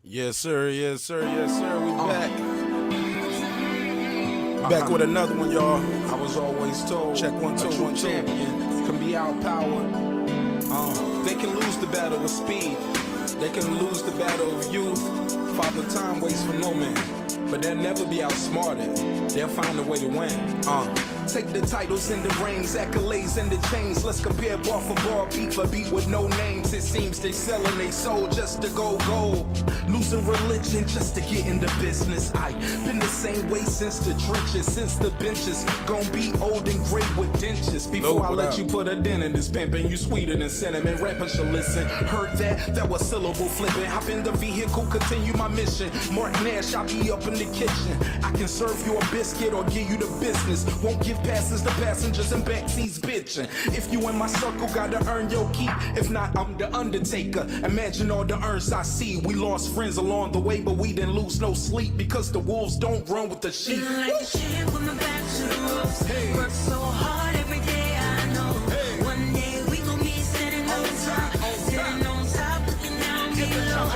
Yes, sir. Yes, sir. Yes, sir. We back with another one, y'all. I was always told, Check 1 2 a true 1 2. champion can be outpowered. They can lose the battle with speed. They can lose the battle of youth. Father time waits for no man, but they'll never be outsmarted. They'll find a way to win. Take the titles and the rings, accolades and the chains. Let's compare bar for bar, beat for beat with no names. It seems they selling they soul just to go gold. Losing religion just to get in the business. I been the same way since the trenches, since the benches. Gonna be old and gray with dentures. Before I let you put a dent in this pimpin', you sweeter than cinnamon. Rappers should listen. Heard that? That was syllable flipping. Hop in the vehicle, continue my mission. Mark Nash, I'll be up in the kitchen. I can serve you a biscuit or give you the business. Won't give passes to passengers and backseats bitching. If you in my circle, gotta earn your keep. If not, I'm the Undertaker. Imagine all the urns I see. We lost friends along the way, but we didn't lose no sleep because the wolves don't run with the sheep. Feeling like a champ with my back to the ropes. Hey. Work so hard every day, I know. Hey. One day we gon' be sitting on top, sitting on top, looking down below.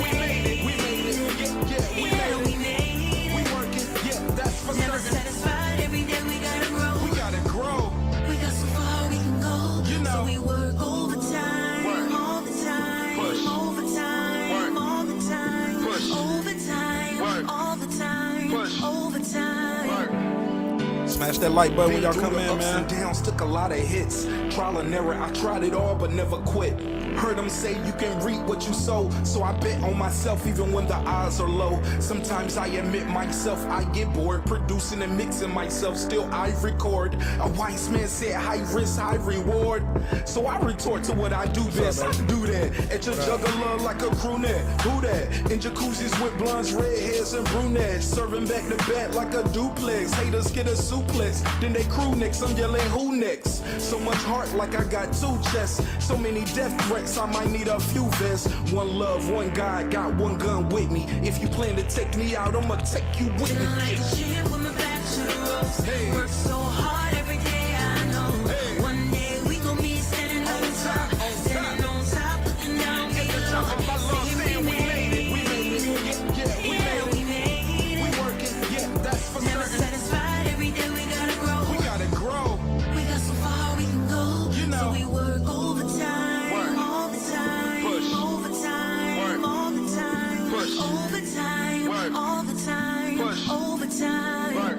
We made it. We made it. Yeah, we made it. We made it. We working. Yeah, that's for Never certain. satisfied, every day we gotta grow. We gotta grow. We got so far we can go. You know. So we work overtime, Work. all the time, Push. overtime, Work. all the time, Push. overtime, Work. all the time, Push. overtime. Work. Smash that like button when y'all Been come through the in, ups man. and downs, took a lot of hits. Trial and error, I tried it all but never quit. Heard them say you can reap what you sow, so I bet on myself even when the odds are low. Sometimes I admit myself, I get bored producing and mixing myself, still I record. A wise man said high risk, high reward. So I retort to what I do best. Do that at your juggler like a crew net. Who that? In jacuzzis with blondes, redheads, and brunettes. Serving back to back like a duplex. Haters get a suplex, then they crew next. I'm yelling who next? So much heart like I got two chests. So many death threats, I might need a few vests. One love, one God, got one gun with me. If you plan to take me out, I'ma take you with me. Feeling like a champ with my back to the ropes. Hey. Work so hard every day, I know. Hey. One day we gon' be standing on top, standing on top, looking down below. Of my lungs, saying we made it. We made it. Yeah, we Yeah, made we it. made We it. working. Yeah, that's for Never certain. satisfied, every day we gotta grow. We gotta grow. We got so far we can go. You know. So we work overtime, Work. all the time, Push. overtime, Work. all the time, Push. overtime, Work. all the time, Push. overtime. Mark,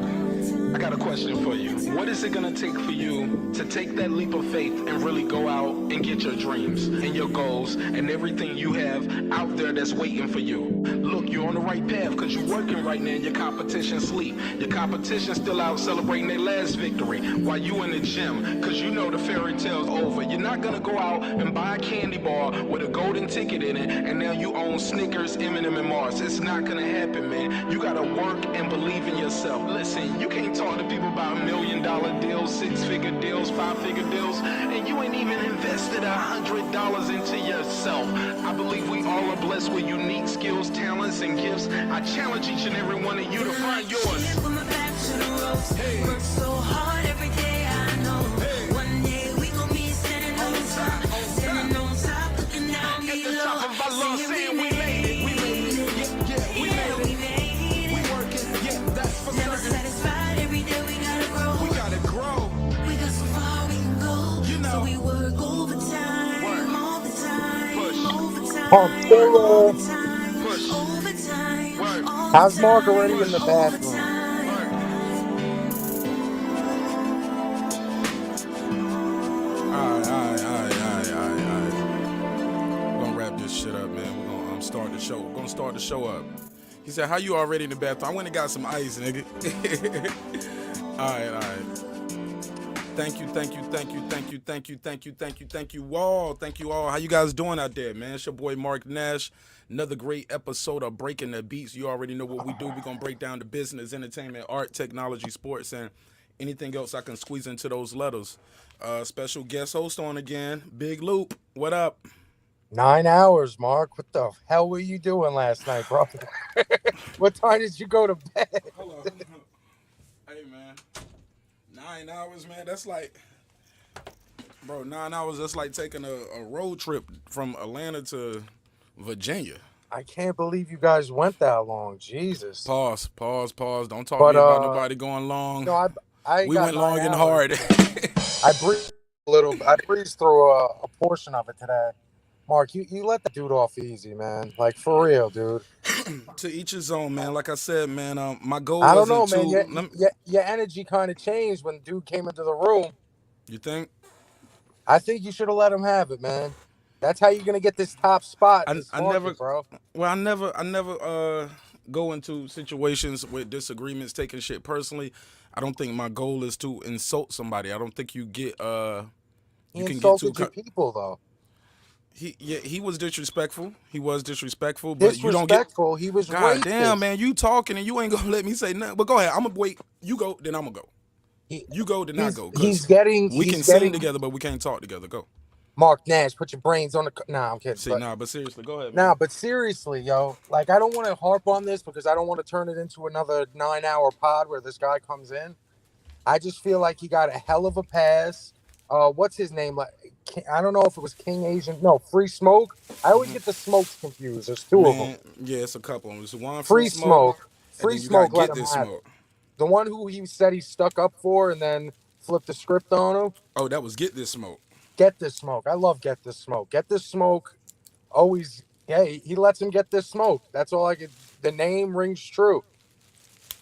I got a question for you. What is it gonna take for you to take that leap of faith and really go out and get your dreams and your goals and everything you have out there that's waiting for you? Look, you're on the right path because you're working right now and your competition sleep. Your competition still out celebrating their last victory while you in the gym because you know the fairy tale's over. You're not gonna go out and buy a candy bar with a golden ticket in it and now you own Snickers, M&M, and Mars. It's not gonna happen, man. You gotta work and believe in yourself. Listen, you can't talk to people about $1 million deals, 6-figure deals, 5-figure deals, and you ain't even invested $100 into yourself. I believe we all are blessed with unique skills, talents, and gifts. I challenge each and every one of you to find yours. Champ with my back to the ropes. Hey. Work so hard every day, I know. Hey. One day we gon' be standing on top, standing on top, looking down At the below. top of our lungs, saying we made it. We made it. Yeah, we Yeah, made we it. made We it. working. Yeah, that's for Never certain. satisfied, every day we gotta grow. We gotta grow. We got so far we can go. You know. So we work overtime, Work. all the time, Push. overtime, Killer. overtime, Push. overtime, Work. all How's the Mark time, already in the bathroom? overtime. Work. All right. We're gonna wrap this shit up, man. We're gonna start the show. We're gonna start the show up. He said, "How you already in the bathroom?" I went and got some ice, nigga. all right. Thank you all. How you guys doing out there, man? It's your boy Mark Nash. Another great episode of Breaking the Beats. You already know what we do. We're gonna break down the business, entertainment, art, technology, sports, and anything else I can squeeze into those letters. Special guest host on again, Big Loop. What up? 9 hours, Mark. What the hell were you doing last night, bro? What time did you go to bed? Hold on. Hey, man. 9 hours, man. That's like, bro, 9 hours. That's like taking a road trip from Atlanta to Virginia. I can't believe you guys went that long. Jesus. Pause. Don't talk to But me about nobody going long. no, I We got went long 9 and hours. hard. I breezed a little. I breezed through a portion of it today. Mark, you let the dude off easy, man. Like for real, dude. To each his own, man. Like I said, man, my goal I don't know, wasn't man. to. Your energy kind of changed when the dude came into the room. You think? I think you should have let him have it, man. That's how you're gonna get this top spot in this I never. market, bro. Well, I never go into situations with disagreements, taking shit personally. I don't think my goal is to insult somebody. I don't think you get He you can get too. insulted your people, though. He was disrespectful. He was disrespectful, but you don't get. Disrespectful. He was God racist. damn, man, you talking and you ain't gonna let me say nothing. But go ahead. I'm gonna wait. You go, then I'm gonna go. You go, then I go. 'Cause He's getting. We can sing together, but we can't talk together. Go. Mark Nash, put your brains on the. Nah, I'm kidding. See, but seriously, go ahead. Nah, Man. but seriously, yo, like I don't want to harp on this because I don't want to turn it into another 9-hour pod where this guy comes in. I just feel like he got a hell of a pass. What's his name? Like, I don't know if it was King Asian. No, Free Smoke. I always get the smokes confused. There's two of them. Yeah, it's a couple. There's one Free Smoke. Free and then Smoke. You Let got him Get This have Smoke. it. The one who he said he stuck up for and then flipped the script on him. Oh, that was Get This Smoke. Get This Smoke. I love Get This Smoke. Get This Smoke. Always, yeah, he lets him get this smoke. That's all I could. The name rings true,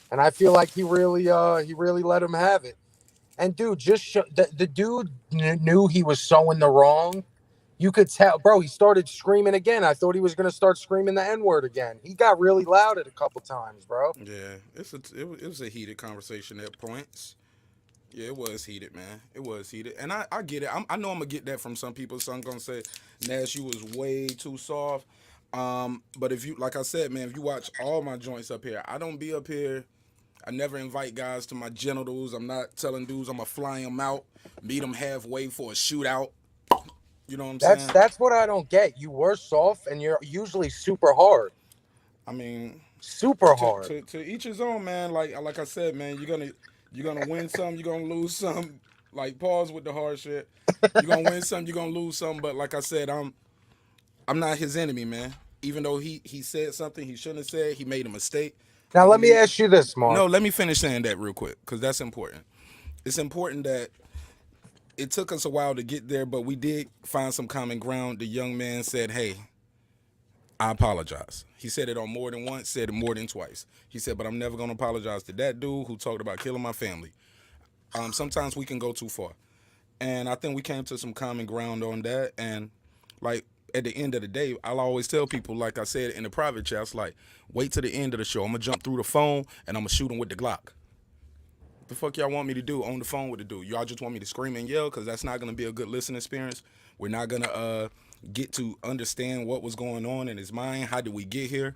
and I feel like he really let him have it. And dude, the dude knew he was so in the wrong. You could tell, bro. He started screaming again. I thought he was gonna start screaming the N-word again. He got really loud at a couple times, bro. Yeah, it was a heated conversation at points. Yeah, it was heated, man. It was heated, and I get it. I know I'm gonna get that from some people. So I'm gonna say, Nash, you was way too soft. But if you, like I said, man, if you watch all my joints up here, I don't be up here. I never invite guys to my genitals. I'm not telling dudes I'm gonna fly them out, meet them halfway for a shootout. You know what I'm saying? That's what I don't get. You were soft, and you're usually super hard. I mean, Super hard. to each his own, man. Like I said, man, you're gonna win some, you're gonna lose some. Like pause with the hard shit. You're gonna win some, you're gonna lose some. But like I said, I'm not his enemy, man. Even though he said something he shouldn't have said, he made a mistake. Now let me ask you this, Mark. No, let me finish saying that real quick because that's important. It's important that it took us a while to get there, but we did find some common ground. The young man said, "Hey, I apologize." He said it on more than once, said it more than twice. He said, "But I'm never gonna apologize to that dude who talked about killing my family." Sometimes we can go too far, and I think we came to some common ground on that. And like at the end of the day, I'll always tell people, like I said in the private chats, like wait till the end of the show. I'm gonna jump through the phone and I'm gonna shoot him with the Glock. The fuck y'all want me to do on the phone with the dude? Y'all just want me to scream and yell? Because that's not going to be a good listening experience. We're not going to get to understand what was going on in his mind. How did we get here?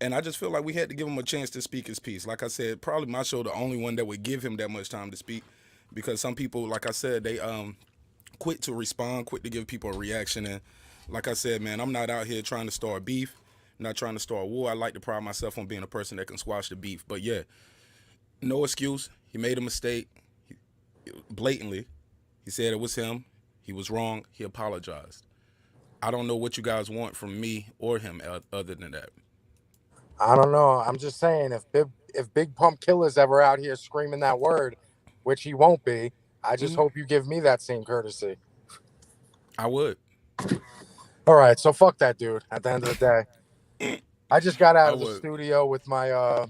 And I just feel like we had to give him a chance to speak his piece. Like I said, probably my show the only one that would give him that much time to speak. Because some people, like I said, they quick to respond, quick to give people a reaction. And like I said, man, I'm not out here trying to start beef. I'm not trying to start war. I like to pride myself on being a person that can squash the beef. But yeah, no excuse. He made a mistake blatantly. He said it was him. He was wrong. He apologized. I don't know what you guys want from me or him other than that. I don't know. I'm just saying, if Big Pump Killer's ever out here screaming that word, which he won't be, I just hope you give me that same courtesy. I would. All right, so fuck that dude. At the end of the day, I just got out of the studio with my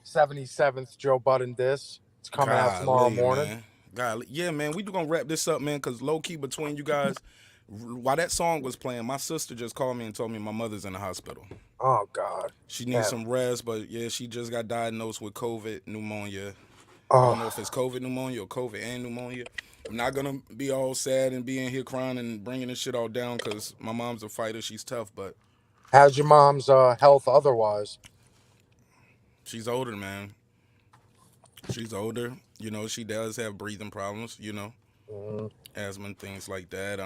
77th Joe Budden diss. It's coming out tomorrow morning. Man. God, yeah, man, we gonna wrap this up, man, because low key between you guys, while that song was playing, my sister just called me and told me my mother's in the hospital. Oh God. She needs some rest, but yeah, she just got diagnosed with COVID pneumonia. Oh. I don't know if it's COVID pneumonia or COVID and pneumonia. I'm not gonna be all sad and be in here crying and bringing this shit all down because my mom's a fighter. She's tough, but how's your mom's health otherwise? She's older, man. She's older. You know, she does have breathing problems, you know, asthma and things like that.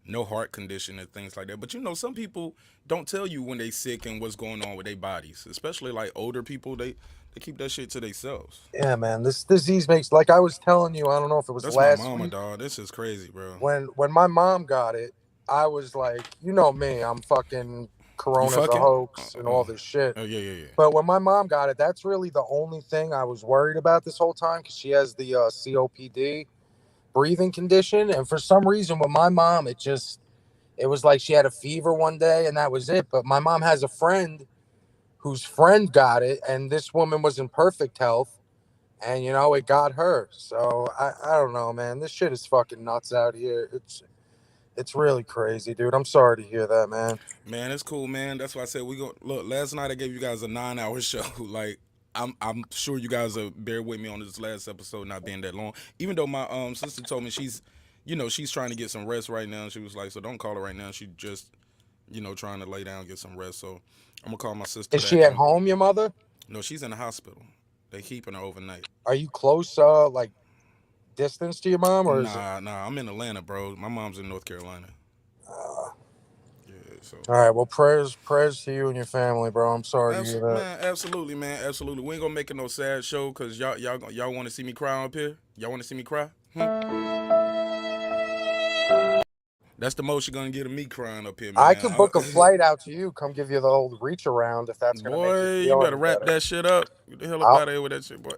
No heart condition and things like that. But, you know, some people don't tell you when they sick and what's going on with their bodies, especially like older people. They keep that shit to themselves. Yeah, man. This disease makes, like I was telling you, I don't know if it was That's last my mama, week. dog. This is crazy, bro. When my mom got it, I was like, you know me, I'm fucking Corona's a fucking? hoax and all this shit. Oh yeah. But when my mom got it, that's really the only thing I was worried about this whole time because she has the COPD breathing condition. And for some reason, with my mom, it was like she had a fever one day and that was it. But my mom has a friend whose friend got it, and this woman was in perfect health. And, it got her. So I don't know, man. This shit is fucking nuts out here. It's really crazy, dude. I'm sorry to hear that, man. Man, it's cool, man. That's why I said we go. Look, last night I gave you guys a 9-hour show. Like, I'm sure you guys will bear with me on this last episode not being that long. Even though my sister told me she's trying to get some rest right now. She was like, so don't call her right now. She just, trying to lay down, get some rest. So I'm gonna call my sister. Is she at home, your mother? No, she's in the hospital. They keeping her overnight. Are you close, like distance to your mom, or is it? Nah. I'm in Atlanta, bro. My mom's in North Carolina. Yeah. So. All right. Well, prayers to you and your family, bro. I'm sorry to hear that. Man, absolutely, man, absolutely. We ain't gonna make it no sad show because y'all want to see me cry up here. Y'all want to see me cry? That's the most you're gonna get of me crying up here, man. I could book a flight out to you. Come give you the old reach around if that's gonna make you Boy, feel you better wrap better. that shit up. Get the hell up out of here with that shit, boy.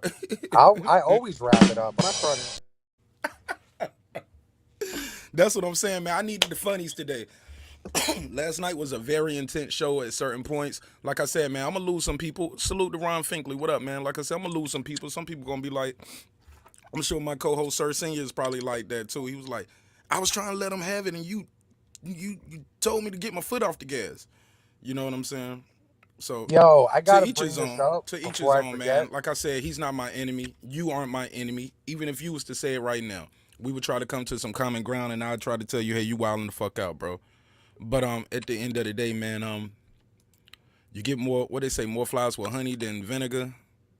I always wrap it up. I'm not trying to. That's what I'm saying, man. I needed the funnies today. Last night was a very intense show at certain points. Like I said, man, I'm gonna lose some people. Salute to Ron Finkley. What up, man? Like I said, I'm gonna lose some people. Some people gonna be like, I'm sure my co-host Sir Senior is probably like that too. He was like, I was trying to let him have it, and you told me to get my foot off the gas. You know what I'm saying? So Yo, I gotta to each bring his this own. up To each his before I own, forget. man. Like I said, he's not my enemy. You aren't my enemy. Even if you was to say it right now, we would try to come to some common ground, and I'd try to tell you, hey, you wilding the fuck out, bro. But at the end of the day, man, you get more, what they say, more flies with honey than vinegar.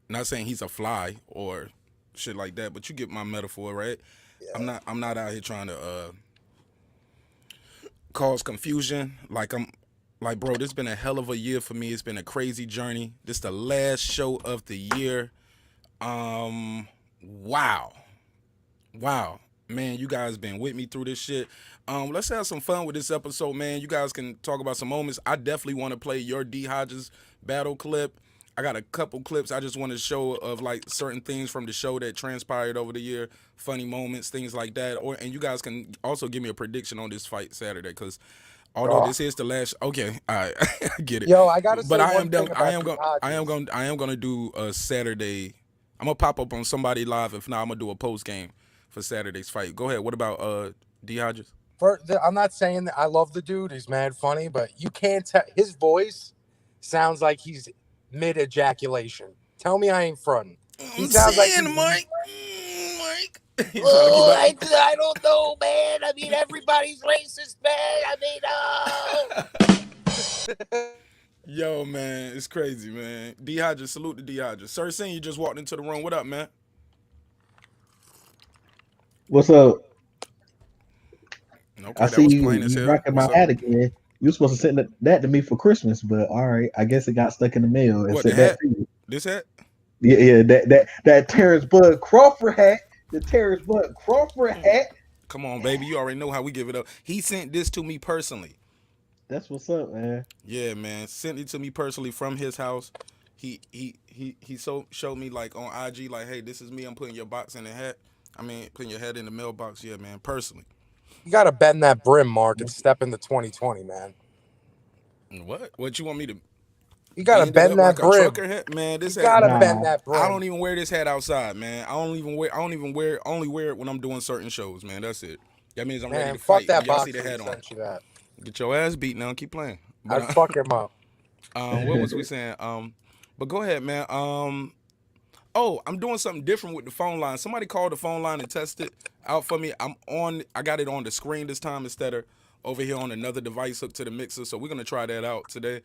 Not saying he's a fly or shit like that, but you get my metaphor, right? Yeah. I'm not out here trying to cause confusion. Like, bro, this been a hell of a year for me. It's been a crazy journey. This the last show of the year. Wow. Man, you guys been with me through this shit. Let's have some fun with this episode, man. You guys can talk about some moments. I definitely want to play your D Hodges battle clip. I got a couple clips I just want to show of like certain things from the show that transpired over the year, funny moments, things like that. And you guys can also give me a prediction on this fight Saturday, because although this is the last, okay, all right, I get it. Yo, I gotta say, but I one thing am gonna do a Saturday. I'm gonna pop up on somebody live. If not, I'm gonna do a post game for Saturday's fight. Go ahead. What about D Hodges? I'm not saying that I love the dude. He's mad funny, but you can't tell. His voice sounds like he's mid ejaculation. Tell me I ain't fronting. He sounds like Mike. Oh, I don't know, man. I mean, everybody's racist, man. I mean, Yo, man, it's crazy, man. D Hodges, salute to D Hodges. Sir Senior just walked into the room. What up, man? What's up? Okay, I see you rocking my What's hat up? again. You were supposed to send that to me for Christmas, but all right, I guess it got stuck in the mail. And What, sent the that hat? to you. This hat? Yeah, that Terrence Bud Crawford hat. The Terrence Bud Crawford hat. Come on, baby. You already know how we give it up. He sent this to me personally. That's what's up, man. Yeah, man. Sent it to me personally from his house. He showed me like on IG, like, hey, this is me. I'm putting your box in the hat. I mean, putting your head in the mailbox. Yeah, man. Personally. you gotta bend that brim, Mark, and step into 2020, man. What? What you want me to? You gotta bend it bend up that like a brim. trucker hat? Man, this You hat. gotta bend that brim. I don't even wear this hat outside, man. I only wear it when I'm doing certain shows, man. That's it. That means I'm ready Man, to fuck fight. that Y'all box see the hat on. sent you that. Get your ass beat now. Keep playing. But, I'd fuck him up. what was we saying? But go ahead, man. Oh, I'm doing something different with the phone line. Somebody called the phone line and tested out for me. I got it on the screen this time instead of over here on another device hooked to the mixer. So we're gonna try that out today.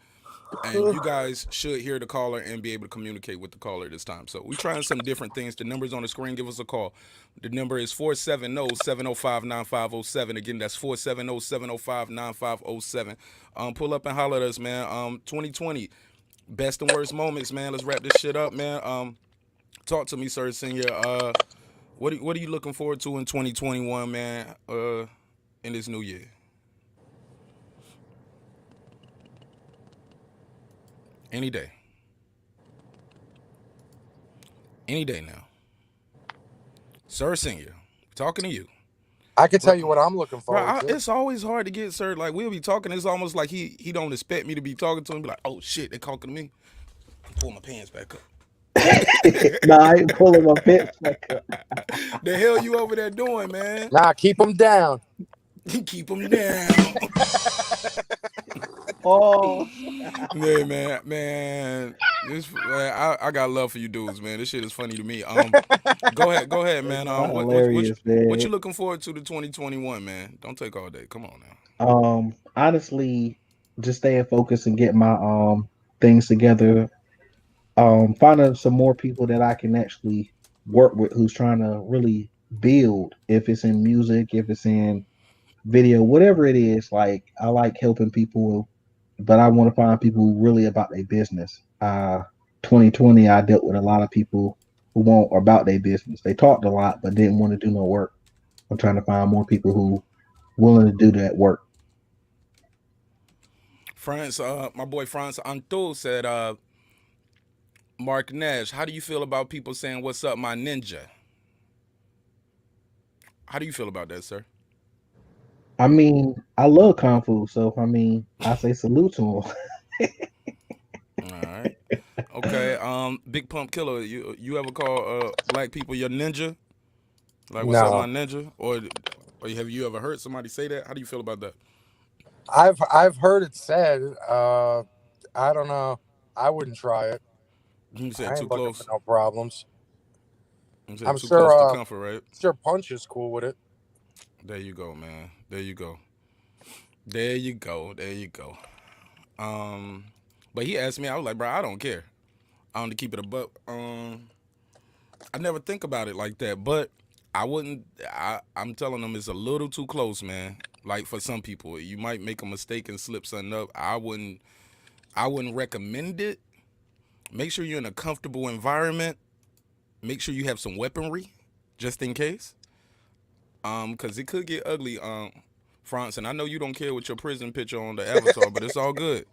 And you guys should hear the caller and be able to communicate with the caller this time. So we're trying some different things. The number's on the screen. Give us a call. The number is 470-705-9507. Again, that's 470-705-9507. Pull up and holler at us, man. 2020, best and worst moments, man. Let's wrap this shit up, man. Talk to me, Sir Senior. What are you looking forward to in 2021, man? In this new year. Any day. Any day now. Sir Senior, talking to you. I can tell you what I'm looking Bro, forward to. it's always hard to get Sir. Like, we'll be talking. It's almost like he don't expect me to be talking to him. Be like, oh shit, they talking to me. Pull my pants back up. Nah, I ain't pulling my pants back up. The hell you over there doing, man? Nah, keep them down. Keep them down. Oh, Yeah, man. I got love for you dudes, man. This shit is funny to me. Go ahead, man. hilarious, man. What you looking forward to 2021, man? Don't take all day. Come on now. Honestly, just staying focused and getting my things together. Finding some more people that I can actually work with who's trying to really build, if it's in music, if it's in video, whatever it is. Like, I like helping people, but I want to find people who really about their business. 2020, I dealt with a lot of people who weren't about their business. They talked a lot, but didn't want to do no work. I'm trying to find more people who willing to do that work. My boy France Anto said, Mark Nash, how do you feel about people saying, "What's up, my ninja"? How do you feel about that, sir? I mean, I love Kung Fu, so I mean, I say salute to him. All right. Okay. Big Pump Killer, you ever call black people your ninja? Like, what's up, No. my ninja? Or have you ever heard somebody say that? How do you feel about that? I've heard it said. I don't know. I wouldn't try it. You I said ain't too looking close. for no problems. You said I'm too sure, close to comfort, right? Sure, Punch is cool with it. There you go, man. There you go. There you go. There you go. But he asked me, I was like, bro, I don't care. I want to keep it a buck. I never think about it like that, but I wouldn't. I'm telling them it's a little too close, man. Like, for some people, you might make a mistake and slip something up. I wouldn't recommend it. Make sure you're in a comfortable environment. Make sure you have some weaponry, just in case. Because it could get ugly, France. And I know you don't care with your prison picture on the avatar, but it's all good.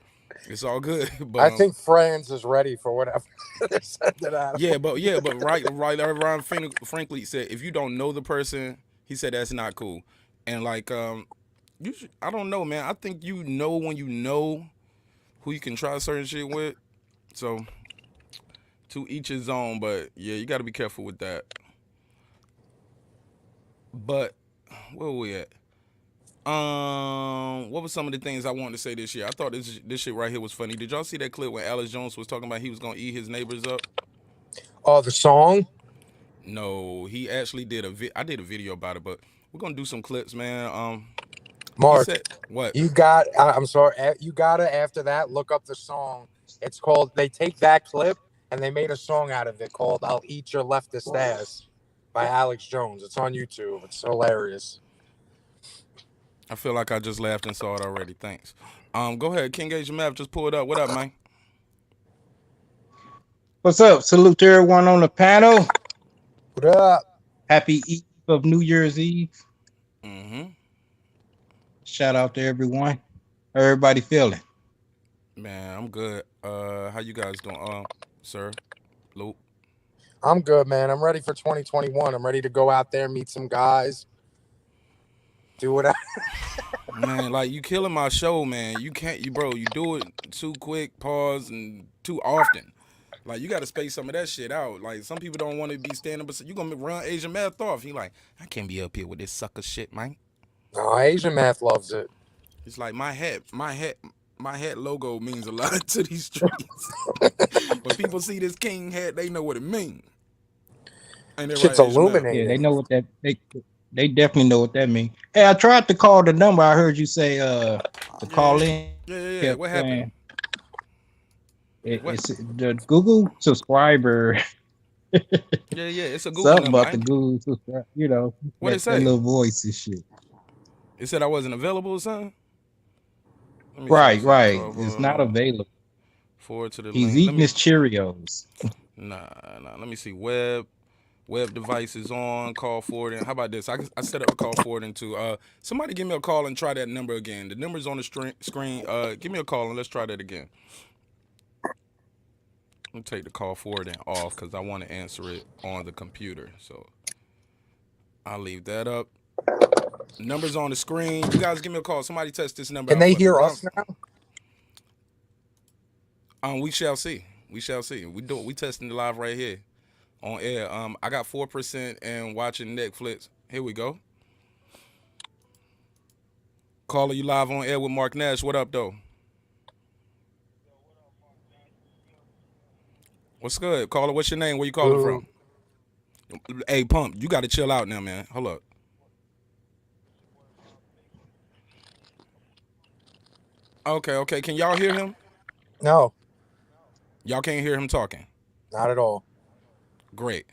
It's all good. But I think Franz is ready for whatever they're sending at him. but right. Ron frankly said, if you don't know the person, he said that's not cool. And like, I don't know, man. I think you know when you know who you can try certain shit with. So, to each his own. But yeah, you got to be careful with that. But where were we at? What were some of the things I wanted to say this year? I thought this shit right here was funny. Did y'all see that clip when Alex Jones was talking about he was gonna eat his neighbors up? Oh, the song? No, he actually did I did a video about it, but we're gonna do some clips, man. Mark, what? you got. I'm sorry. You gotta after that look up the song. It's called. They take that clip and they made a song out of it called "I'll Eat Your Leftist Ass" by Alex Jones. It's on YouTube. It's hilarious. I feel like I just laughed and saw it already. Thanks. Go ahead, King Age Map. Just pull it up. What up, man? What's up? Salute to everyone on the panel. What up? Happy Eve of New Year's Eve. Mm-hmm. Shout out to everyone. How everybody feeling? Man, I'm good. How you guys doing, sir? Luke? I'm good, man. I'm ready for 2021. I'm ready to go out there, meet some guys, do whatever. Man, like, you killing my show, man. You can't, you do it too quick, pause, and too often. Like, you got to space some of that shit out. Like, some people don't want to be standing, but you going to run Asian Math off. He like, I can't be up here with this sucker shit, man. No, Asian Math loves it. It's like, my hat logo means a lot to these streets. When people see this king hat, they know what it means. And Shit's illuminating. Yeah, they know what that they definitely know what that means. Hey, I tried to call the number. I heard you say to call in. Yeah. What happened? It's the Google subscriber. Yeah. It's a Google Something number. about the Google subscriber. You know, What it say? that little voice and shit. It said I wasn't available or something? Right. It's not available. Forward to the He's link. eating his Cheerios. Nah. Let me see. Web devices on, call forwarding. How about this? I set up a call forwarding to somebody give me a call and try that number again. The number's on the screen. Give me a call and let's try that again. me take the call forwarding off because I want to answer it on the computer. So I'll leave that up. Numbers on the screen. You guys give me a call. Somebody test this number Can out they for me. hear us now? We shall see. We shall see. We testing the live right here on air. I got 4% and watching Netflix. Here we go. Caller, you live on air with Mark Nash. What up, though? What's good? Caller, what's your name? Where you calling from? Hey, Pump, you got to chill out now, man. Hold up. Okay. Can y'all hear him? No, Y'all can't hear him talking. not at all. Great.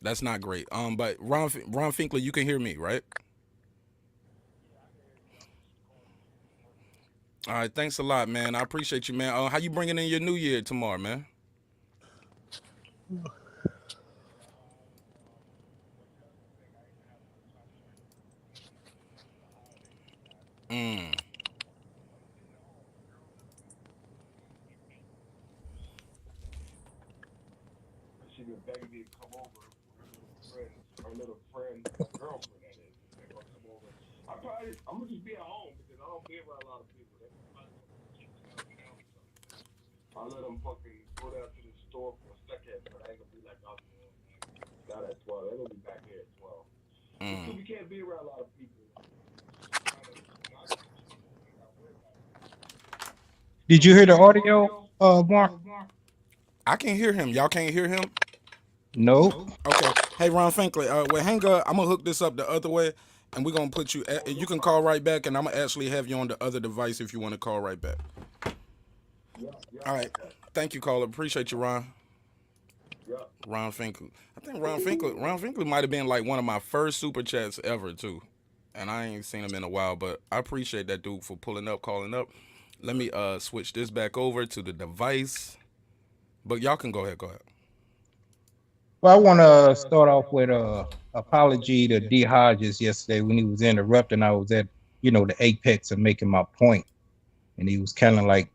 That's not great. But Ron Finkler, you can hear me, right? All right, thanks a lot, man. I appreciate you, man. How you bringing in your new year tomorrow, man? She been begging me to come over. Her little friend, girlfriend that is, they're gonna come over. I'm gonna just be at home because I don't be around a lot of people. I'll let them fucking go down to the store for a second, but I ain't gonna be like out there. Not at 12. They're gonna be back here at 12. So we can't be around a lot of people. Did you hear the audio, Mark? I can hear him. Y'all can't hear him? No. Okay. Hey, Ron Finkler, hang up. I'm going to hook this up the other way, and we're going to put you, you can call right back, and I'm going to actually have you on the other device if you want to call right back. All right. Thank you, caller. Appreciate you, Ron. Ron Finkler. I think Ron Finkler might have been like one of my first super chats ever, too. And I ain't seen him in a while, but I appreciate that dude for pulling up, calling up. Let me switch this back over to the device. But y'all can go ahead. Well, I want to start off with a apology to D. Hodges yesterday when he was interrupting. I was at, the apex of making my point, and he was kind of like,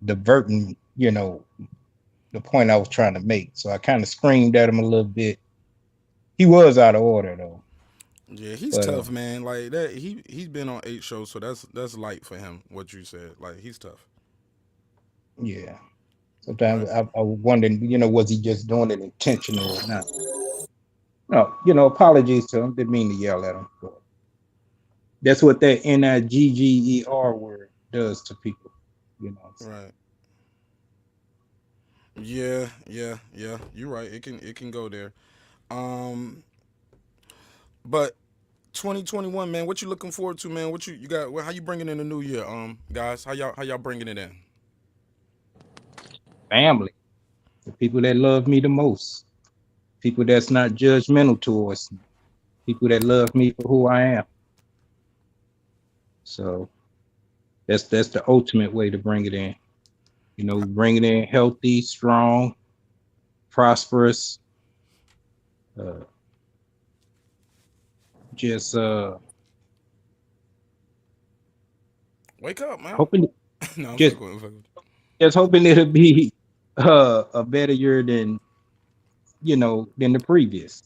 diverting, the point I was trying to make. So I kind of screamed at him a little bit. He was out of order though. Yeah, he's tough, man. Like that, he's been on 8 shows, so that's light for him. What you said, like he's tough. Yeah. Sometimes I was wondering, was he just doing it intentional or not? No, apologies to him. Didn't mean to yell at him. But that's what that NIGGER word does to people, Right. Yeah. You're right. It can go there. But 2021, man, what you looking forward to, man? What you got? How you bringing in the new year, guys? How y'all bringing it in? Family, the people that love me the most, people that's not judgmental towards me, people that love me for who I am. So that's the ultimate way to bring it in. Bring it in healthy, strong, prosperous, just Wake up, man. hoping No, just hoping it'll be a better year than than the previous.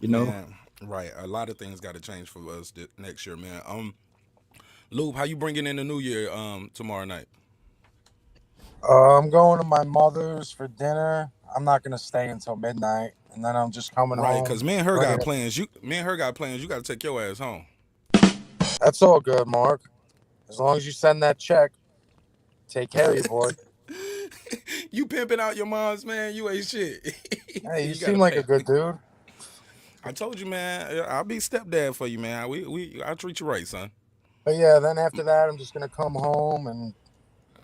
Man, right. A lot of things got to change for us next year, man. Loop, how you bringing in the new year tomorrow night? I'm going to my mother's for dinner. I'm not gonna stay until midnight, and then I'm just coming home. Right, because me and her got Right. plans. You got to take your ass home. That's all good, Mark. As long as you send that check, take care of you, boy. You pimping out your moms, man. You ain't shit. Hey, you gotta seem like pay. a good dude. I told you, man. I'll be stepdad for you, man. I'll treat you right, son. But yeah, then after that, I'm just gonna come home and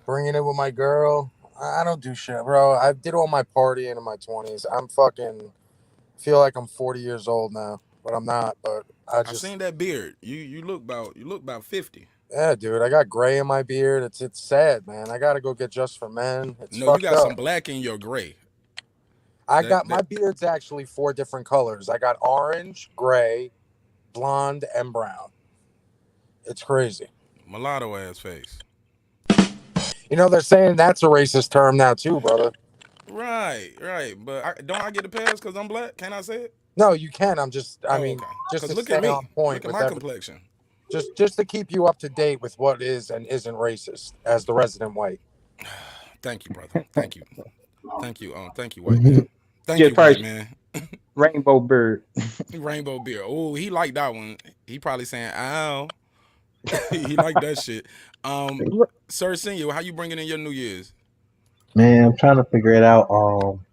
bring it in with my girl. I don't do shit, bro. I did all my partying in my 20s. I'm fucking feel like I'm 40 years old now, but I'm not. But I I just, seen that beard. You look about 50. yeah, dude. I got gray in my beard. It's sad, man. I gotta go get Just for Men. It's No, you fucked got up. some black in your gray. I got my beard's actually 4 different colors. I got orange, gray, blonde, and brown. It's crazy. Mulatto ass face. You know, they're saying that's a racist term now too, brother. Right. But don't I get a pass because I'm black? Can I say it? No, you can. I Oh, mean, okay. just Because to look stay at me. on point Look at with my everything. complexion. Just to keep you up to date with what is and isn't racist as the resident white. Thank you, brother. Thank you. Thank you, white man. Thank Just you, white probably man. rainbow bird. Rainbow beer. Oh, he liked that one. He probably saying, ow. He liked that shit. Sir Senior, how you bringing in your New Year's? Man, I'm trying to figure it out.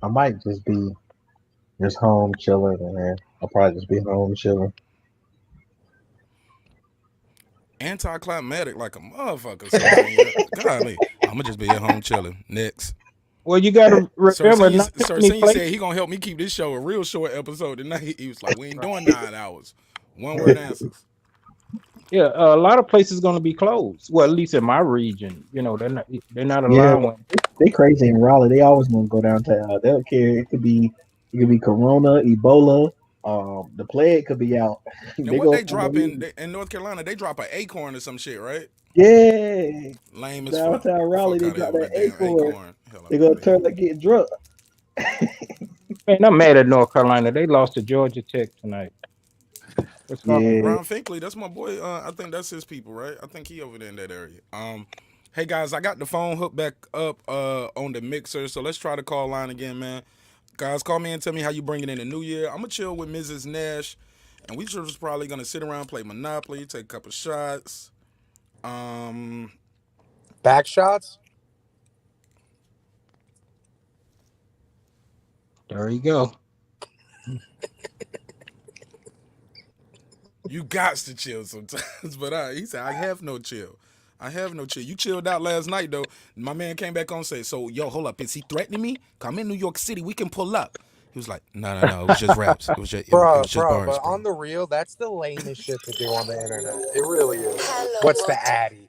I might just be just home chilling, man. I'll probably just be home chilling. Anticlimactic like a motherfucker, Sir Senior. Golly. I'm going to just be at home chilling. Next. Well, you got to Sir remember, Senior, not too Sir many Senior said places. he going to help me keep this show a real short episode tonight. He was like, we ain't doing 9 hours. One word answers. Yeah, a lot of places going to be closed. Well, at least in my region, they're not Yeah, allowing. they crazy in Raleigh. They always want to go downtown. They don't care. It could be Corona, Ebola. The plague could be out. And They what go they for no drop reason. in North Carolina, they drop an acorn or some shit, right? Yeah, Lame as fuck. downtown Raleigh, Fuck they out of here drop with that that damn acorn. acorn. Hell They up gonna out of here. turn like get drunk. Man, I'm mad at North Carolina. They lost to Georgia Tech tonight. What's wrong with Yeah, them? Ron Finkley, that's my boy. I think that's his people, right? I think he over there in that area. Hey guys, I got the phone hooked back up on the mixer, so let's try the call line again, man. Guys, call me and tell me how you bringing in the new year. I'm gonna chill with Mrs. Nash, and we just probably gonna sit around, play Monopoly, take a couple shots. Back shots? There you go. You got to chill sometimes, but he said I have no chill. I have no chill. You chilled out last night though. My man came back on and said, "So yo, hold up, is he threatening me? I'm in New York City. We can pull up." He was like, "No, it was just raps. It was just Bro, bars, but bro." on the real, that's the lamest shit to do on the internet. It really is. What's the addy?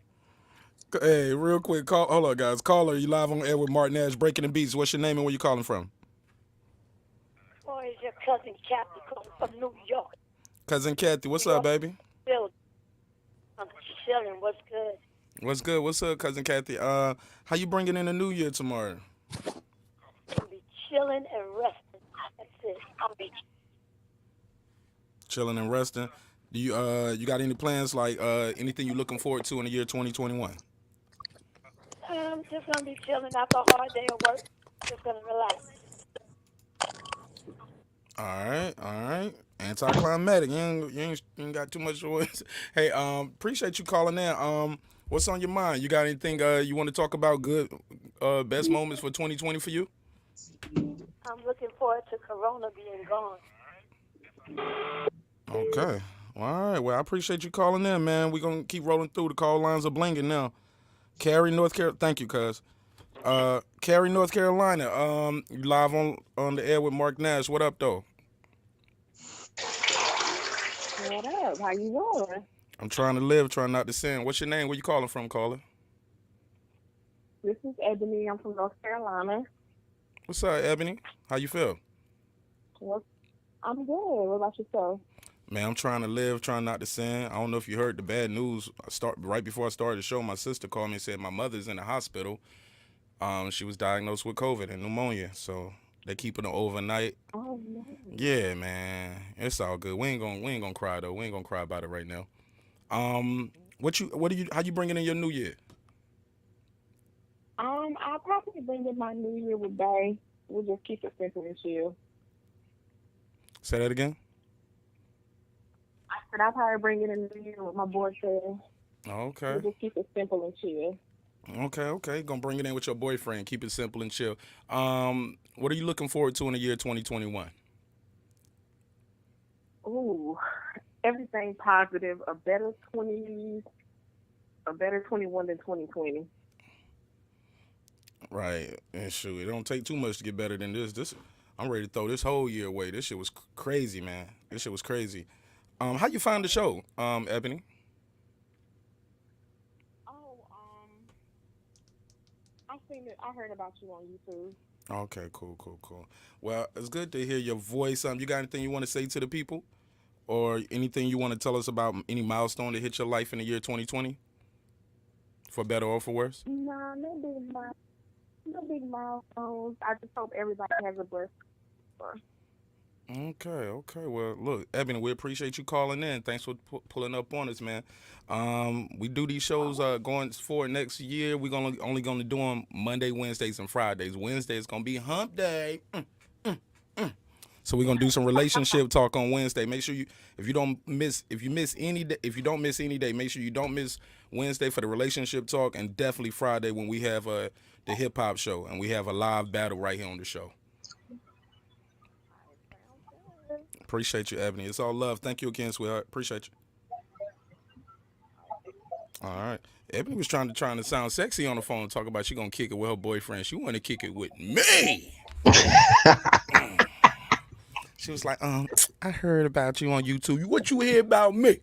Hey, real quick, hold up, guys. Caller, you live on air with Martin Nash, Breaking the Beats. What's your name and where you calling from? Or is your cousin Kathy calling from New York? Cousin Kathy, what's up, baby? Still, I'm chilling. What's good? What's good? What's up, cousin Kathy? How you bringing in the new year tomorrow? I'll be chilling and resting. That's it. I'll be Chilling and resting. Do you got any plans like anything you looking forward to in the year 2021? just gonna be chilling after a hard day of work. Just gonna relax. All right. Anticlimactic. You ain't got too much choice. Hey, appreciate you calling in. What's on your mind? You got anything you want to talk about? Good, best moments for 2020 for you? I'm looking forward to Corona being gone. Okay. All right. Well, I appreciate you calling in, man. We're gonna keep rolling through. The call lines are blinking now. Cary, North Carolina. Thank you, cuz. Cary, North Carolina. You live on the air with Mark Nash. What up, though? What up? How you doing? I'm trying to live, trying not to sin. What's your name? Where you calling from, caller? This is Ebony. I'm from North Carolina. What's up, Ebony? How you feel? I'm good. What about yourself? Man, I'm trying to live, trying not to sin. I don't know if you heard the bad news. Right before I started the show, my sister called me and said my mother's in the hospital. She was diagnosed with COVID and pneumonia, so they keeping her overnight. Oh no. Yeah, man, it's all good. We ain't gonna cry though. We ain't gonna cry about it right now. How you bringing in your new year? I'll probably bring in my New Year with Bay. We'll just keep it simple and chill. Say that again. I said I'll probably bring in a New Year with my boyfriend. Okay. We'll just keep it simple and chill. Okay. Gonna bring it in with your boyfriend. Keep it simple and chill. What are you looking forward to in the year 2021? Ooh, everything positive. A better 21 than 2020. Right. And shoot, it don't take too much to get better than this. I'm ready to throw this whole year away. This shit was crazy, man. This shit was crazy. How you find the show, Ebony? I seen it. I heard about you on YouTube. Okay, cool. Well, it's good to hear your voice. You got anything you want to say to the people? Or anything you want to tell us about any milestone that hit your life in the year 2020? for better or for worse? No, no big milestones. I just hope everybody has a blessed one. Okay. Well, look, Ebony, we appreciate you calling in. Thanks for pulling up on us, man. We do these shows going forward next year. We're only gonna do them Monday, Wednesdays, and Fridays. Wednesday is gonna be Hump Day. So we're gonna do some relationship talk on Wednesday. Make sure if you don't miss any day, make sure you don't miss Wednesday for the relationship talk, and definitely Friday when we have the hip hop show and we have a live battle right here on the show. Appreciate you, Ebony. It's all love. Thank you again, sweetheart. Appreciate you. All right. Ebony was trying to sound sexy on the phone, talk about she gonna kick it with her boyfriend. She want to kick it with me. She was like, I heard about you on YouTube. What you hear about me?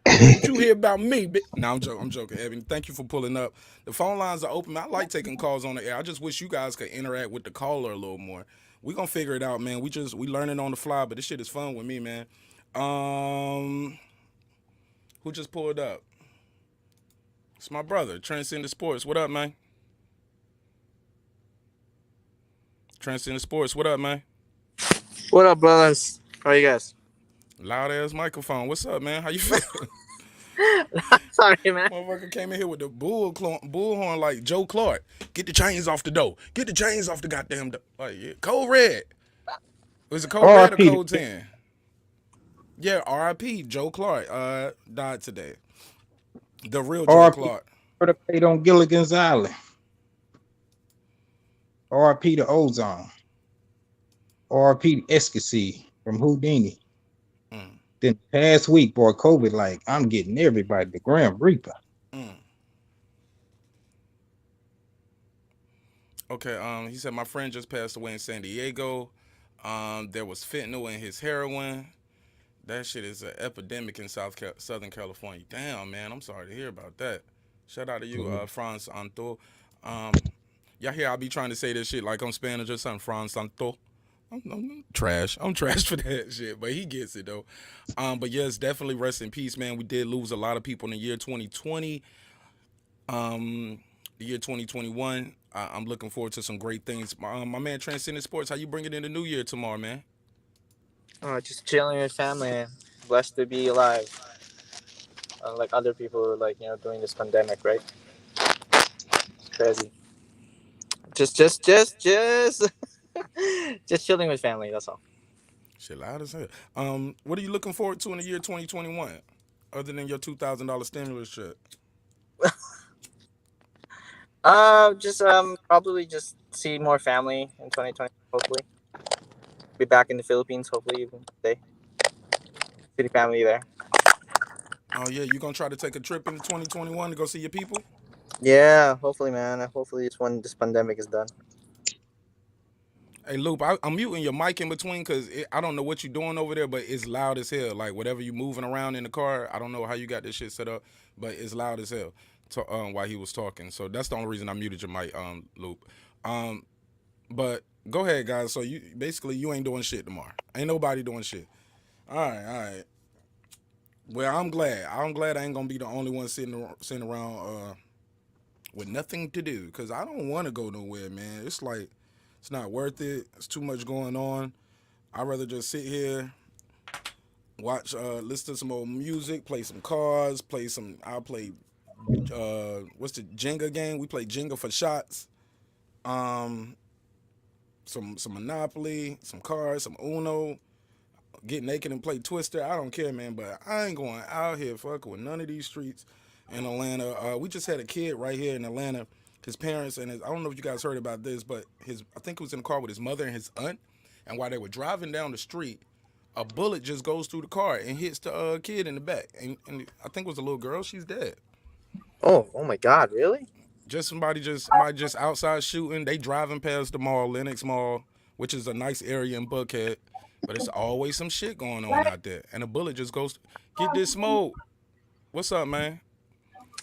What you hear about me? No, I'm joking, Ebony. Thank you for pulling up. The phone lines are open. I like taking calls on the air. I just wish you guys could interact with the caller a little more. We gonna figure it out, man. We learning on the fly, but this shit is fun with me, man. Who just pulled up? It's my brother, Transcendent Sports. What up, man? Transcendent Sports. What up, man? What up, brothers? How are you guys? Loud ass microphone. What's up, man? How you feel? Sorry, man. Motherfucker came in here with the bullhorn like Joe Clark. Get the chains off the door. Get the chains off the goddamn door. Like, yeah. Code Red. Was it Code Red or Code 10? Yeah, R.I.P. Joe Clark died today. The real Joe Clark. For the fate on Gilligan's Island. R.I.P. to Ozone. R.I.P. to Eskeset from Houdini. Then past week, boy, COVID, like, I'm getting everybody, the Grim Reaper. Okay, he said, my friend just passed away in San Diego. There was fentanyl in his heroin. That shit is an epidemic in Southern California. Damn, man, I'm sorry to hear about that. Shout out to you, Franz Anto. Y'all hear I be trying to say this shit like I'm Spanish or something, Franz Anto. I'm trash. I'm trash for that shit, but he gets it though. But yes, definitely rest in peace, man. We did lose a lot of people in the year 2020. The year 2021. I'm looking forward to some great things. My man Transcendent Sports, how you bring it in the new year tomorrow, man? Just chilling with family, man. Blessed to be alive. Like other people, like, during this pandemic, right? It's crazy. Just just chilling with family. That's all. Shit loud as hell. What are you looking forward to in the year 2021, other than your $2,000 stimulus check? Just probably just see more family in 2020. Hopefully, be back in the Philippines. Hopefully, even today. See the family there. Oh yeah, you gonna try to take a trip into 2021 to go see your people? Yeah, hopefully, man. Hopefully, it's when this pandemic is done. Hey, Loop, I'm muting your mic in between because I don't know what you're doing over there, but it's loud as hell. Like, whatever you moving around in the car, I don't know how you got this shit set up, but it's loud as hell while he was talking. So that's the only reason I muted your mic, Loop. But go ahead, guys. So you ain't doing shit tomorrow. Ain't nobody doing shit. All right. Well, I'm glad. I ain't gonna be the only one sitting around with nothing to do because I don't want to go nowhere, man. It's like, it's not worth it. It's too much going on. I'd rather just sit here, watch, listen to some old music, play some cards, I'll play, what's the Jenga game? We play Jenga for shots. Some Monopoly, some cards, some Uno, get naked and play Twister. I don't care, man, but I ain't going out here fucking with none of these streets in Atlanta. We just had a kid right here in Atlanta. His parents and I don't know if you guys heard about this, but I think he was in the car with his mother and his aunt, and while they were driving down the street, a bullet just goes through the car and hits the kid in the back, and I think it was a little girl. She's dead. Oh my God, really? Somebody just outside shooting. They driving past the mall, Lenox Mall, which is a nice area in Buckhead, but it's always some shit going on out there, and a bullet just goes. Get this smoke. What's up, man?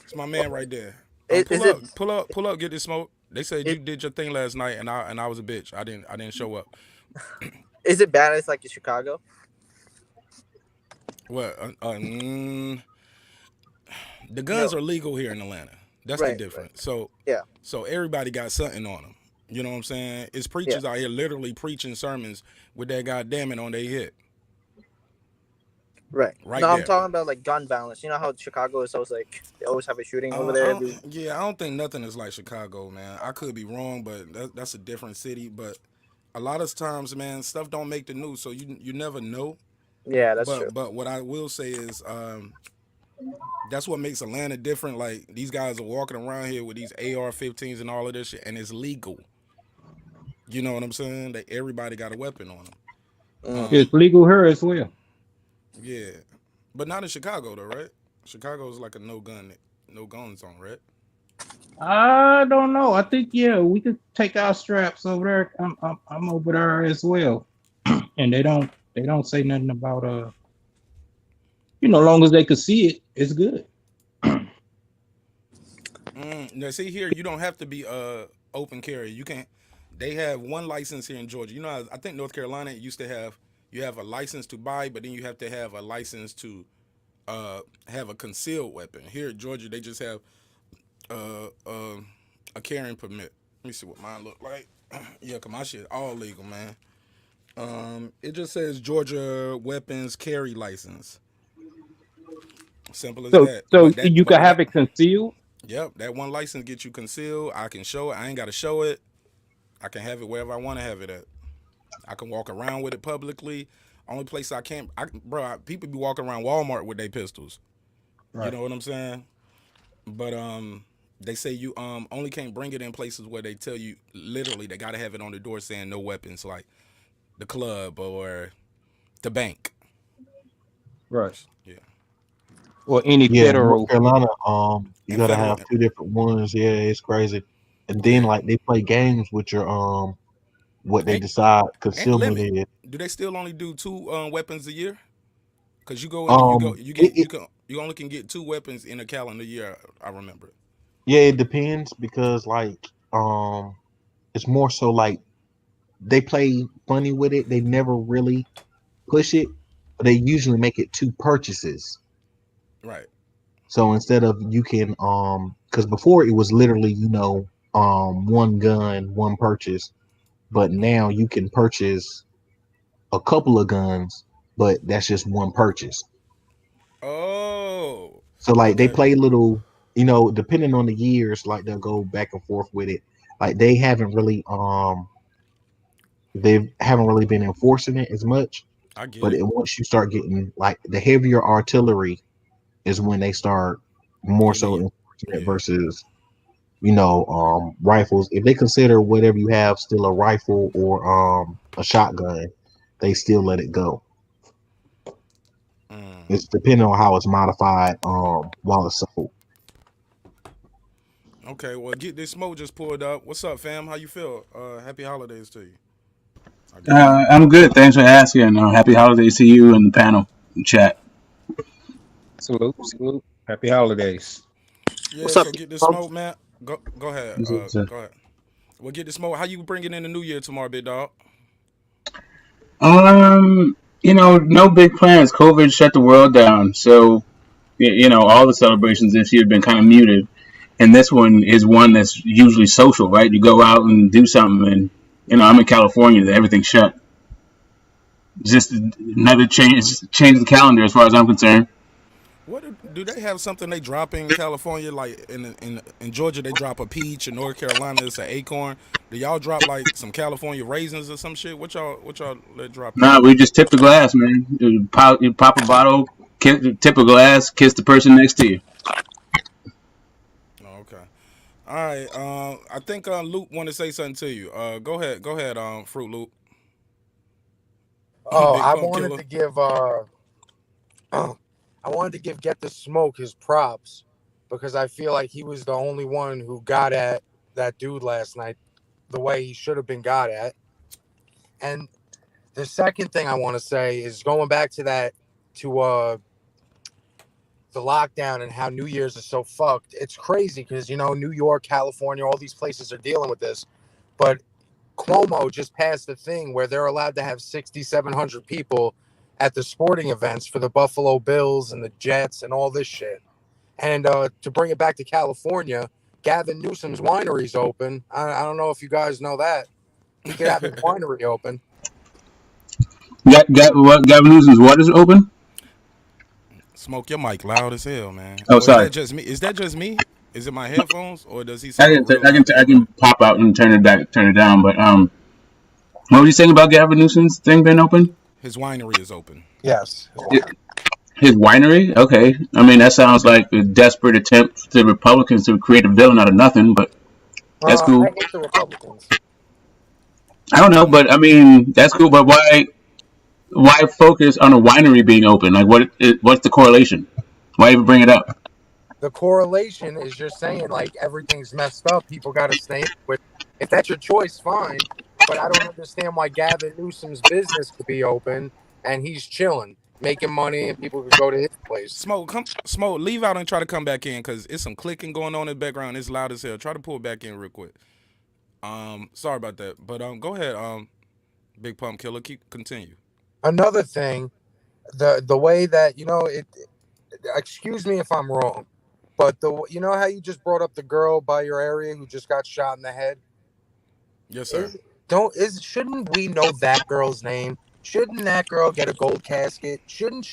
It's my man right there. Pull up, get this smoke. They said you did your thing last night, and I was a bitch. I didn't show up. Is it bad? It's like in Chicago. What? The guns are legal here in Atlanta. That's the Right. difference. So Yeah. everybody got something on them. You know what I'm saying? It's preachers out here literally preaching sermons with that goddamn it on their head. Right. Right No, I'm there. talking about like gun violence. You know how Chicago is always like they always have a shooting over there every. I don't think nothing is like Chicago, man. I could be wrong, but that's a different city. But a lot of times, man, stuff don't make the news, so you never know. Yeah, that's true. But what I will say is, that's what makes Atlanta different. Like these guys are walking around here with these AR-15s and all of this shit, and it's legal. You know what I'm saying? That everybody got a weapon on them. It's legal here as well. Yeah, but not in Chicago though, right? Chicago is like a no gun zone, right? I don't know. I think we could take our straps over there. I'm over there as well, and they don't say nothing about long as they could see it, it's good. Now see here, you don't have to be open carry. You can. They have one license here in Georgia. You know, I think North Carolina used to have you have a license to buy, but then you have to have a license to have a concealed weapon. Here in Georgia, they just have a carrying permit. Let me see what mine look like. Yeah, cause my shit all legal, man. It just says Georgia weapons carry license. Simple as that. So you can have it concealed. Yep, that one license gets you concealed. I can show it. I ain't got to show it. I can have it wherever I want to have it at. I can walk around with it publicly. Only place I can't, people be walking around Walmart with their pistols. Right. You know what I'm saying? But they say you only can't bring it in places where they tell you literally they gotta have it on the door saying no weapons, like the club or the bank. Right. Yeah. Or any federal. North Carolina, you gotta have two different ones. Yeah, it's crazy. And then like they play games with your what they decide concealment is. Do they still only do 2 weapons a year? Cause you go in, you only can get 2 weapons in a calendar year. I remember. Yeah, it depends because like it's more so like they play funny with it. They never really push it, but they usually make it 2 purchases. Right. So instead of you can because before it was literally one gun, one purchase, but now you can purchase a couple of guns, but that's just one purchase. Oh. So like they play little, depending on the years, like they'll go back and forth with it. Like they haven't really been enforcing it as much. I get but it. Once you start getting like the heavier artillery is when they start more so enforcing it versus rifles. If they consider whatever you have still a rifle or a shotgun, they still let it go. It's depending on how it's modified while it's sold. Okay, well, Get This Smoke just pulled up. What's up, fam? How you feel? Happy holidays to you. I'm good. Thanks for asking. Happy holidays to you and the panel and chat. Salute. Happy holidays. Yeah, what's up? Get This Smoke, man. Go ahead. Go ahead. Well, Get This Smoke. How you bringing in the new year tomorrow, big dog? No big plans. COVID shut the world down, so all the celebrations this year have been kind of muted. And this one is one that's usually social, right? You go out and do something, and I'm in California, everything's shut. Just another change the calendar as far as I'm concerned. What do they have something they drop in California? Like in Georgia, they drop a peach. In North Carolina, it's an acorn. Do y'all drop like some California raisins or some shit? What y'all let drop? Nah, we just tip the glass, man. You pop a bottle, tip a glass, kiss the person next to you. Okay. All right. I think Luke want to say something to you. Go ahead, Fruit Loop. Oh, I wanted to give Get the Smoke his props because I feel like he was the only one who got at that dude last night the way he should have been got at. And the second thing I want to say is going back to the lockdown and how New Year's is so fucked. It's crazy because, New York, California, all these places are dealing with this. But Cuomo just passed a thing where they're allowed to have 6,700 people at the sporting events for the Buffalo Bills and the Jets and all this shit. And to bring it back to California, Gavin Newsom's winery's open. I don't know if you guys know that. He could have his winery open. Gavin Newsom's what is open? Smoke, your mic loud as hell, man. Oh, Or is sorry. that just me? Is that just me? Is it my headphones, or does he sound real I loud? can pop out and turn it down. But what were you saying about Gavin Newsom's thing being open? His winery is open. Yes. His winery? Okay. I mean, that sounds like a desperate attempt to Republicans to create a villain out of nothing, but that's cool. I hate the Republicans. I don't know, but I mean, that's cool. But why focus on a winery being open? Like, what's the correlation? Why even bring it up? The correlation is just saying, like, everything's messed up. People got to stay with. If that's your choice, fine. But I don't understand why Gavin Newsom's business could be open and he's chilling, making money, and people could go to his place. Smoke, leave out and try to come back in, because it's some clicking going on in the background. It's loud as hell. Try to pull it back in real quick. Sorry about that, but go ahead, Big Pump Killer, continue. Another thing, the way that it. Excuse me if I'm wrong, but you know how you just brought up the girl by your area who just got shot in the head? Yes, sir. Shouldn't we know that girl's name? Shouldn't that girl get a gold casket? Shouldn't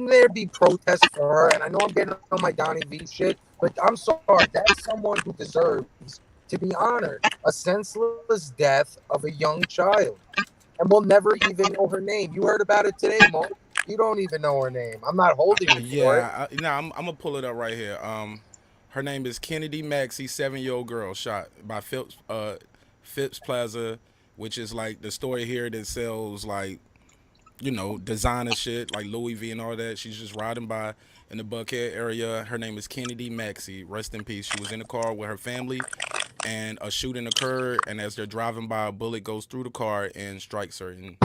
there be protests for her? And I know I'm getting on my Donnie V shit, but I'm sorry, that's someone who deserves to be honored. A senseless death of a young child. And we'll never even know her name. You heard about it today, Mo. You don't even know her name. I'm not holding you for it. I'm gonna pull it up right here. Her name is Kennedy Maxey, 7-year-old girl shot by Phipps Plaza, which is like the store here that sells like, designer shit like Louis V and all that. She's just riding by in the Buckhead area. Her name is Kennedy Maxey. Rest in peace. She was in the car with her family, and a shooting occurred. And as they're driving by, a bullet goes through the car and strikes her, and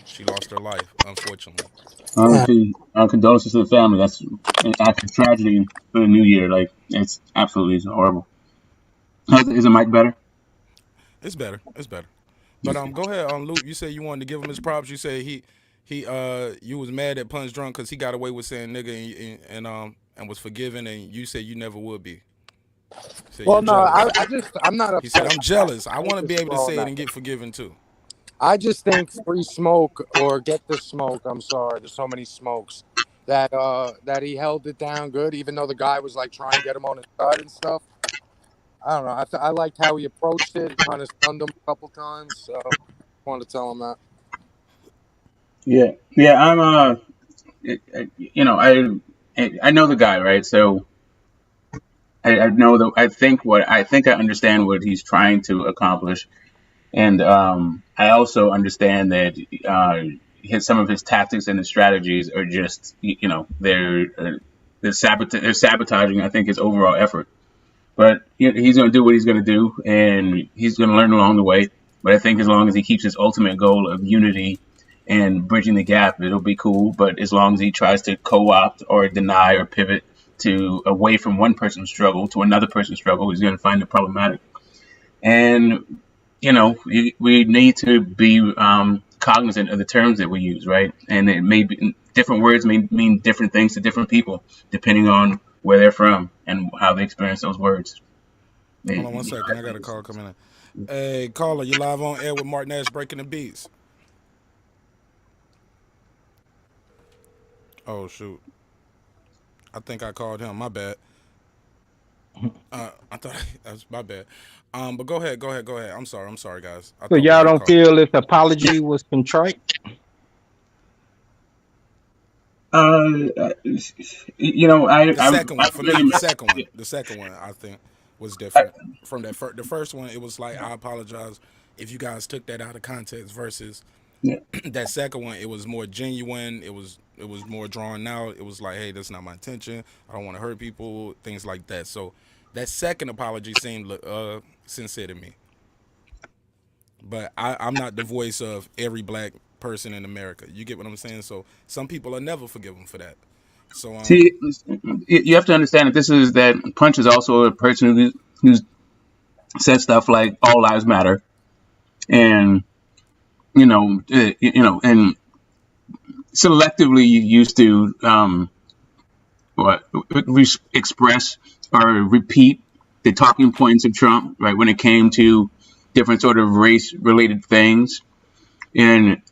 she lost her life, unfortunately. Condolences to the family. That's an active tragedy for the new year. Like, it's absolutely horrible. Is the mic better? It's better. But go ahead, Luke. You said you wanted to give him his props. You said you was mad at Punch Drunk because he got away with saying nigga and was forgiven, and you said you never would be. Well, no, I'm not upset. He said I'm jealous. I want to be able to say it and get forgiven too. I just think free smoke or get the smoke. I'm sorry, there's so many smokes that he held it down good, even though the guy was like trying to get him on his side and stuff. I don't know. I liked how he approached it. Kind of stunned him a couple times. So I wanted to tell him that. Yeah. I'm I know the guy, right? So I know I think I understand what he's trying to accomplish, and I also understand that some of his tactics and his strategies are just they're sabotaging, I think, his overall effort. But he's going to do what he's going to do, and he's going to learn along the way. But I think as long as he keeps his ultimate goal of unity and bridging the gap, it'll be cool. But as long as he tries to co-opt or deny or pivot away from one person's struggle to another person's struggle, he's going to find it problematic. And, we need to be cognizant of the terms that we use, right? And it may be different words may mean different things to different people, depending on where they're from and how they experience those words. Hold on 1 second. I got a call coming in. Hey, caller, you live on air with Mark Nash breaking the beats. Oh, shoot. I think I called him. My bad. I thought that was my bad. But go ahead. I'm sorry, guys. So y'all don't feel his apology was contrite? The second one I think was different from that the first one. It was like, I apologize if you guys took that out of context, versus that second one, it was more genuine. It was more drawn out. It was like, hey, that's not my intention. I don't want to hurt people, things like that. So that second apology seemed sincere to me. But I'm not the voice of every black person in America. You get what I'm saying? So some people are never forgiven for that. So see, you have to understand that Punch is also a person who's said stuff like all lives matter, and and selectively used to express or repeat the talking points of Trump, right, when it came to different sort of race-related things. And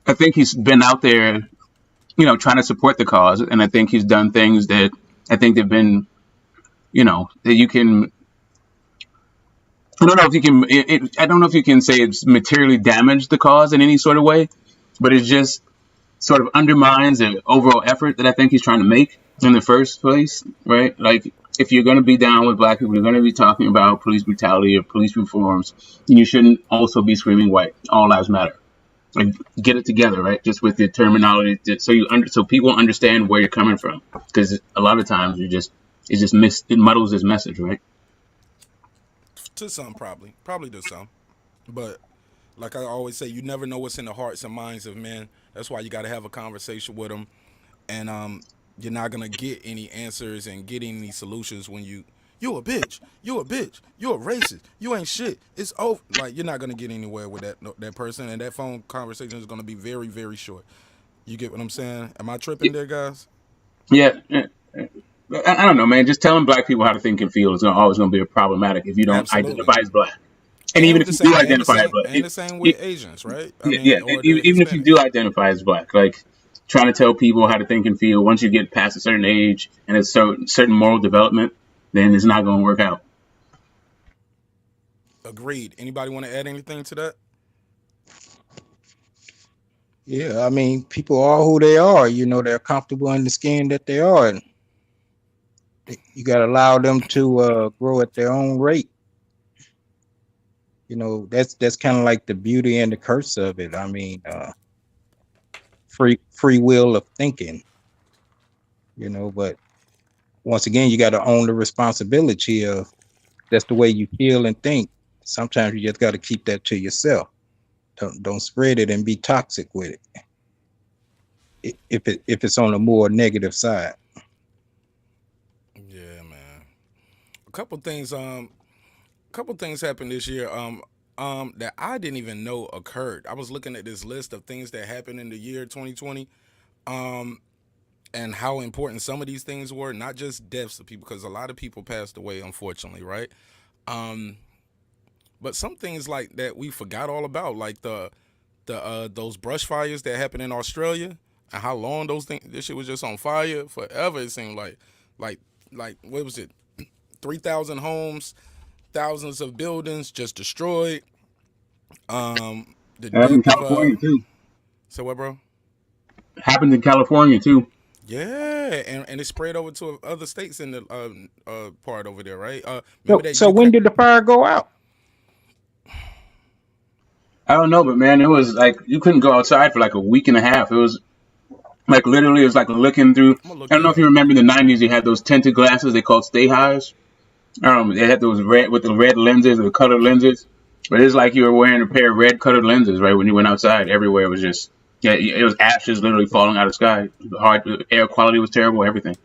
I think he's been out there, trying to support the cause. And I think he's done things that I think they've been, that you can. I don't know if you can. I don't know if you can say it's materially damaged the cause in any sort of way, but it just sort of undermines the overall effort that I think he's trying to make in the first place, right? Like, if you're going to be down with black people, you're going to be talking about police brutality or police reforms, and you shouldn't also be screaming white. All lives matter. Like, get it together, right? Just with the terminology, so people understand where you're coming from. Because a lot of times it muddles his message, right? To some, probably to some, but like I always say, you never know what's in the hearts and minds of men. That's why you got to have a conversation with them, and you're not gonna get any answers and get any solutions when you a bitch, you a racist, you ain't shit. It's over. Like, you're not gonna get anywhere with that person, and that phone conversation is gonna be very, very short. You get what I'm saying? Am I tripping there, guys? Yeah. I don't know, man. Just telling black people how to think and feel is always going to be problematic if you don't identify as black. And even if you do identify as black. And the same with Asians, right? Even if you do identify as black, like, trying to tell people how to think and feel, once you get past a certain age and a certain moral development, then it's not going to work out. Agreed. Anybody want to add anything to that? Yeah, I mean, people are who they are. They're comfortable in the skin that they are. And you got to allow them to grow at their own rate. That's kind of like the beauty and the curse of it. I mean, free will of thinking, but once again, you got to own the responsibility of that's the way you feel and think. Sometimes you just got to keep that to yourself. Don't spread it and be toxic with it. If it's on a more negative side. Yeah, man. A couple things happened this year that I didn't even know occurred. I was looking at this list of things that happened in the year 2020, and how important some of these things were, not just deaths of people, because a lot of people passed away, unfortunately, right? But some things like that we forgot all about, like those brush fires that happened in Australia, and how long this shit was just on fire forever. It seemed like what was it? 3,000 homes, thousands of buildings just destroyed. The happened in California too. So what, bro? Happened in California too. Yeah, and it spread over to other states in the part over there, right? So when did the fire go out? I don't know, but man, it was like you couldn't go outside for like a week and a half. It was like literally, it was like looking through. I don't know if you remember in the 90s, you had those tinted glasses they called Stay Highs. They had those red with the red lenses or the colored lenses, but it's like you were wearing a pair of red colored lenses, right? When you went outside, everywhere it was just it was ashes literally falling out of the sky. The air quality was terrible. Everything.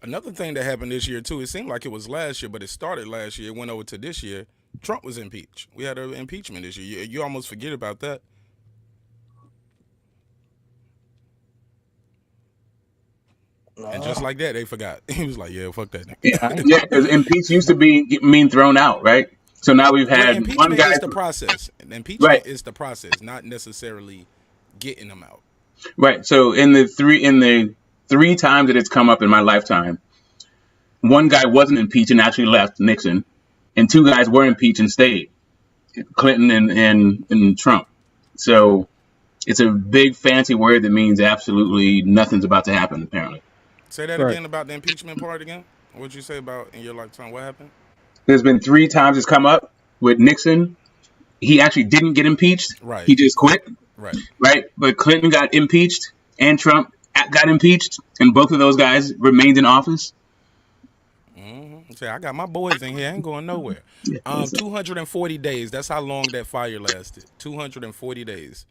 Another thing that happened this year too. It seemed like it was last year, but it started last year. It went over to this year. Trump was impeached. We had an impeachment this year. You almost forget about that. And just like that, they forgot. He was like, "Yeah, fuck that." Yeah, because impeach used to mean thrown out, right? So now we've had impeachment one guy. Is the process. Impeachment is the process, not necessarily getting them out. Right. So in the three times that it's come up in my lifetime, one guy wasn't impeached and actually left, Nixon, and two guys were impeached and stayed, Clinton and Trump. So it's a big fancy word that means absolutely nothing's about to happen, apparently. Say that again about the impeachment part again. What'd you say about in your lifetime? What happened? There's been 3 times it's come up with Nixon. He actually didn't get impeached. Right. He just quit. Right. But Clinton got impeached and Trump got impeached, and both of those guys remained in office. Say, I got my boys in here. I ain't going nowhere. 240 days. That's how long that fire lasted. 240 days.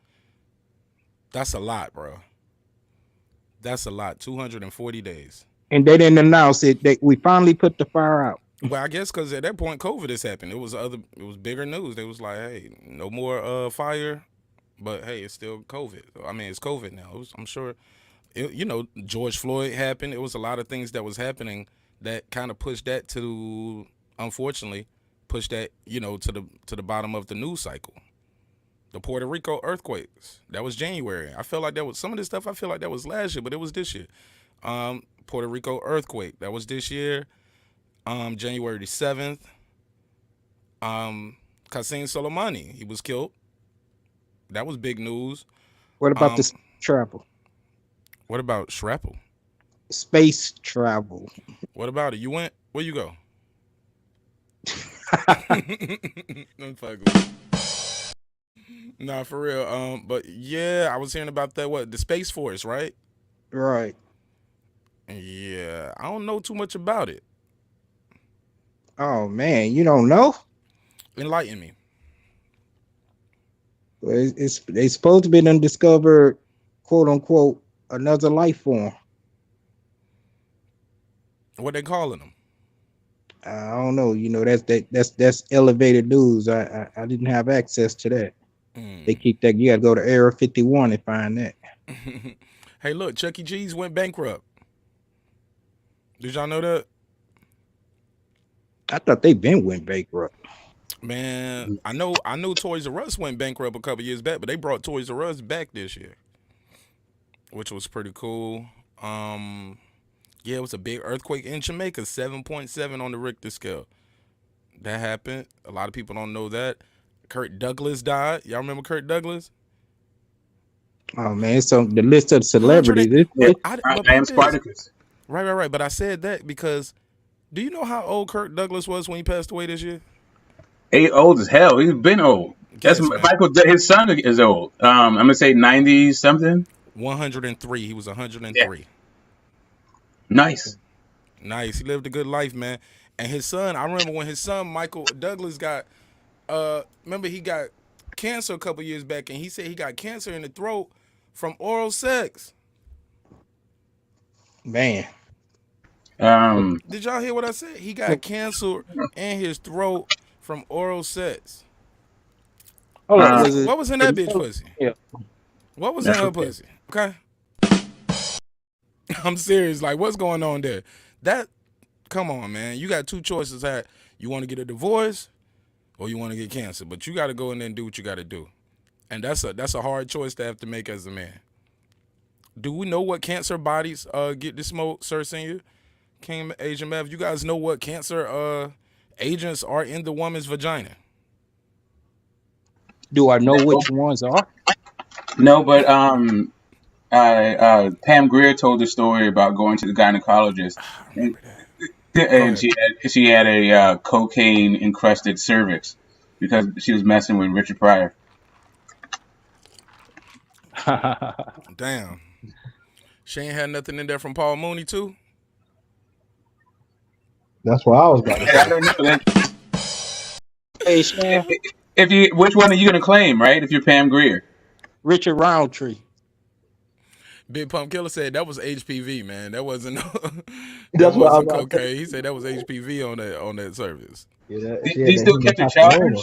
That's a lot, bro. That's a lot. 240 days. And they didn't announce it. We finally put the fire out. Well, I guess because at that point, COVID has happened. It was bigger news. They was like, hey, no more fire, but hey, it's still COVID. I mean, it's COVID now. I'm sure George Floyd happened. It was a lot of things that was happening that kind of pushed that unfortunately, pushed that, to the bottom of the news cycle. The Puerto Rico earthquakes, that was January. I felt like that was some of this stuff. I feel like that was last year, but it was this year. Puerto Rico earthquake, that was this year. January the 7th. Qasem Soleimani, he was killed. That was big news. What about the travel? What about Shrapple? Space travel. What about it? You went? Where you go? I'm fucking. Nah, for real. But yeah, I was hearing about that. What, the Space Force, right? Right. Yeah, I don't know too much about it. Oh man, you don't know? Enlighten me. Well, they supposed to be undiscovered, quote unquote, another life form. What they calling them? I don't know. That's elevated news. I didn't have access to that. They keep that. You got to go to Area 51 and find that. Hey, look, Chuck E. Cheese went bankrupt. Did y'all know that? I thought they went bankrupt. Man, I know Toys R Us went bankrupt a couple years back, but they brought Toys R Us back this year, which was pretty cool. Yeah, it was a big earthquake in Jamaica, 7.7 on the Richter scale. That happened. A lot of people don't know that. Kirk Douglas died. Y'all remember Kirk Douglas? Oh man, so the list of celebrities. I am Spartacus. Right. But I said that because, do you know how old Kirk Douglas was when he passed away this year? Old as hell. He's been old. Yes, That's man. Michael. His son is old. I'm gonna say 90 something. 103. He was 103. Yeah. Nice. He lived a good life, man. And his son, I remember when his son Michael Douglas got, remember he got cancer a couple years back, and he said he got cancer in the throat from oral sex. Man. Did y'all hear what I said? He got cancer in his throat from oral sex. What was in that bitch pussy? Yeah. What was in her pussy? Okay. I'm serious. Like, what's going on there? Come on, man. You got two choices. You want to get a divorce or you want to get cancer, but you got to go in there and do what you got to do. And that's a hard choice to have to make as a man. Do we know what cancer bodies get the smoke, Sir Senior? King Asian Mav, you guys know what cancer agents are in the woman's vagina? Do I know which ones are? No, but Pam Grier told the story about going to the gynecologist, and she had a cocaine encrusted cervix because she was messing with Richard Pryor. Damn. She ain't had nothing in there from Paul Mooney too? That's what I was about to say. I don't know that. Hey, Stan. Which one are you gonna claim, right? If you're Pam Grier, Richard Roundtree. Big Pump Killer said that was HPV, man. That wasn't That's what I was cocaine. He said that was HPV on that service. Yeah, do you still catch a charge?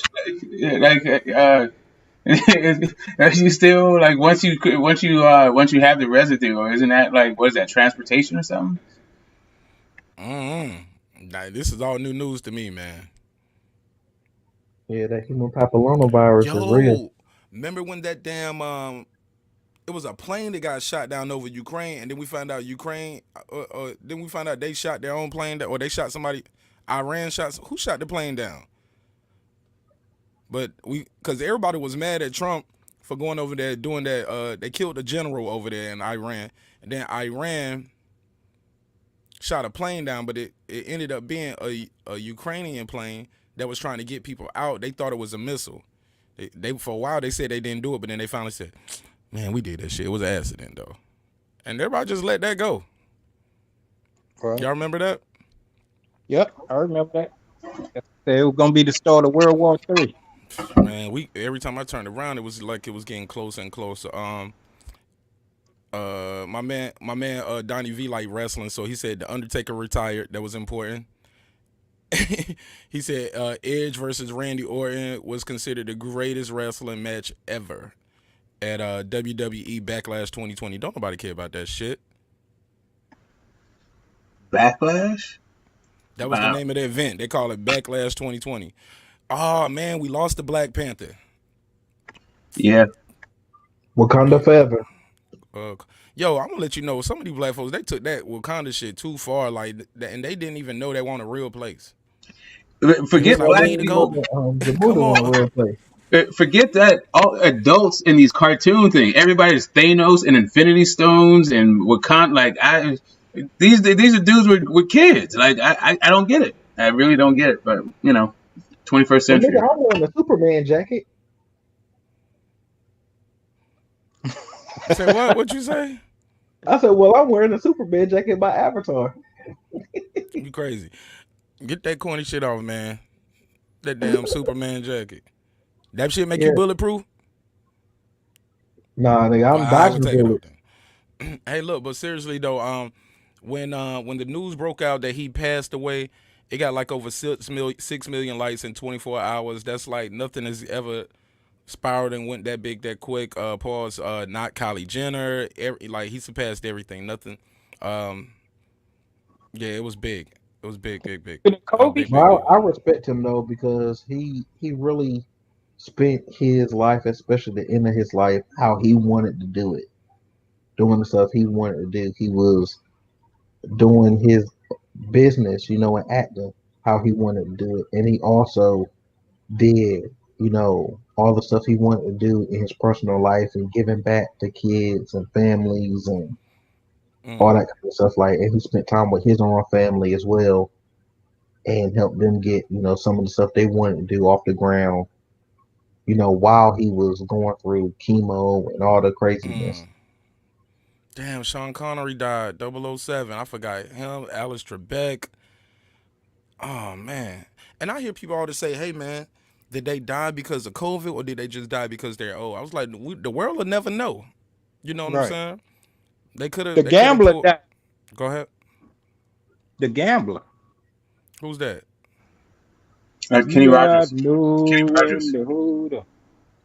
Are you still like once you have the residue, or isn't that like what is that, transportation or something? Nah, this is all new news to me, man. Yeah, that human papillomavirus is real. Remember when that damn it was a plane that got shot down over Ukraine, and then we found out they shot their own plane, or they shot somebody. Iran shot. Who shot the plane down? But because everybody was mad at Trump for going over there doing that. They killed the general over there in Iran, and then Iran shot a plane down, but it ended up being a Ukrainian plane that was trying to get people out. They thought it was a missile. They for a while they said they didn't do it, but then they finally said, "Man, we did that shit. It was an accident, though." And everybody just let that go. Right. Y'all remember that? Yep, I remember that. It was gonna be the start of World War III. Man, every time I turned around, it was like it was getting closer and closer. My man, Donnie V like wrestling, so he said the Undertaker retired. That was important. He said Edge versus Randy Orton was considered the greatest wrestling match ever. at WWE Backlash 2020. Don't nobody care about that shit. Backlash? That was the Wow. name of the event. They call it Backlash 2020. Oh man, we lost the Black Panther. Yeah. Wakanda forever. Yo, I'm gonna let you know, some of these black folks, they took that Wakanda shit too far, like, and they didn't even know they want a real place. Forget like, black we need to go. The Come movie on. one real place. Forget that. All adults in these cartoon things. Everybody's Thanos and Infinity Stones and Wakanda. Like these are dudes with kids. Like I don't get it. I really don't get it. But 21st Well, century. nigga, I'm wearing a Superman jacket. Say what? What you say? I said, well, I'm wearing a Superman jacket by Avatar. You crazy? Get that corny shit off, man. That damn Superman jacket. That shit make you bulletproof? Nah, nigga, I'm I would dodging take it off bullets. then. Hey, look, but seriously though, when the news broke out that he passed away, it got like over 6 million likes in 24 hours. That's like nothing has ever spiraled and went that big that quick. Pause. Not Kylie Jenner. Like he surpassed everything. Nothing. Yeah, it was big. It was big. Kobe? Well, I respect him though because he really spent his life, especially the end of his life, how he wanted to do it, doing the stuff he wanted to do. He was doing his business, and acting how he wanted to do it, and he also did, all the stuff he wanted to do in his personal life and giving back to kids and families and all that kind of stuff. Like, and he spent time with his own family as well, and helped them get, some of the stuff they wanted to do off the ground. While he was going through chemo and all the craziness. Damn, Sean Connery died. 007. I forgot him. Alice Trebek. Oh man. And I hear people all to say, "Hey man, did they die because of COVID or did they just die because they're old?" I was like, the world will never know. You know what I'm saying? They could have. The gambler died. Go ahead. The gambler. Who's that? Kenny Rogers. Kenny Rogers.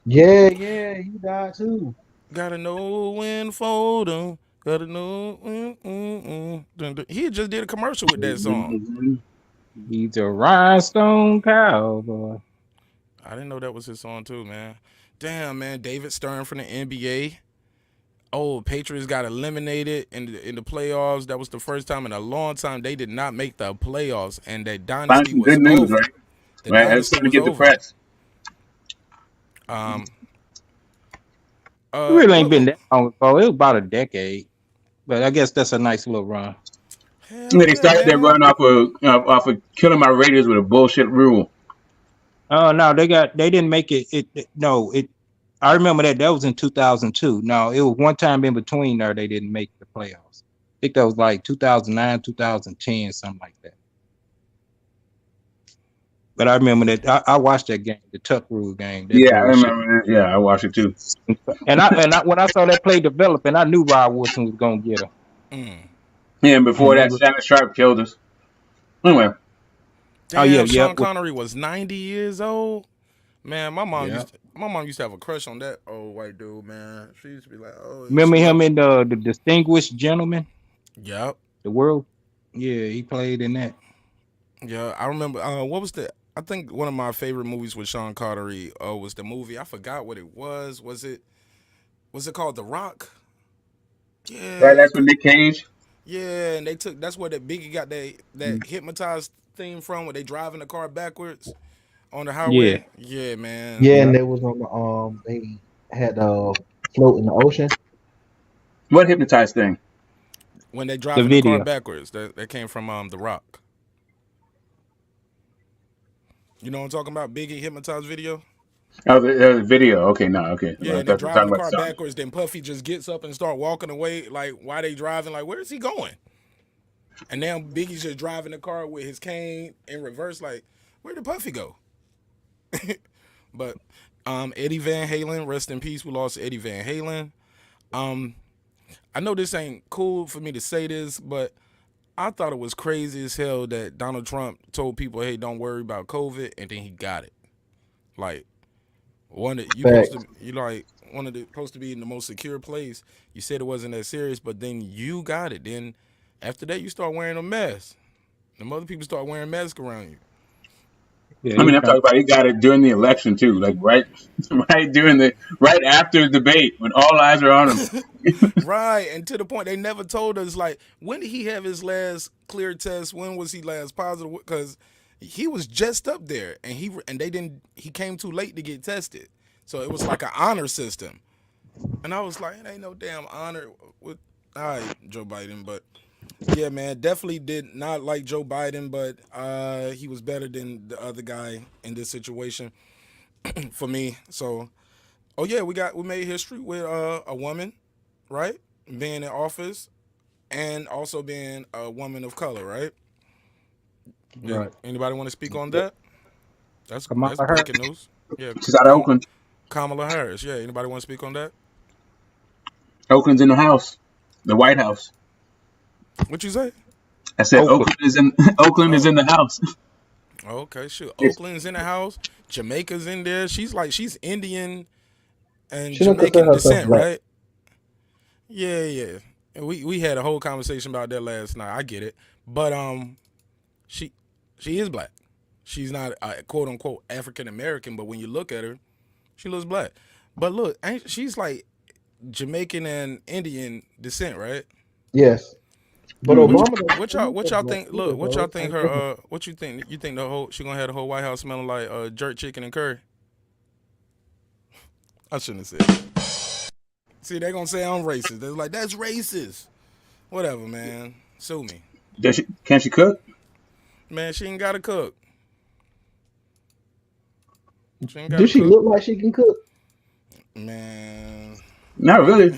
Yeah, he died too. Gotta know when to fold 'em. Gotta know when. He just did a commercial with that song. He's a rhinestone cowboy. I didn't know that was his song too, man. Damn, man. David Stern from the NBA. Oh, Patriots got eliminated in the playoffs. That was the first time in a long time they did not make the playoffs, and that dynasty was good news, over. right? The Right, that's dynasty to was get over. depressed. It really ain't been that long ago. It was about a decade, but I guess that's a nice little run. They started their run off of killing my Raiders with a bullshit rule. Oh no, they didn't make it. I remember that was in 2002. No, it was one time in between there they didn't make the playoffs. I think that was like 2009, 2010, something like that. But I remember that I watched that game, the Tuck Rule game. Yeah, I remember that. Yeah, I watched it too. And I when I saw that play develop, and I knew Rod Wilson was gonna get him. Yeah, and before that, Shannon Sharp killed us. Anyway. Damn, Sean Connery was 90 years old. Man, my mom used to have a crush on that old white dude, man. She used to be like, "Oh." Remember him in the Distinguished Gentleman? Yep. The World. Yeah, he played in that. Yeah, I remember. What was I think one of my favorite movies with Sean Connery was the movie. I forgot what it was. Was it called The Rock? Yeah. Right, that's with Nick Cage. Yeah, and that's where that Biggie got that hypnotized theme from, where they driving the car backwards on the highway. Yeah, man. Yeah, and they was on they had float in the ocean. What hypnotized thing? When they driving the car backwards. That came from The Rock. You know what I'm talking about? Biggie hypnotized video? Oh, the video. Okay, no, okay. Yeah, they driving the car backwards. Then Puffy just gets up and start walking away. Like, why they driving? Like, where is he going? And now Biggie's just driving the car with his cane in reverse. Like, where did Puffy go? But Eddie Van Halen, rest in peace. We lost Eddie Van Halen. I know this ain't cool for me to say this, but I thought it was crazy as hell that Donald Trump told people, "Hey, don't worry about COVID," and then he got it. Like, One that you Facts. supposed to you like one of the supposed to be in the most secure place. You said it wasn't that serious, but then you got it. Then after that, you start wearing a mask. The other people start wearing masks around you. Yeah, I mean, he I'm talking about he got it during the election too, like right right after the debate when all eyes are on him. Right, and to the point they never told us like when did he have his last clear test? When was he last positive? Because he was just up there, and they didn't. He came too late to get tested, so it was like an honor system. And I was like, it ain't no damn honor with all right, Joe Biden, but yeah, man, definitely did not like Joe Biden, but he was better than the other guy in this situation for me. So, oh yeah, we made history with a woman, right, being in office, and also being a woman of color, right? right. Anybody want to speak on that? That's Kamala Harris. breaking news. Yeah, She's out of Oakland. Kamala Harris. Yeah, anybody want to speak on that? Oakland's in the house, the White House. What you say? I said Oakland. Oakland is in the house. Okay, sure. Yes. Oakland's in the house. Jamaica's in there. She's Indian and She don't consider Jamaican herself descent, black. right? Yeah, yeah. And we had a whole conversation about that last night. I get it, but she is black. She's not quote unquote African American, but when you look at her, she looks black. But look, she's like Jamaican and Indian descent, right? Yes. But Obama. What y'all think? Look, what y'all think her? What you think? You think she gonna have the whole White House smelling like jerk chicken and curry? I shouldn't have said that. See, they gonna say I'm racist. They're like, that's racist. Whatever, man. Sue me. Can she cook? Man, she ain't gotta cook. She ain't Do gotta she cook. look like she can cook? Man. Not really.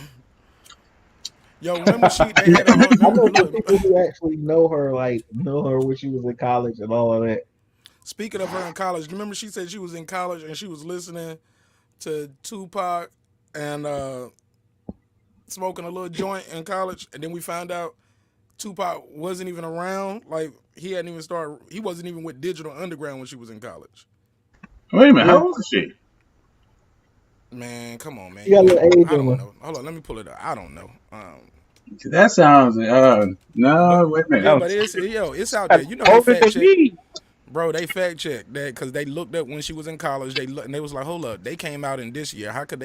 Yo, remember they had a I know some look, people who actually know her when she was in college and all of that. speaking of her in college, remember she said she was in college and she was listening to Tupac and smoking a little joint in college, and then we found out Tupac wasn't even around. Like he wasn't even with Digital Underground when she was in college. Wait a minute, how old is she? Man, come on, man. She got a little age I on don't her. know. Hold on, let me pull it up. I don't know. That sounds no. Wait a minute. Yeah, but it's out there. You know, they Older fact than check. me. Bro, they fact checked that because they looked up when she was in college. They looked and they was like, hold up, they came out in this year. How could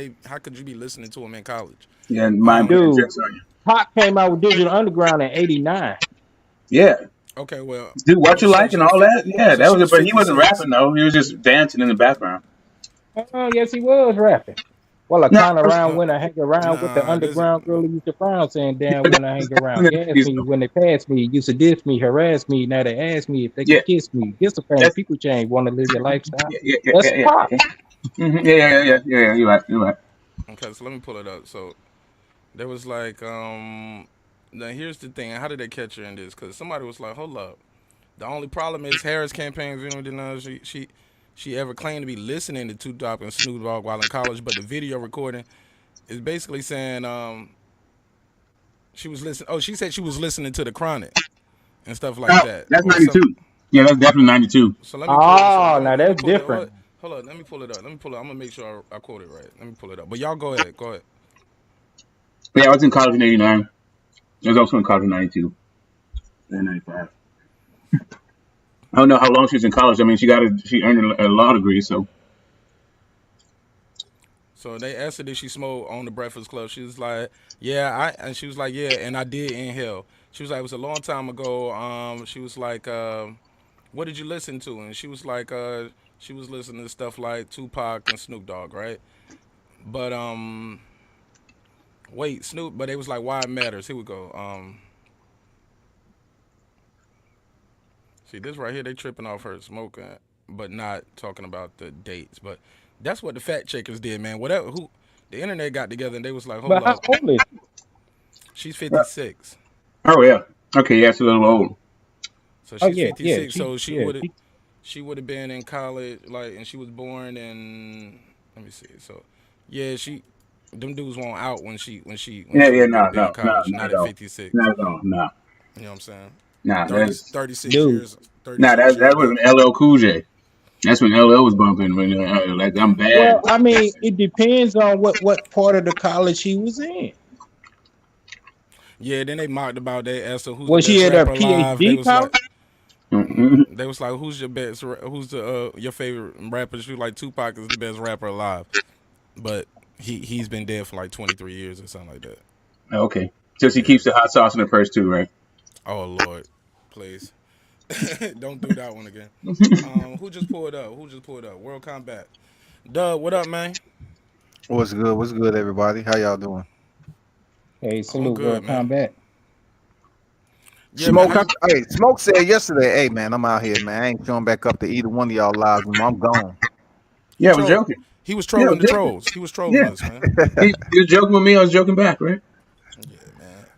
you be listening to them in college? Yeah, my Dude. jokes on you. Pop came out with Digital Underground in '89. Yeah, Okay, well, dude, what you so like and all that. Yeah, so that she was it. But he wasn't 56. rapping though. He was just dancing in the background. Oh, yes, he was rapping. Well, I No, clown around when I hang around with the Nah, this underground girl who used to frown, saying, damn, when I hang around. Gas me when they pass me, used to diss me, harass me. Now they ask me if they can Yeah. kiss me. Discipline, That's- people change, want to live your lifestyle. Yeah, That's Pop. Mhm. Yeah. You're right. Okay, so let me pull it up. So there was like, now here's the thing. How did they catch her in this? Because somebody was like, hold up. The only problem is Harris campaign video didn't know she ever claimed to be listening to Tupac and Snoop Dogg while in college, but the video recording is basically saying she was listening. Oh, she said she was listening to the Chronic and stuff like that. That's Or some- 92. Yeah, that's definitely 92. So let me pull it, Oh, now that's pull it- different. Hold on, let me pull it up. I'm gonna make sure I quote it right. Let me pull it up. But y'all go ahead. Go ahead. Yeah, I was in college in 89. I was also in college in 92 and 95. I don't know how long she was in college. I mean, she earned a law degree, so. So they asked her, did she smoke on the Breakfast Club? She was like, yeah, and she was like, yeah, and I did inhale. She was like, it was a long time ago. She was like, what did you listen to? And she was like, she was listening to stuff like Tupac and Snoop Dogg, right? But wait, Snoop. But it was like, why it matters. Here we go. See this right here, they tripping off her smoking, but not talking about the dates. But that's what the fact checkers did, man. The internet got together and they was like, hold But how up, old is she? she's 56. Oh, yeah. Okay, yeah, it's a little old. So Oh, she's yeah, 56. yeah, So she- she would have been in college, like, and she was born in. Let me see. So, yeah, them dudes won't out when she No, would've been in college, not not at at all. 56. Not at all, no. You know what I'm saying? Nah, 30, that's, 36 Dude. years. 36 nah, that years was old. an LL Cool J. That's when LL was bumping. When like I'm bad. Well, I mean, it depends on what part of the college he was in. Yeah, then they mocked about that as to who's the Was he best at a rapper alive. They PhD was college? like, Mhm. they was like, who's your best? Who's the your favorite rapper? She was like, Tupac is the best rapper alive, but he's been dead for like 23 years or something like that. Okay, so she keeps the hot sauce in her purse too, right? Oh Lord, please, don't do that one again. Who just pulled up? World Combat. Doug, what up, man? What's good? What's good, everybody? How y'all doing? Hey, I'm salute good, World man. Combat. Yeah, man. Smoke, hey, Smoke said yesterday, hey man, I'm out here, man. I ain't showing back up to either one of y'all lives. I'm gone. Yeah, I was joking. He was Yeah, I trolling was the joking. trolls. He was trolling Yeah. us, man. He was joking with me. I was joking back, right?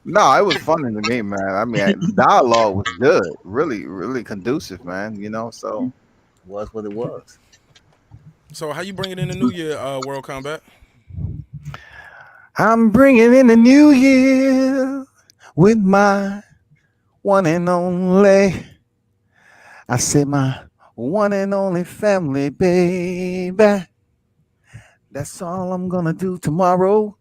No, it was funny to me, man. I mean, the dialogue was good, really, really conducive, man. You know, so was what it was. So how you bring it in the new year, World Combat? I'm bringing in the new year with my one and only. I said my one and only family, baby. That's all I'm gonna do tomorrow.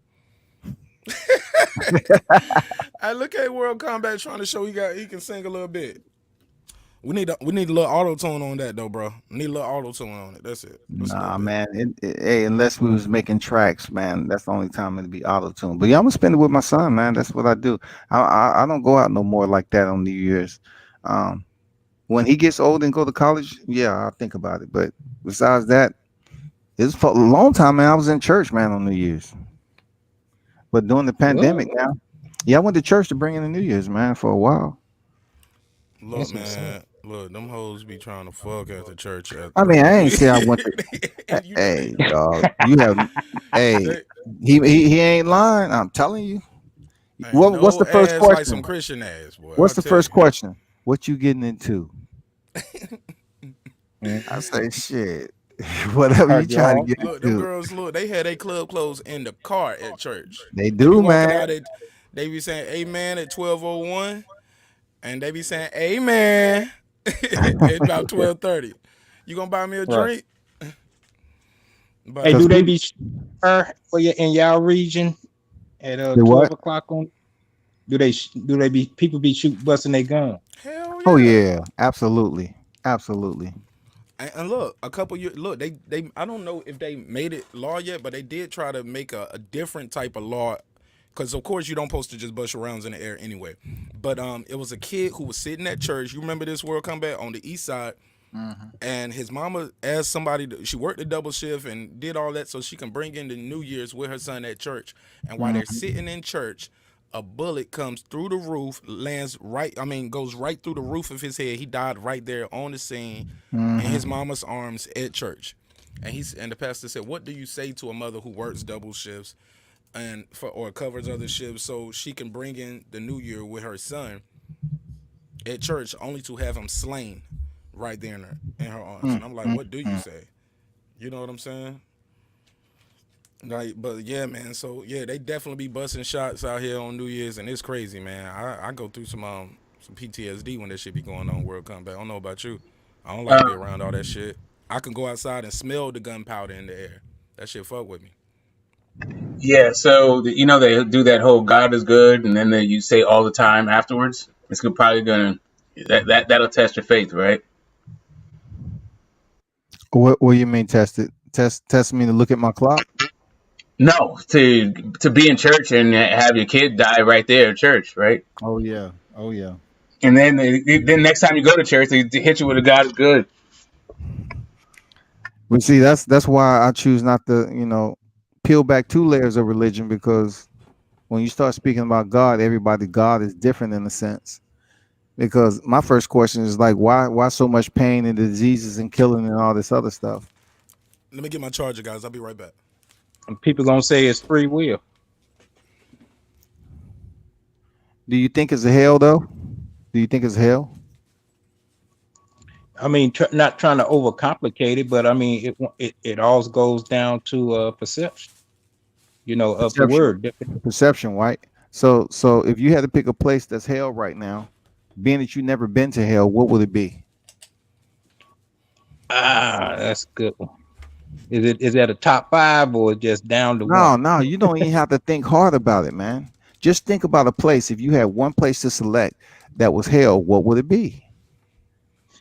I look at World Combat trying to show he can sing a little bit. We need a little auto tune on that though, bro. We need a little auto tune on it. That's it. Nah, man. Hey, unless we was making tracks, man, that's the only time it'd be auto tune. But yeah, I'm gonna spend it with my son, man. That's what I do. I don't go out no more like that on New Year's. When he gets old and go to college, yeah, I'll think about it. But besides that, it's for a long time, man. I was in church, man, on New Year's. But during the pandemic now, yeah, I went to church to bring in the New Year's, man, for a while. Look, man. Look, them hoes be trying to fuck at the church. I mean, I ain't say I went to. Hey, dog, you have. Hey, he ain't lying. I'm telling you. What's the first ass question? like some Christian ass, boy. What's I'll the tell first you. question? What you getting into? I say shit. Whatever you trying to get Look, them into. girls, they had their club clothes in the car at church. They be do, walking man. out they be saying amen at 12:01, and they be saying amen at about 12:30. You gonna buy me a drink? But, Hey, do they be in y'all region at The 12 what? o'clock on? Do they be people be busting their gun? Hell yeah. Oh yeah, absolutely, absolutely. And look, a couple years. Look, they. I don't know if they made it law yet, but they did try to make a different type of law. Because of course you don't supposed to just bust your rounds in the air anyway. But it was a kid who was sitting at church. You remember this World Combat on the east side, and his mama asked somebody. She worked a double shift and did all that so she can bring in the New Year's with her son at church. And while they're sitting in church, a bullet comes through the roof, goes right through the roof of his head. He died right there on the scene in his mama's arms at church. And the pastor said, "What do you say to a mother who works double shifts or covers other shifts so she can bring in the New Year with her son at church, only to have him slain right there in her arms?" And I'm like, "What do you say?" You know what I'm saying? Like, but yeah, man. So yeah, they definitely be busting shots out here on New Year's, and it's crazy, man. I go through some PTSD when that shit be going on World Combat. I don't know about you. I don't like to be around all that shit. I can go outside and smell the gunpowder in the air. That shit fuck with me. Yeah, so they do that whole God is good, and then you say all the time afterwards. It's probably gonna that'll test your faith, right? What do you mean test it? Test me to look at my clock? No, to be in church and have your kid die right there at church, right? Oh yeah, oh yeah. And then next time you go to church, they hit you with a God is good. But see, that's why I choose not to, peel back 2 layers of religion, because when you start speaking about God, God is different in a sense. Because my first question is like, why so much pain and diseases and killing and all this other stuff? Let me get my charger, guys. I'll be right back. And people gonna say it's free will. Do you think it's a hell though? Do you think it's hell? I mean, not trying to overcomplicate it, but I mean, it all goes down to perception. Of the word. Perception, right? So if you had to pick a place that's hell right now, being that you never been to hell, what would it be? That's a good one. Is that a top 5 or just down to No, one? no, you don't even have to think hard about it, man. Just think about a place. If you had one place to select that was hell, what would it be?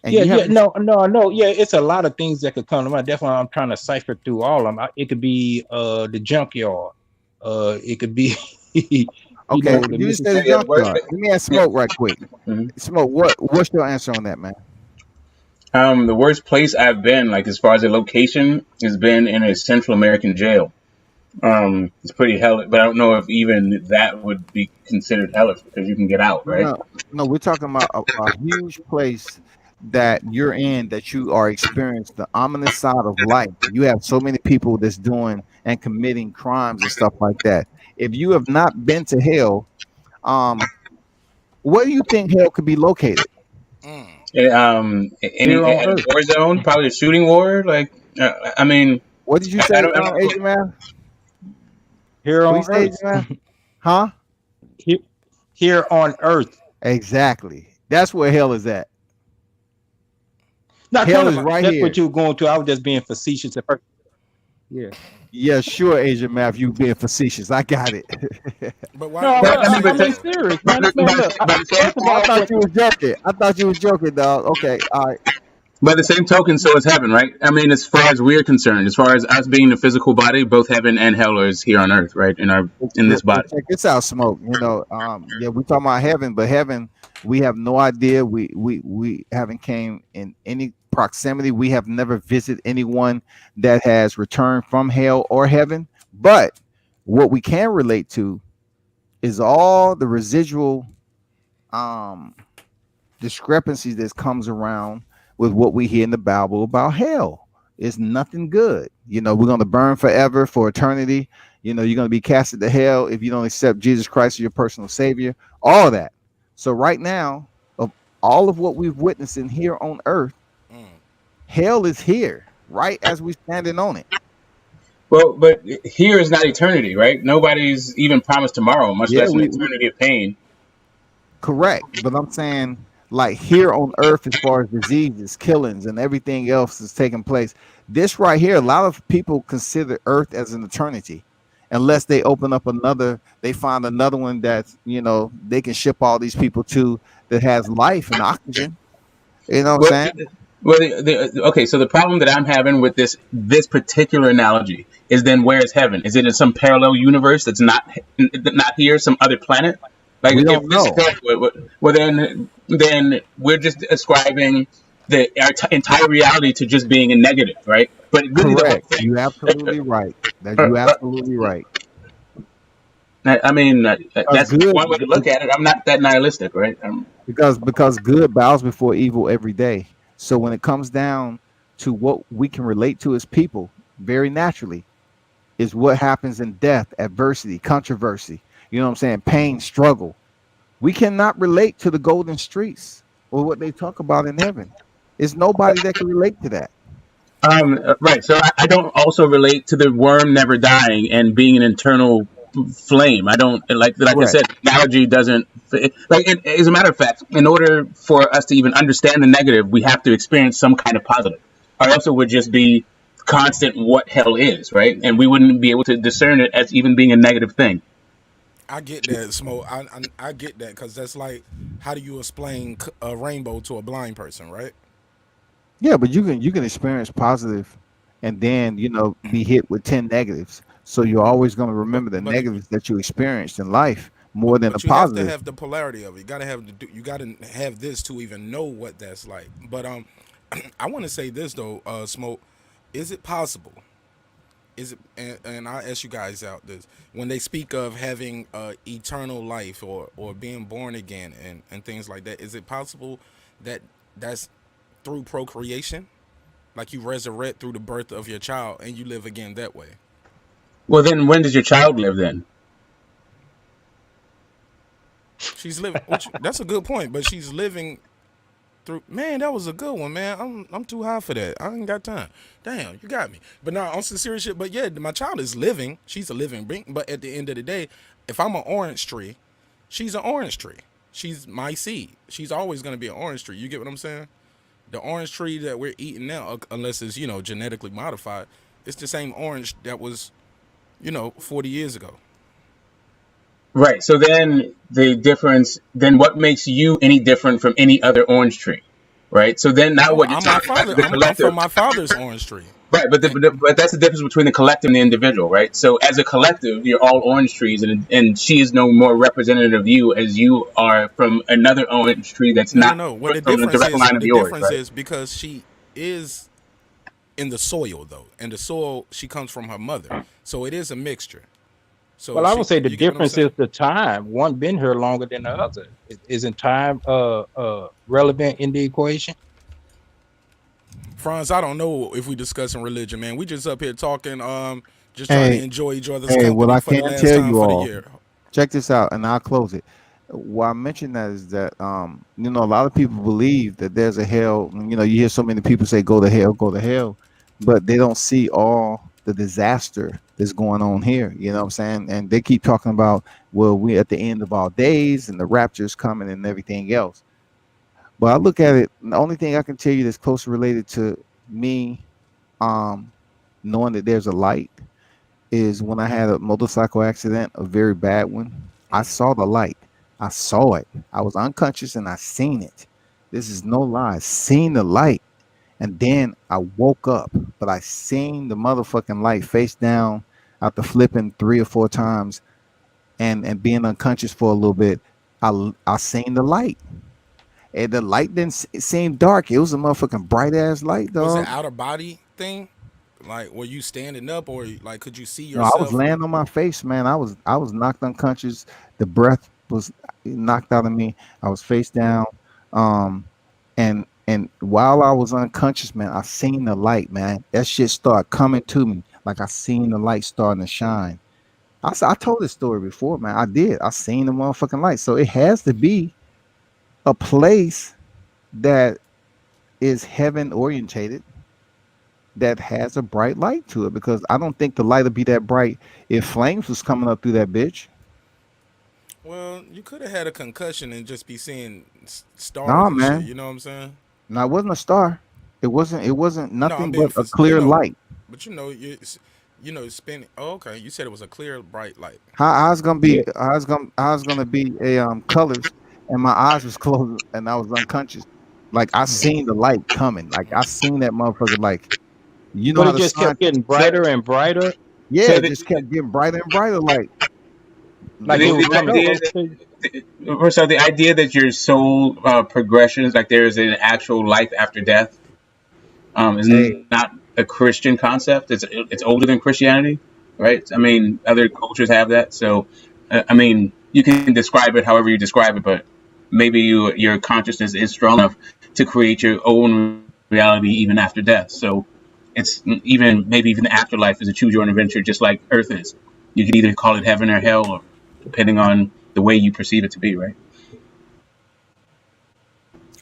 And Yeah, you have no. Yeah, it's a lot of things that could come to mind. That's why I'm trying to cipher through all of them. It could be the junkyard. It could be, okay. the You just said a Mississippi. junkyard. Let me ask Smoke right quick. Smoke, what's your answer on that, man? The worst place I've been, like as far as a location, has been in a Central American jail. It's pretty hellish, but I don't know if even that would be considered hellish because you can get out, right? No, we're talking about a huge place that you're in, that you are experiencing the ominous side of life. You have so many people that's doing and committing crimes and stuff like that. If you have not been to hell, where do you think hell could be located? Any war zone, probably a shooting war. Like, I mean, what did you say, Asian man? Here on What you say, Earth. Asian man? Huh? Here on Earth. Exactly. That's where hell is at. Not hell kind is of, right that's here. what you were going to. I was just being facetious at first. Yeah. Yeah, sure, Asian man. You being facetious, I got it. But why? No, I'm serious, man. Look, first of all, I thought you was joking. I thought you was joking, dog. Okay, all right. By the same token, so is heaven, right? I mean, as far as we're concerned, as far as us being the physical body, both heaven and hell is here on earth, right? In this body. Check this out, Smoke. You know, yeah, we talking about heaven, but heaven, we have no idea. We haven't came in any proximity. We have never visited anyone that has returned from hell or heaven. But what we can relate to is all the residual discrepancies that comes around with what we hear in the Bible about hell. It's nothing good. You know, we're going to burn forever for eternity. You know, you're going to be casted to hell if you don't accept Jesus Christ as your personal savior, all that. So right now, of all of what we've witnessed in here on earth, hell is here, right as we standing on it. Well, but here is not eternity, right? Nobody's even promised tomorrow, much less an eternity of pain. Correct. But I'm saying, like, here on earth, as far as diseases, killings, and everything else is taking place, this right here, a lot of people consider earth as an eternity, unless they open up they find another one that, you know, they can ship all these people to that has life and oxygen. You know what I'm saying? Well, okay, so the problem that I'm having with this particular analogy is then where is heaven? Is it in some parallel universe that's not here, some other planet? Like, we don't know. Well, then we're just ascribing our entire reality to just being a negative, right? But really, correct. You're absolutely right. You're absolutely right. I mean, that's one way to look at it. I'm not that nihilistic, right? Because good bows before evil every day. So when it comes down to what we can relate to as people, very naturally, is what happens in death, adversity, controversy. You know what I'm saying? Pain, struggle. We cannot relate to the golden streets or what they talk about in heaven. There's nobody that can relate to that. Right. So I don't also relate to the worm never dying and being an internal flame. I don't like I said, analogy doesn't like. As a matter of fact, in order for us to even understand the negative, we have to experience some kind of positive, or else it would just be constant what hell is, right? And we wouldn't be able to discern it as even being a negative thing. I get that, Smoke. I get that, because that's like, how do you explain a rainbow to a blind person, right? Yeah, but you can experience positive and then, you know, be hit with 10 negatives. So you're always going to remember the negatives that you experienced in life more than the positive. You have to have the polarity of it. You got to have this to even know what that's like. But I want to say this though, Smoke. Is it possible? Is it? And I ask you guys out this: when they speak of having eternal life or being born again and things like that, is it possible that that's through procreation, like you resurrect through the birth of your child and you live again that way? Well, then when does your child live then? She's living. That's a good point, but she's living through. Man, that was a good one, man. I'm too high for that. I ain't got time. Damn, you got me. But now on some serious shit. But yeah, my child is living. She's a living being. But at the end of the day, if I'm an orange tree, she's an orange tree. She's my seed. She's always gonna be an orange tree. You get what I'm saying? The orange tree that we're eating now, unless it's genetically modified, it's the same orange that was 40 years ago. Right. So then the difference, then what makes you any different from any other orange tree? Right. So then now No, what you're I'm my talking about father. is the I'm collective. from my father's orange tree. Right. But that's the difference between the collective and the individual. Right. So as a collective, you're all orange trees, and she is no more representative of you as you are from another orange tree that's No, no, not no. What from a direct line of the yours. difference Right. is because she is in the soil though, and the soil she comes from her mother, so it is a mixture. So Well, I would say the you get what I'm difference is saying? the time. One been here longer than the other. Isn't time relevant in the equation? Franz, I don't know if we discussing religion, man. We just up here talking, just trying to Hey, enjoy each other's hey, what company I for the can last tell time you for the all, year. check this out, and I'll close it. Why I mention that is that a lot of people believe that there's a hell. You hear so many people say go to hell, but they don't see all the disaster that's going on here. You know what I'm saying? And they keep talking about, well, we at the end of our days and the rapture's coming and everything else. But I look at it, the only thing I can tell you that's closely related to me, um, knowing that there's a light is when I had a motorcycle accident, a very bad one. I saw the light. I saw it. I was unconscious and I seen it. This is no lie. Seen the light. And then I woke up, but I seen the motherfucking light face down after flipping 3 or 4 times and being unconscious for a little bit. I seen the light. And the light didn't seem dark. It was a motherfucking bright ass light, Was it dog. out of body thing? Like, were you standing up, or like, could you see No, I was yourself? laying on my face, man. I was knocked unconscious. The breath was knocked out of me. I was face down. Um, and while I was unconscious, man, I seen the light, man. That shit started coming to me. Like I seen the light starting to shine. I told this story before, man. I did. I seen the motherfucking light. So it has to be a place that is heaven orientated that has a bright light to it, because I don't think the light would be that bright if flames was coming up through that bitch. Well, you could have had a concussion and just be seeing stars Nah, and shit. man. You know what I'm saying? No, it wasn't a star. It wasn't No, I'm nothing being, but a clear light. but spinning. Oh, okay. You said it was a clear, bright light. How's gonna Yeah. be how's gonna be a colors, and my eyes was closed and I was unconscious. Like I seen the light coming. Like I seen that motherfucker. Like you know But how it the just sun. kept getting So, brighter and brighter. Yeah, so it just kept getting brighter and brighter. Like Like the, it was the coming idea close that to you. so the idea that your soul progressions, like there is an actual life after death, is hey, not a Christian concept. It's older than Christianity, right? I mean, other cultures have that. So, I mean, you can describe it however you describe it, but maybe your consciousness is strong enough to create your own reality even after death. So, it's maybe even the afterlife is a choose your own adventure, just like Earth is. You could either call it heaven or hell, or depending on the way you perceive it to be, right?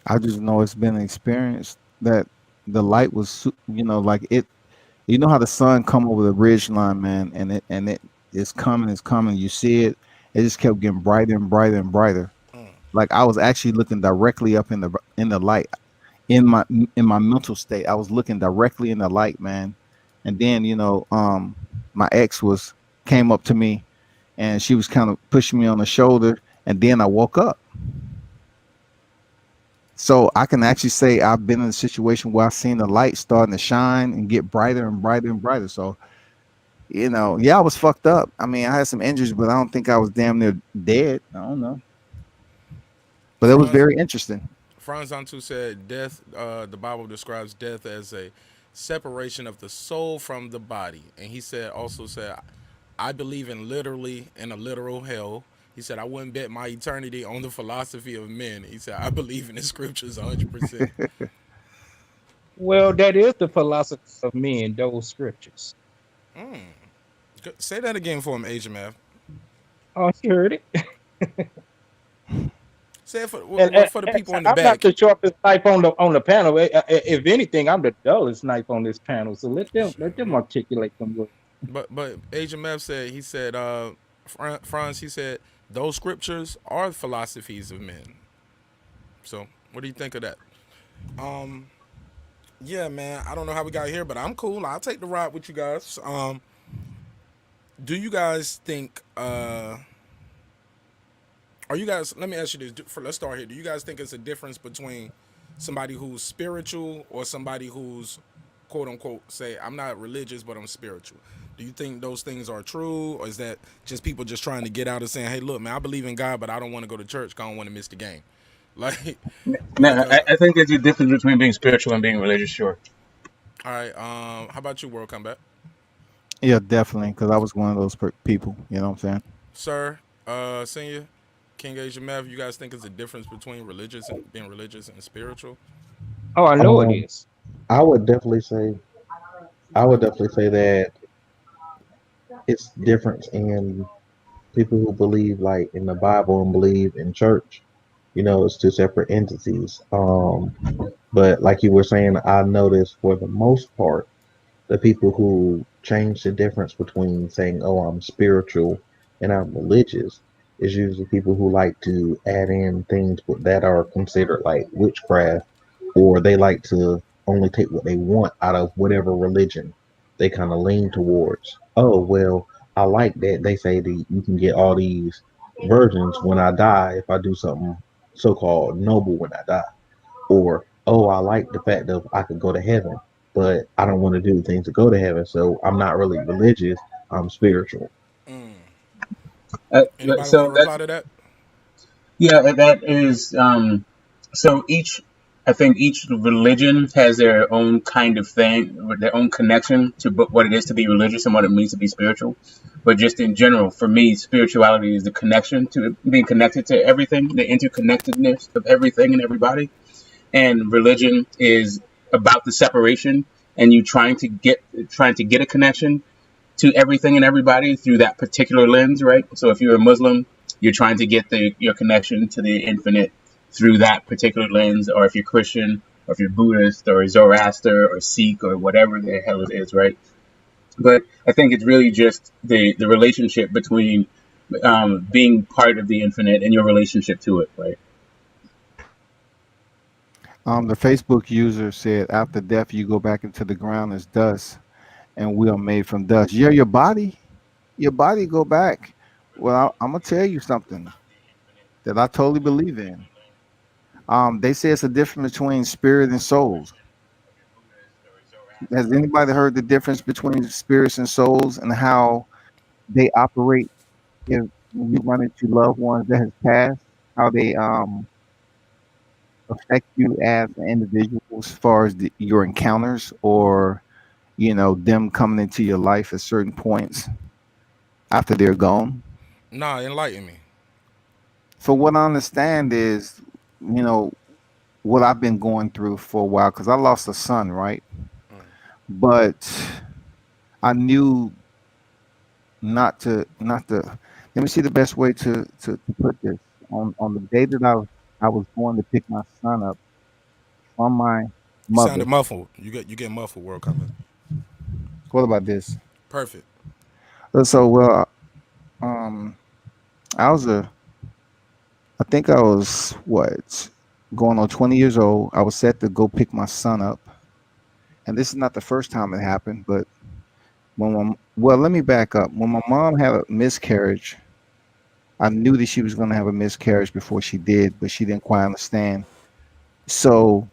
I just know it's been an experience that the light was like it. You know how the sun come over the ridge line, man, and it is coming, it's coming. You see it. It just kept getting brighter and brighter and brighter. Like I was actually looking directly up in the light in my mental state. I was looking directly in the light, man. And then my ex was came up to me, and she was kind of pushing me on the shoulder, and then I woke up. So I can actually say I've been in a situation where I've seen the light starting to shine and get brighter and brighter and brighter. So, yeah, I was fucked up. I mean, I had some injuries, but I don't think I was damn near dead. I don't know. But it was Franz very interesting. Franz Antu said, "Death. The Bible describes death as a separation of the soul from the body." And he said, "I believe in a literal hell." He said, "I wouldn't bet my eternity on the philosophy of men." He said, "I believe in the scriptures 100%." Well, that is the philosophy of men, those scriptures. Say that again for him, Asian man. Oh, you heard it. Say it for, And, for the people in the I'm not back. the sharpest knife on the panel. If anything, I'm the dullest knife on this panel. So let them articulate them words. But Asian Mev said, Franz, he said, those scriptures are philosophies of men. So what do you think of that? Um, yeah, man. I don't know how we got here, but I'm cool. I'll take the ride with you guys. Do you guys think? Are you guys? Let me ask you this. Let's start here. Do you guys think it's a difference between somebody who's spiritual or somebody who's quote unquote say I'm not religious but I'm spiritual? Do you think those things are true, or is that just people just trying to get out and saying, "Hey, look, man, I believe in God, but I don't want to go to church 'cause I don't want to miss the game." Like, No, because I think there's a difference between being spiritual and being religious. Sure. all right. How about you, World Combat, Yeah, definitely, because I was one of those people. You know what I'm saying? sir? Senior, King Asia Mav. You guys think it's a difference between religious and being religious and spiritual? Oh, I know it Um, is. I would definitely say, I would definitely say that it's different in people who believe like in the Bible and believe in church. You know, it's two separate entities. But like you were saying, I noticed for the most part, the people who change the difference between saying, "Oh, I'm spiritual" and "I'm religious" is usually people who like to add in things that are considered like witchcraft, or they like to only take what they want out of whatever religion they kind of lean towards. Oh, well, I like that they say that you can get all these virgins when I die if I do something so-called noble when I die. Or, oh, I like the fact that I could go to heaven, but I don't want to do the things to go to heaven, so I'm not really religious, I'm spiritual. Mm. Anybody want to So that reply to that? Yeah, that is so each I think each religion has their own kind of thing, with their own connection to what it is to be religious and what it means to be spiritual. But just in general, for me, spirituality is the connection to being connected to everything, the interconnectedness of everything and everybody. And religion is about the separation and you trying to get a connection to everything and everybody through that particular lens, right? So if you're a Muslim, you're trying to get your connection to the infinite through that particular lens, or if you're Christian, or if you're Buddhist, or Zoroaster, or Sikh, or whatever the hell it is, right? But I think it's really just the relationship between being part of the infinite and your relationship to it, right? The Facebook user said, "After death, you go back into the ground as dust, and we are made from dust." Yeah, your body go back. Well, I'm gonna tell you something that I totally believe in. They say it's a difference between spirit and souls. Has anybody heard the difference between spirits and souls and how they operate if when you run into loved ones that has passed? How they affect you as an individual as far as your encounters, or them coming into your life at certain points after they're gone. Nah, enlighten me. So what I understand is, you know, what I've been going through for a while because I lost a son, right? But I knew not to. Let me see the best way to put this. On the day that I was going to pick my son up from my You sounded mother. muffled. You get muffled, World Cup. What about this? Perfect. So well, um, I was I think I was what going on 20 years old. I was set to go pick my son up, and this is not the first time it happened. But well, let me back up. When my mom had a miscarriage, I knew that she was going to have a miscarriage before she did, but she didn't quite understand. So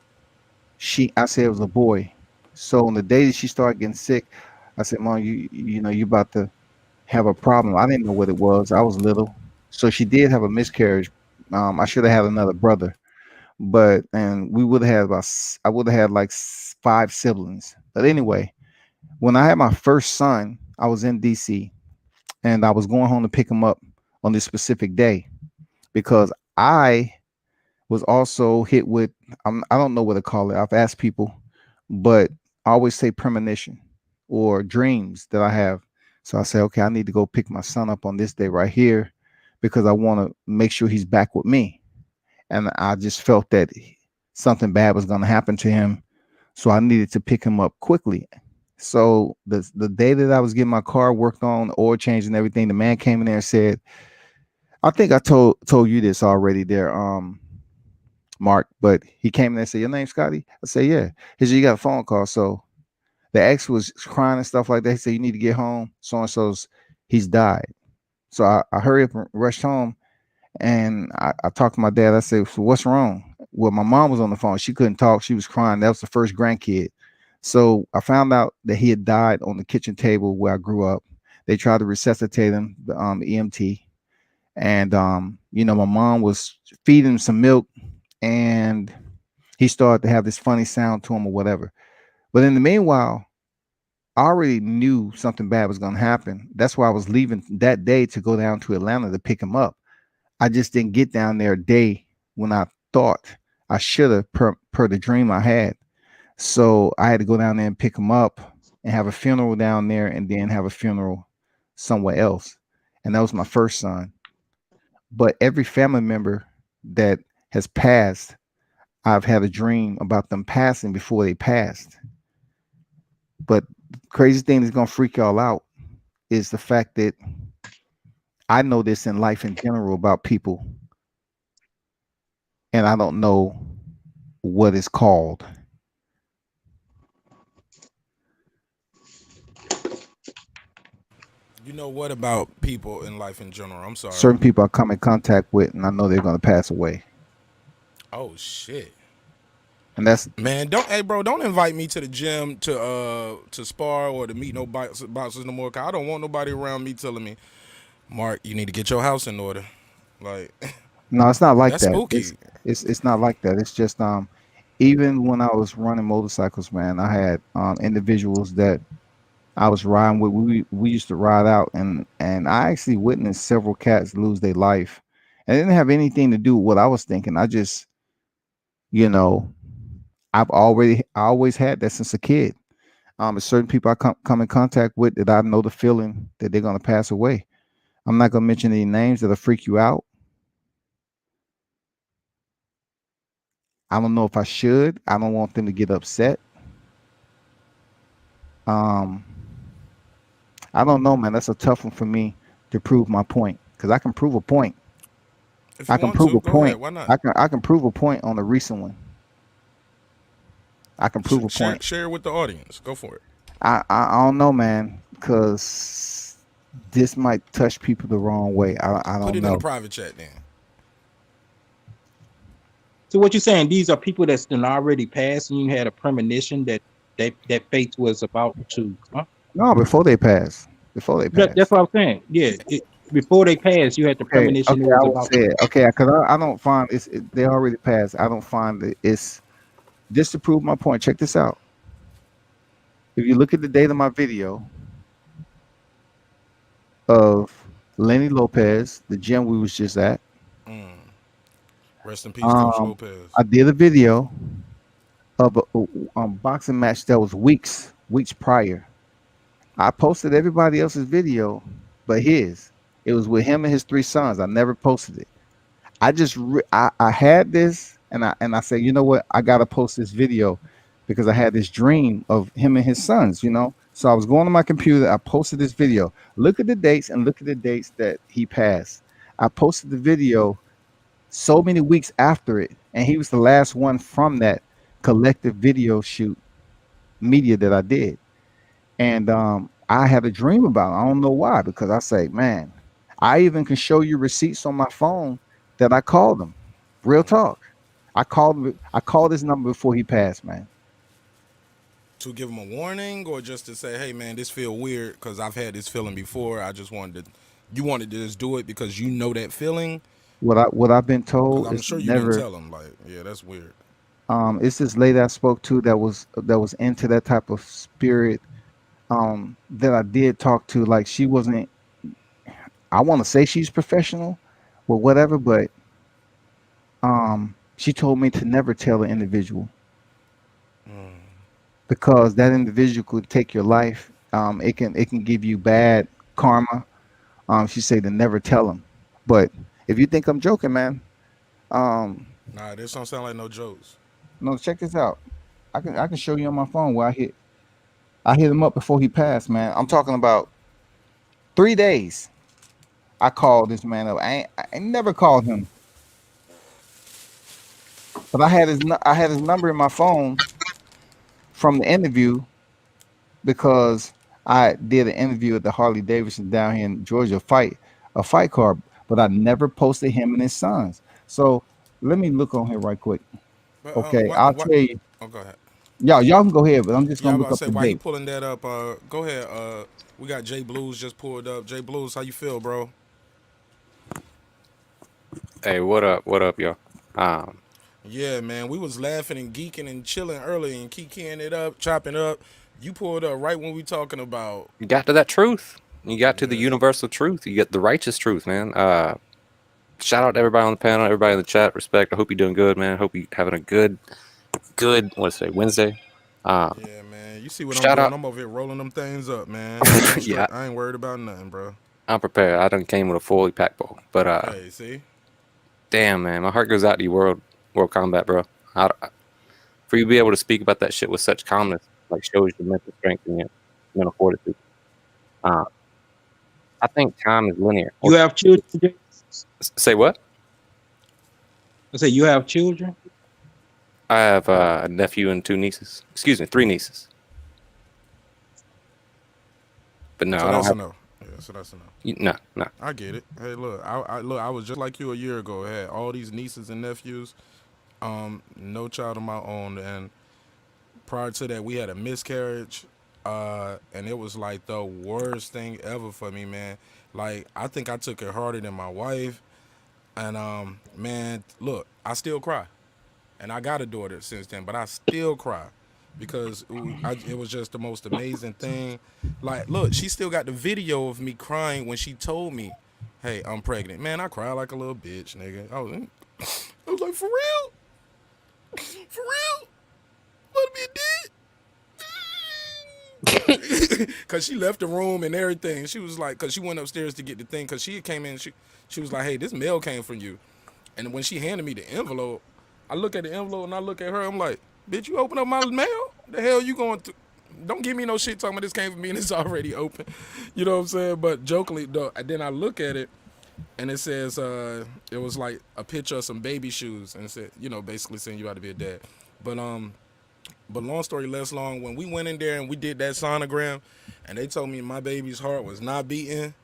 I said it was a boy. So on the day that she started getting sick, I said, "Mom, you about to have a problem." I didn't know what it was. I was little, so she did have a miscarriage. I should have had another brother, but and we would have had I would have had like five siblings. But anyway, when I had my first son, I was in DC and I was going home to pick him up on this specific day because I was also hit with I don't know what to call it. I've asked people, but I always say premonition or dreams that I have. So I say, okay, I need to go pick my son up on this day right here because I want to make sure he's back with me. And I just felt that something bad was going to happen to him, so I needed to pick him up quickly. So the day that I was getting my car worked on, oil change and everything, the man came in there and said, I think I told you this already there. Mark, but he came in and said, "Your name's Scotty?" I said, "Yeah." He said, "You got a phone call." So the ex was crying and stuff like that. He said, "You need to get home. So and so's he's died." So I hurried up and rushed home, and I talked to my dad. I said, "So what's wrong?" Well, my mom was on the phone. She couldn't talk. She was crying. That was the first grandkid. So I found out that he had died on the kitchen table where I grew up. They tried to resuscitate him, the EMT, and my mom was feeding him some milk, and he started to have this funny sound to him or whatever. But in the meanwhile, I already knew something bad was going to happen. That's why I was leaving that day to go down to Atlanta to pick him up. I just didn't get down there a day when I thought I should have per the dream I had. So I had to go down there and pick him up and have a funeral down there and then have a funeral somewhere else. And that was my first son. But every family member that has passed, I've had a dream about them passing before they passed. But the crazy thing that's going to freak y'all out is the fact that I know this in life in general about people, and I don't know what it's called. You know what about people in life in general? I'm sorry. Certain people I come in contact with, and I know they're going to pass away. Oh shit. And that's Man, don't invite me to the gym to spar or to meet no boxers no more. 'Cause I don't want nobody around me telling me, Mark, you need to get your house in order. Like, no, it's not like that's that. spooky. It's not like that. It's just even when I was running motorcycles, man, I had individuals that I was riding with. We used to ride out, and I actually witnessed several cats lose their life. And it didn't have anything to do with what I was thinking. I just, I always had that since a kid. There's certain people I come in contact with that I know the feeling that they're gonna pass away. I'm not gonna mention any names that'll freak you out. I don't know if I should. I don't want them to get upset. I don't know, man. That's a tough one for me to prove my point, because I can prove a point. If you I can want prove to, a go point. ahead. Why not? I can prove a point on a recent one. I can prove a point. Share it with the audience. Go for it. I don't know, man, because this might touch people the wrong way. I Put don't it in know. the private chat then. So what you're saying? These are people that's done already passed, and you had a premonition that fate was about to. Huh? No, before they pass. That's what I'm saying. Yeah, before they passed, you had the premonition it I was would about. say it. Okay, because I don't find they already passed. I don't find that it's just to prove my point. Check this out. If you look at the date of my video of Lenny Lopez, the gym we was just at. Rest in peace, Coach Lopez. I did a video of a boxing match that was weeks prior. I posted everybody else's video, but his. It was with him and his 3 sons. I never posted it. I just I had this, and I said, you know what? I gotta post this video because I had this dream of him and his sons. So I was going on my computer. I posted this video. Look at the dates and look at the dates that he passed. I posted the video so many weeks after it, and he was the last one from that collective video shoot media that I did. And I had a dream about it. I don't know why, because I say, man, I even can show you receipts on my phone that I called him. Real talk. I called his number before he passed, man. To give him a warning, or just to say, hey man, this feel weird because I've had this feeling before. I just wanted to. You wanted to just do it because you know that feeling. What I've been told I'm is sure you never. didn't tell him. Like, yeah, that's weird. It's this lady I spoke to that was into that type of spirit. That I did talk to. Like, she wasn't. I want to say she's professional, or whatever, but she told me to never tell an individual because that individual could take your life. It can give you bad karma. She said to never tell them. But if you think I'm joking, man, Nah, this don't sound like no jokes. no, check this out. I can show you on my phone where I hit him up before he passed, man. I'm talking about 3 days. I called this man up. I ain't never called him. But I had his number in my phone from the interview because I did an interview at the Harley Davidson down here in Georgia, a fight card, but I never posted him and his sons. So let me look on here right quick. But Okay, I'll tell you. Oh, go ahead. Y'all can go ahead, but I'm just Yeah, I gonna was look about up to say the while he date. pulling that up. Go ahead. We got Jay Blues just pulled up. Jay Blues, how you feel, bro? Hey, what up? What up, y'all? Um, Yeah, man, we was laughing and geeking and chilling early and kikiing it up, chopping up. You pulled up right when we talking about. you got to that truth. You got to the universal truth. You get the righteous truth, man. Shout out to everybody on the panel, everybody in the chat. Respect. I hope you're doing good, man. I hope you having a good, what's today? Wednesday. Yeah, man. You see what I'm Shout doing? out. I'm over here rolling them things up, man. I ain't, Yeah, I ain't worried about nothing, bro. I'm prepared. I done came with a fully packed bowl. But Hey, see? damn, man, my heart goes out to you, World Combat, bro. For you to be able to speak about that shit with such calmness, like shows your mental strength and your mental fortitude. Uh, I think time is linear. You have children? Jay? Say what? I say you have children? I have a nephew and 2 nieces. Excuse me, 3 nieces. But no, So I don't that's a have. no. Yeah, so that's a no. No. I get it. Hey, look, I was just like you a year ago. I had all these nieces and nephews. No child of my own, and prior to that, we had a miscarriage, and it was like the worst thing ever for me, man. Like, I think I took it harder than my wife, and man, look, I still cry, and I got a daughter since then, but I still cry because it was just the most amazing thing. Like, look, she still got the video of me crying when she told me, "Hey, I'm pregnant." Man, I cried like a little bitch, nigga. I was like, for real? For real? Let me did? Cause she left the room and everything. She was like, cause she went upstairs to get the thing. Cause she came in. She was like, "Hey, this mail came from you." And when she handed me the envelope, I look at the envelope and I look at her. I'm like, "Bitch, you open up my mail? The hell you going to? Don't give me no shit talking about this came from me and it's already open." You know what I'm saying? But jokingly, though, then I look at it and it says, it was like a picture of some baby shoes and it said, basically saying you ought to be a dad. But long story less long, when we went in there and we did that sonogram and they told me my baby's heart was not beating,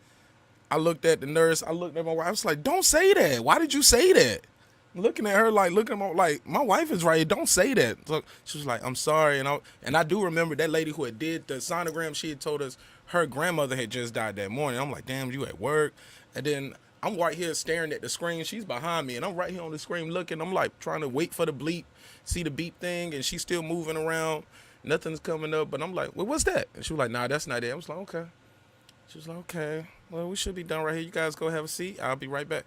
I looked at the nurse, I looked at my wife, I was like, "Don't say that. Why did you say that?" I'm looking at her looking at me like, my wife is right, don't say that. So she was like, "I'm sorry." And I do remember that lady who had did the sonogram, she had told us her grandmother had just died that morning. I'm like, "Damn, you at work?" And then I'm right here staring at the screen. She's behind me, and I'm right here on the screen looking. I'm like trying to wait for the bleep, see the beep thing, and she's still moving around. Nothing's coming up, but I'm like, "Well, what's that?" And she was like, "Nah, that's not it." I was like, "Okay." She was like, "Okay, well, we should be done right here. You guys go have a seat. I'll be right back."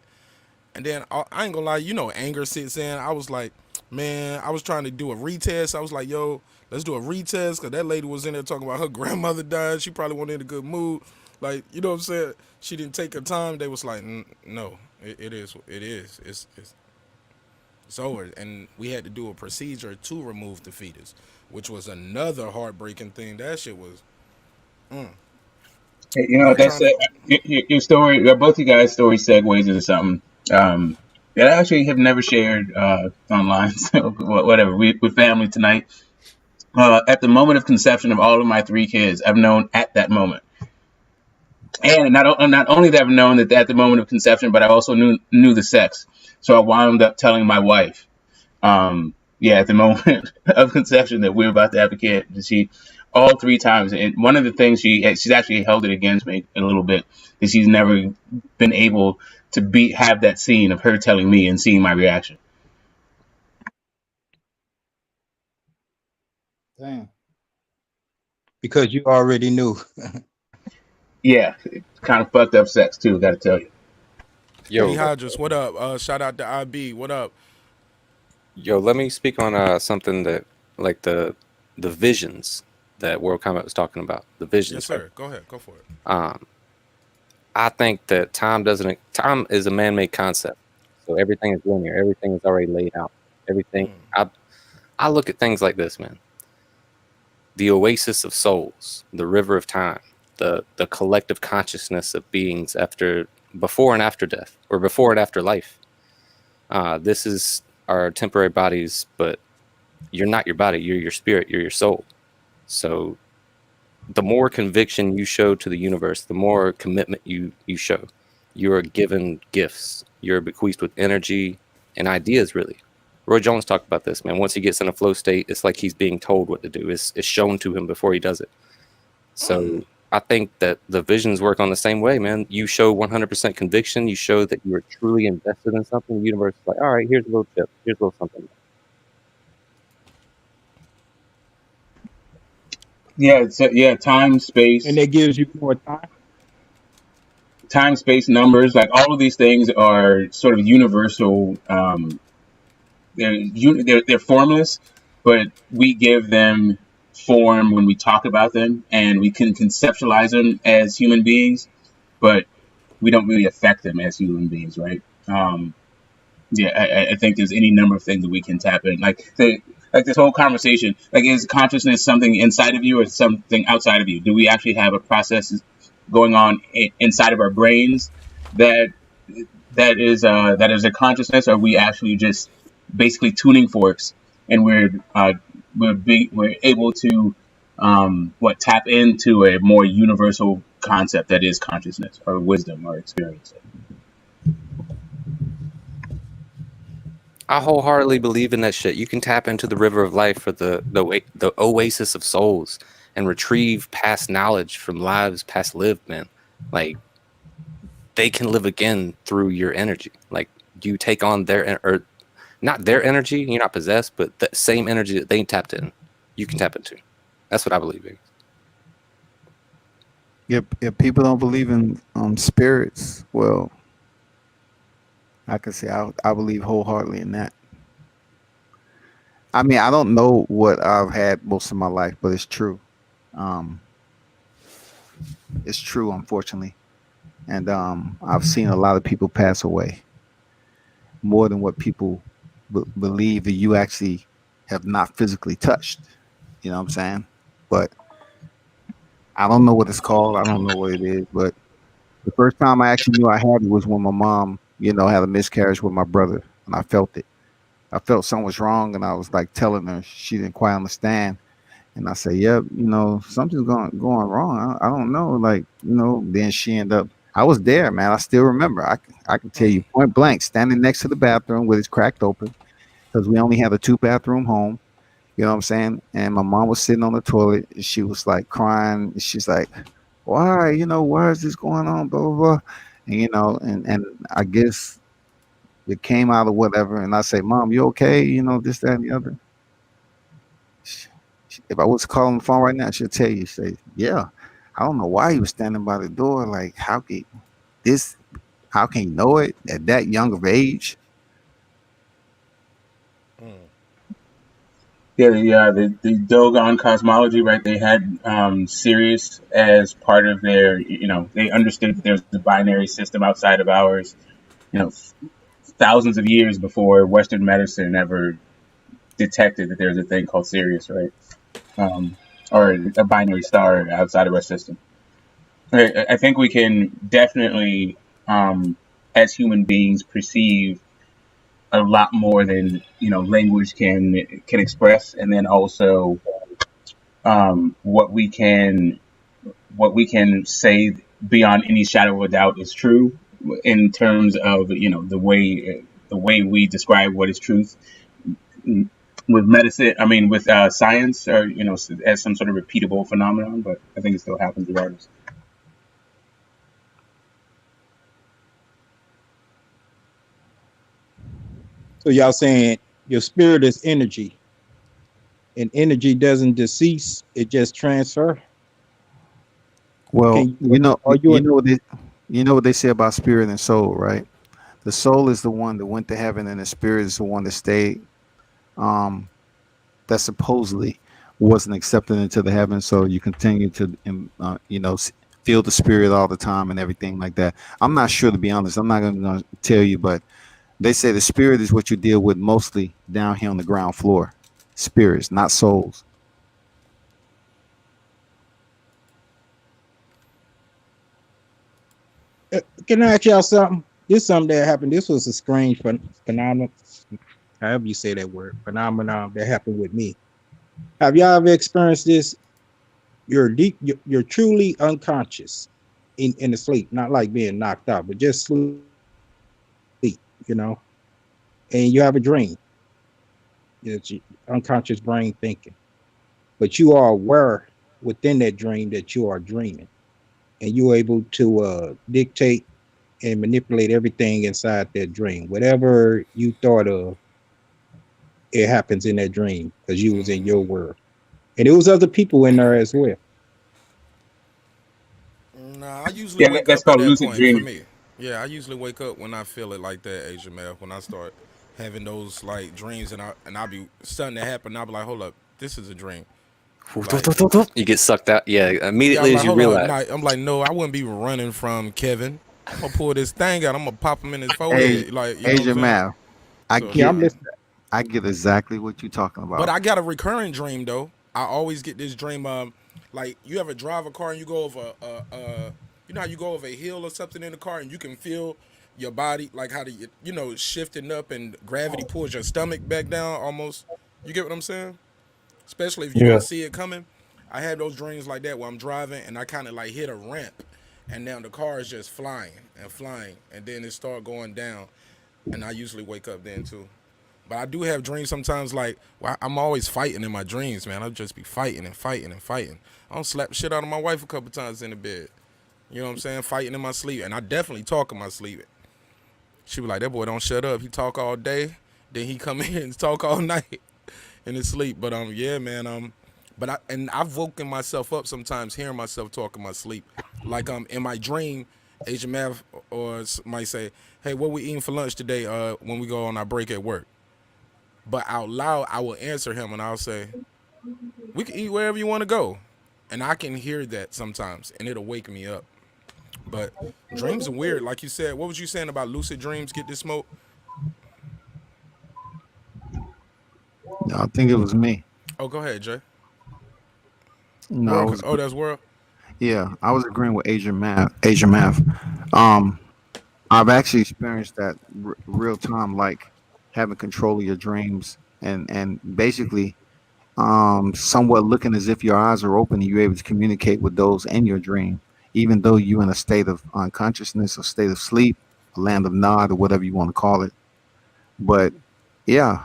And then I ain't gonna lie, anger sits in. I was like, man, I was trying to do a retest. I was like, "Yo, let's do a retest," because that lady was in there talking about her grandmother died. She probably wasn't in a good mood. Like, you know what I'm saying? She didn't take her time. They was like, "No, it is. It's over." And we had to do a procedure to remove the fetus, which was another heartbreaking thing. That shit was. Hey, that's your story. Both you guys' story segues into something that I actually have never shared online. So whatever. We're family tonight. At the moment of conception of all of my 3 kids, I've known at that moment, and not only that I've known that at the moment of conception, but I also knew the sex. So I wound up telling my wife, at the moment of conception that we're about to have a kid. She all 3 times, and one of the things she's actually held it against me a little bit is she's never been able to have that scene of her telling me and seeing my reaction. Damn. Because you already knew. Yeah, it's kind of fucked up sex too, gotta tell you. Yo, Hodges, what up? Shout out to IB. What up? Yo, let me speak on something that, like the visions that World Combat was talking about. The visions. Yes, sir. Go ahead. Go for it. I think that time is a man-made concept. So everything is linear. Everything is already laid out. Everything. I look at things like this, man. The oasis of souls, the river of time, the collective consciousness of beings before and after death, or before and after life. This is are temporary bodies, but you're not your body. You're your spirit. You're your soul. So the more conviction you show to the universe, the more commitment you show. You are given gifts. You're bequeathed with energy and ideas, really. Roy Jones talked about this, man. Once he gets in a flow state, it's like he's being told what to do. It's shown to him before he does it. So I think that the visions work on the same way, man. You show 100% conviction. You show that you are truly invested in something. The universe is like, all right, here's a little chip. Here's a little something. Yeah, time, space, And that gives you more time, space, numbers, like all of these things are sort of universal. They're formless, but we give them form when we talk about them, and we can conceptualize them as human beings, but we don't really affect them as human beings, right? I think there's any number of things that we can tap in, like this whole conversation. Like, is consciousness something inside of you or something outside of you? Do we actually have a process going on inside of our brains that is a consciousness? Or are we actually just basically tuning forks, and we're able to tap into a more universal concept that is consciousness or wisdom or experience? I wholeheartedly believe in that shit. You can tap into the river of life for the oasis of souls and retrieve past knowledge from lives past lived, man. Like, they can live again through your energy. Like, you take on their, or not their energy, you're not possessed, but the same energy that they tapped in, you can tap into. That's what I believe in. If people don't believe in spirits, well, I can say I believe wholeheartedly in that. I mean, I don't know what I've had most of my life, but it's true. It's true, unfortunately. And I've seen a lot of people pass away, more than what people believe that you actually have not physically touched. You know what I'm saying? But I don't know what it's called. I don't know what it is. But the first time I actually knew I had it was when my mom, had a miscarriage with my brother, and I felt it. I felt something was wrong, and I was like telling her. She didn't quite understand. And I said, "Yep, something's going wrong. I don't know." Like, then she ended up. I was there, man. I still remember. I can tell you point blank, standing next to the bathroom with it cracked open, because we only had a 2-bathroom home. You know what I'm saying? And my mom was sitting on the toilet, and she was like crying. And she's like, "Why? Why is this going on?" Blah blah blah. And and I guess it came out of whatever. And I say, "Mom, you okay? This, that, and the other." If I was calling the phone right now, she'll tell you, say, "Yeah, I don't know why he was standing by the door. Like, how can you know it at that young of age?" The Dogon cosmology, right? They had Sirius as part of their, they understood that there's a binary system outside of ours, thousands of years before Western medicine ever detected that there's a thing called Sirius, right? Or a binary star outside of our system. I think we can definitely, as human beings, perceive a lot more than language can express, and then also what we can say beyond any shadow of a doubt is true, in terms of the way we describe what is truth with medicine. I mean, with science, or as some sort of repeatable phenomenon. But I think it still happens regardless. So y'all saying your spirit is energy, and energy doesn't decease; it just transfer. Well, you know what they say about spirit and soul, right? The soul is the one that went to heaven, and the spirit is the one that stayed. That supposedly wasn't accepted into the heaven, so you continue to, feel the spirit all the time and everything like that. I'm not sure, to be honest. I'm not going to tell you, but they say the spirit is what you deal with mostly down here on the ground floor. Spirits, not souls. Can I ask y'all something? This is something that happened. This was a strange phenomenon. however you say that word, phenomenon that happened with me. Have y'all ever experienced this? You're truly unconscious in the sleep, not like being knocked out, but just sleep, you know, and you have a dream. It's your unconscious brain thinking, but you are aware within that dream that you are dreaming, and you're able to dictate and manipulate everything inside that dream. Whatever you thought of, it happens in that dream because you was in your world, and it was other people in there as well. Nah, I usually Yeah, wake that's up at called that lucid point for dreaming. me. Yeah, I usually wake up when I feel it like that, Asia Math, when I start having those like dreams and I'll be something that happen, I'll be like, hold up, this is a dream. Like You get sucked out. Yeah, yeah, I'm immediately as like, you hold up. realize. Nah, I'm like, no, I wouldn't be running from Kevin. I'm gonna pull this thing out, I'm gonna pop him in his Hey, forehead. Like, you know what I'm Asia saying? Mal, I So Yeah, get I'm listening. I get exactly what you're talking but about. I got a recurring dream though. I always get this dream. Like you ever drive a car and you go over you know how you go over a hill or something in the car and you can feel your body like how you know shifting up and gravity pulls your stomach back down almost. You get what I'm saying? Especially if you Yeah. don't see it coming. I had those dreams like that where I'm driving and I kind of like hit a ramp, and now the car is just flying and flying, and then it start going down, and I usually wake up then too. But I do have dreams sometimes like well, I'm always fighting in my dreams, man. I'll just be fighting and fighting and fighting. I don't slap shit out of my wife a couple times in the bed. You know what I'm saying? Fighting in my sleep. And I definitely talk in my sleep. She be like, that boy don't shut up. He talk all day. Then he come in and talk all night in his sleep. But yeah, man, but I've woken myself up sometimes hearing myself talk in my sleep. Like in my dream, Asian Math or might say, hey, what we eating for lunch today when we go on our break at work? But out loud, I will answer him and I'll say, we can eat wherever you want to go. And I can hear that sometimes and it'll wake me up. But dreams are weird. Like you said, what was you saying about lucid dreams? Get this smoke? I think it was me. Oh, go ahead, Jay. No, I World. was Oh, that's World. yeah, I was agreeing with Asian Math. Asian Math. Um, I've actually experienced that real time, like having control of your dreams and basically somewhat looking as if your eyes are open and you're able to communicate with those in your dream, even though you're in a state of unconsciousness or state of sleep, a land of nod or whatever you want to call it. But yeah,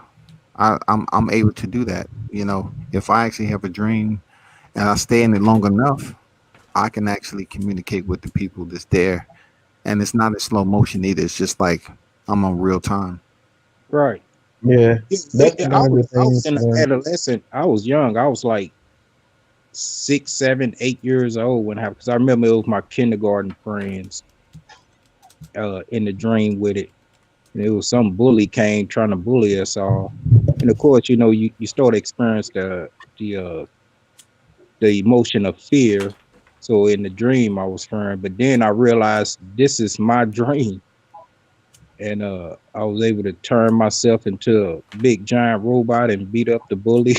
I'm able to do that. You know, if I actually have a dream and I stay in it long enough, I can actually communicate with the people that's there, and it's not in slow motion either. It's just like I'm on real time. Right. Yeah. That's I one of the was things an when adolescent. I was young. I was like 6, 7, 8 years old when I because I remember it was my kindergarten friends in the dream with it. And it was some bully came trying to bully us all. And of course, you know, you start to experience the emotion of fear. So in the dream I was fearing, but then I realized this is my dream. And I was able to turn myself into a big giant robot and beat up the bully.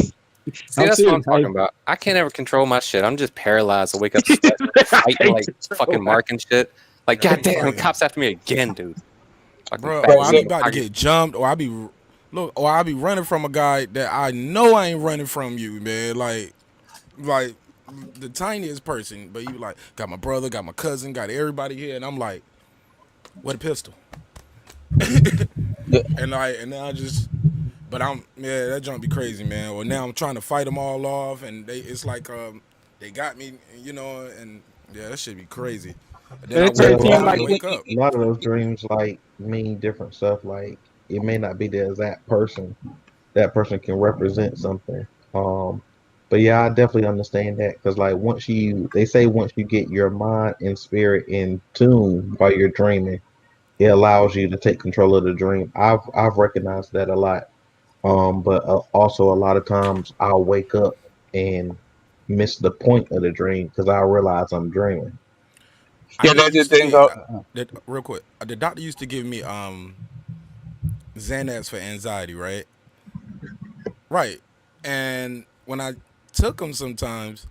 See, I'm that's what I'm serious. talking about. I can't ever control my shit. I'm just paralyzed. I wake up sweating, fighting like fucking Mark and shit. Like, goddamn, cops after me again, dude. Fucking Bro, fat or I be shit. about to get jumped, or I be running from a guy that I know I ain't running from you, man. Like the tiniest person, but you like got my brother, got my cousin, got everybody here, and I'm like, what a pistol. And then I just, but yeah, that junk be crazy, man. Or now I'm trying to fight them all off, and it's like they got me, you know, and yeah, that should be crazy. And then And I it yeah, wake turns a up in lot and I of like those when wake up. a lot of those dreams like mean different stuff. Like it may not be the exact person. That person can represent something. But yeah, I definitely understand that because like they say once you get your mind and spirit in tune while you're dreaming, it allows you to take control of the dream. I've recognized that a lot. But also a lot of times I'll wake up and miss the point of the dream because I realize I'm dreaming. I Yeah, know it that's the used to thing. be that real quick. The doctor used to give me Xanax for anxiety, right? Right. And when I took them sometimes,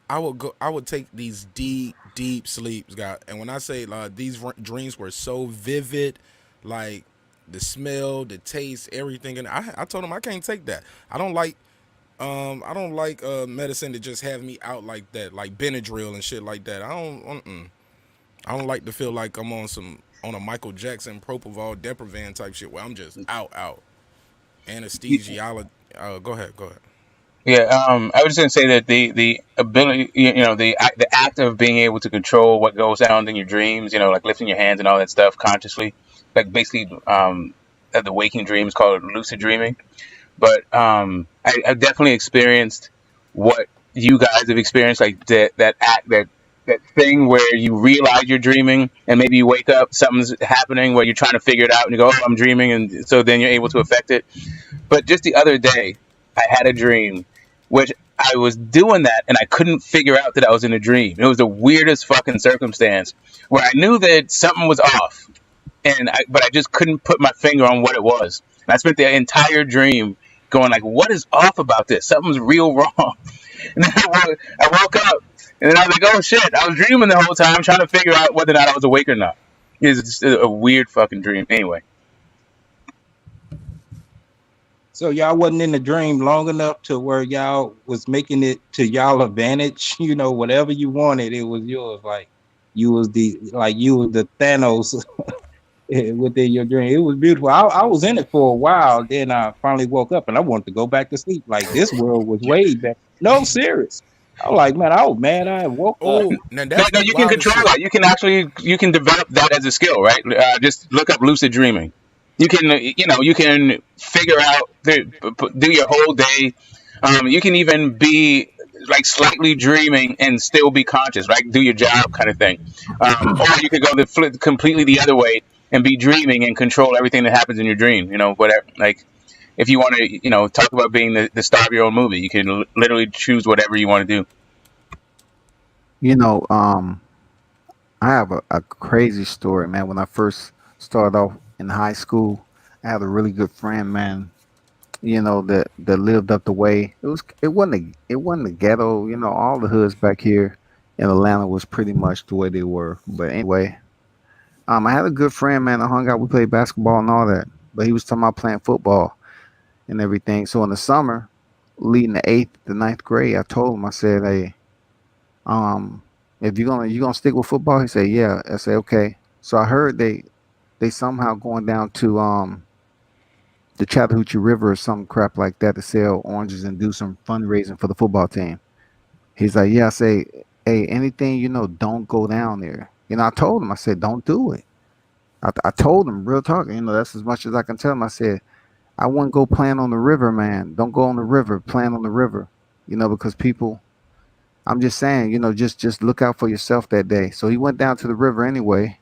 I would take these deep sleeps, God. And when I say these dreams were so vivid, like the smell, the taste, everything. And I told him I can't take that. I don't like medicine to just have me out like that, like Benadryl and shit like that. I don't like to feel like I'm on a Michael Jackson Propofol Deprivan type shit where I'm just out. Anesthesiology. Go ahead. Yeah, I was just gonna say that the ability, the act of being able to control what goes on in your dreams, like lifting your hands and all that stuff consciously, like basically, the waking dream is called lucid dreaming. But I've definitely experienced what you guys have experienced, like that act, that thing where you realize you're dreaming, and maybe you wake up, something's happening where you're trying to figure it out, and you go, "Oh, I'm dreaming," and so then you're able to affect it. But just the other day, I had a dream, which I was doing that, and I couldn't figure out that I was in a dream. It was the weirdest fucking circumstance where I knew that something was off, but I just couldn't put my finger on what it was. And I spent the entire dream going like, "What is off about this? Something's real wrong." And then I woke up, and then I was like, "Oh shit! I was dreaming the whole time, trying to figure out whether or not I was awake or not." It's just a weird fucking dream. Anyway. So y'all wasn't in the dream long enough to where y'all was making it to y'all advantage. Whatever you wanted, it was yours. Like you was the Thanos within your dream. It was beautiful. I was in it for a while. Then I finally woke up and I wanted to go back to sleep. Like this world was way back. No, serious. I was like, man, I woke up. Oh, now that's No, you can control that. You can develop that as a skill, right? Just look up lucid dreaming. You can figure out, do your whole day. You can even be like slightly dreaming and still be conscious, right? Do your job kind of thing. Or you could go completely the other way and be dreaming and control everything that happens in your dream. Whatever. Like if you want to, talk about being the star of your own movie, you can literally choose whatever you want to do. I have a crazy story, man. When I first started off in high school, I had a really good friend, man. That lived up the way. It wasn't a ghetto. All the hoods back here in Atlanta was pretty much the way they were. But anyway, I had a good friend, man. I hung out. We played basketball and all that. But he was talking about playing football and everything. So in the summer, leading the 8th to ninth grade, I told him, I said, "Hey, if you gonna stick with football," he said, "Yeah." I said, "Okay." So I heard they somehow going down to the Chattahoochee River or some crap like that to sell oranges and do some fundraising for the football team. He's like, "Yeah." I say, "Hey, anything don't go down there." I told him, I said, "Don't do it." I told him, real talk. That's as much as I can tell him. I said, "I wouldn't go playing on the river, man. Don't go on the river, playing on the river, because people." I'm just saying, just look out for yourself that day. So he went down to the river anyway,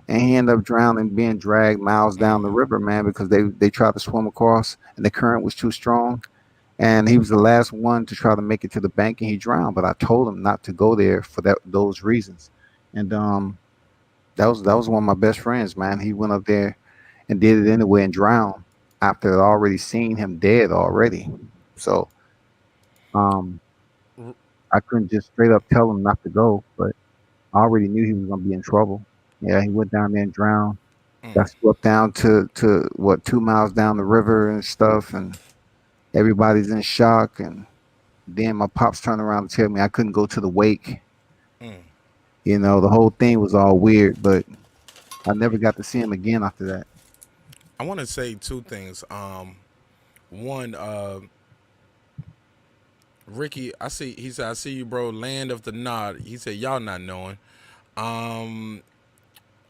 and he ended up drowning, being dragged miles down the river, man, because they tried to swim across, and the current was too strong, and he was the last one to try to make it to the bank, and he drowned. But I told him not to go there for those reasons, and that was one of my best friends, man. He went up there and did it anyway and drowned after I'd already seen him dead already. So I couldn't just straight up tell him not to go, but I already knew he was gonna be in trouble. Yeah, he went down there and drowned. Got swept down to what 2 miles down the river and stuff, and everybody's in shock. And then my pops turned around and tell me I couldn't go to the wake. The whole thing was all weird, but I never got to see him again after that. I want to say two things. One, Ricky, he said, "I see you, bro. Land of the Nod." He said, "Y'all not knowing."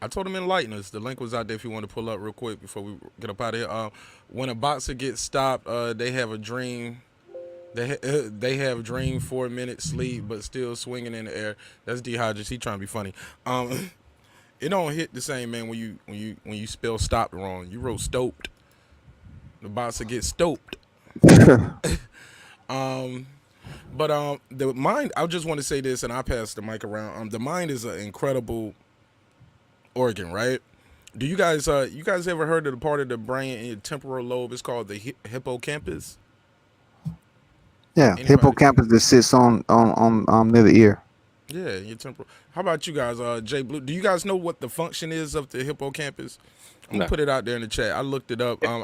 I told him enlighten us. The link was out there if you want to pull up real quick before we get up out of here. When a boxer gets stopped, they have a dream. They have dream 4 minutes sleep, but still swinging in the air. That's dehydrated. He trying to be funny. It don't hit the same, man. When you spell stopped wrong, you wrote stoped. The boxer gets stoped. But the mind. I just want to say this, and I pass the mic around. The mind is an incredible organ, right? Do you guys ever heard of the part of the brain in your temporal lobe? It's called the hippocampus. Yeah, Anybody? hippocampus that sits on near the ear. Yeah, your temporal. How about you guys, Jay Blue? Do you guys know what the function is of the hippocampus? I'm gonna put it out there in the chat. I looked it up. Go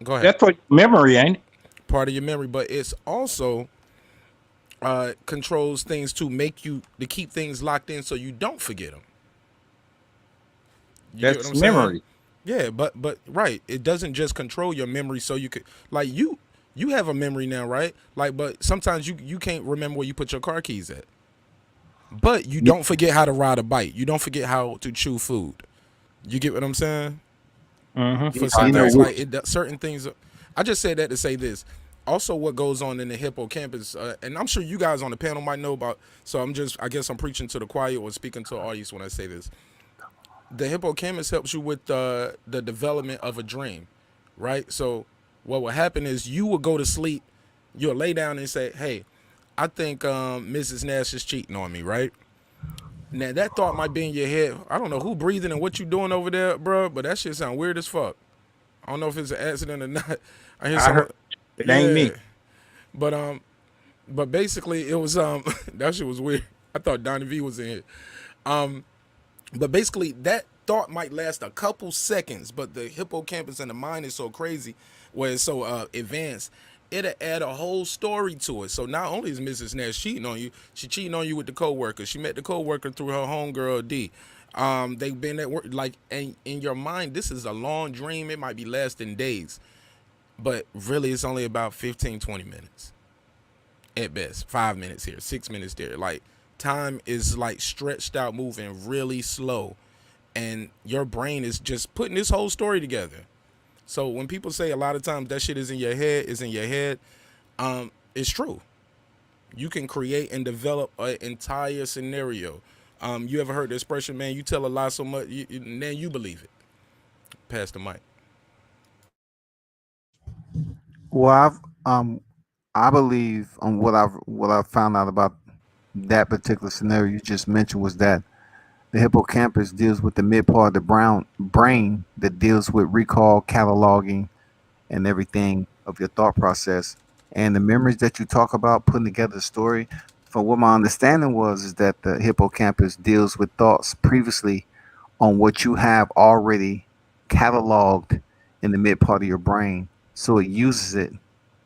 ahead. That's for memory, ain't it? Part of your memory, but it's also controls things to keep things locked in so you don't forget them. You get what That's I'm saying? memory. Yeah, but right, it doesn't just control your memory so you could like you have a memory now, right? Like, but sometimes you can't remember where you put your car keys at. But you don't forget how to ride a bike. You don't forget how to chew food. You get what I'm saying? Mm-hmm. For some things, like certain things. I just said that to say this. Also, what goes on in the hippocampus, and I'm sure you guys on the panel might know about. So I guess I'm preaching to the choir or speaking to the audience when I say this. The hippocampus helps you with the development of a dream, right? So what will happen is you will go to sleep, you'll lay down and say, hey, I think Mrs. Nash is cheating on me, right? Now, that thought might be in your head. I don't know who breathing and what you doing over there, bro, but that shit sound weird as fuck. I don't know if it's an accident or not. I heard it ain't me. But basically it was that shit was weird. I thought Donnie V was in here. But basically that thought might last a couple seconds, but the hippocampus and the mind is so crazy, where it's so advanced, it'll add a whole story to it. So not only is Mrs. Nash cheating on you, she cheating on you with the coworker. She met the coworker through her homegirl D. They've been at work, like, and in your mind, this is a long dream. It might be lasting days, but really it's only about 15, 20 minutes at best. 5 minutes here, 6 minutes there. Like, time is like stretched out, moving really slow, and your brain is just putting this whole story together. So when people say a lot of times that shit is in your head, it's true. You can create and develop an entire scenario. You ever heard the expression, man, you tell a lie so much, then you believe it? Pass the mic. Well, I believe on what I've found out about that particular scenario you just mentioned was that the hippocampus deals with the mid part of the brain that deals with recall, cataloging, and everything of your thought process. And the memories that you talk about, putting together the story, from what my understanding was, is that the hippocampus deals with thoughts previously on what you have already cataloged in the mid part of your brain. So it uses it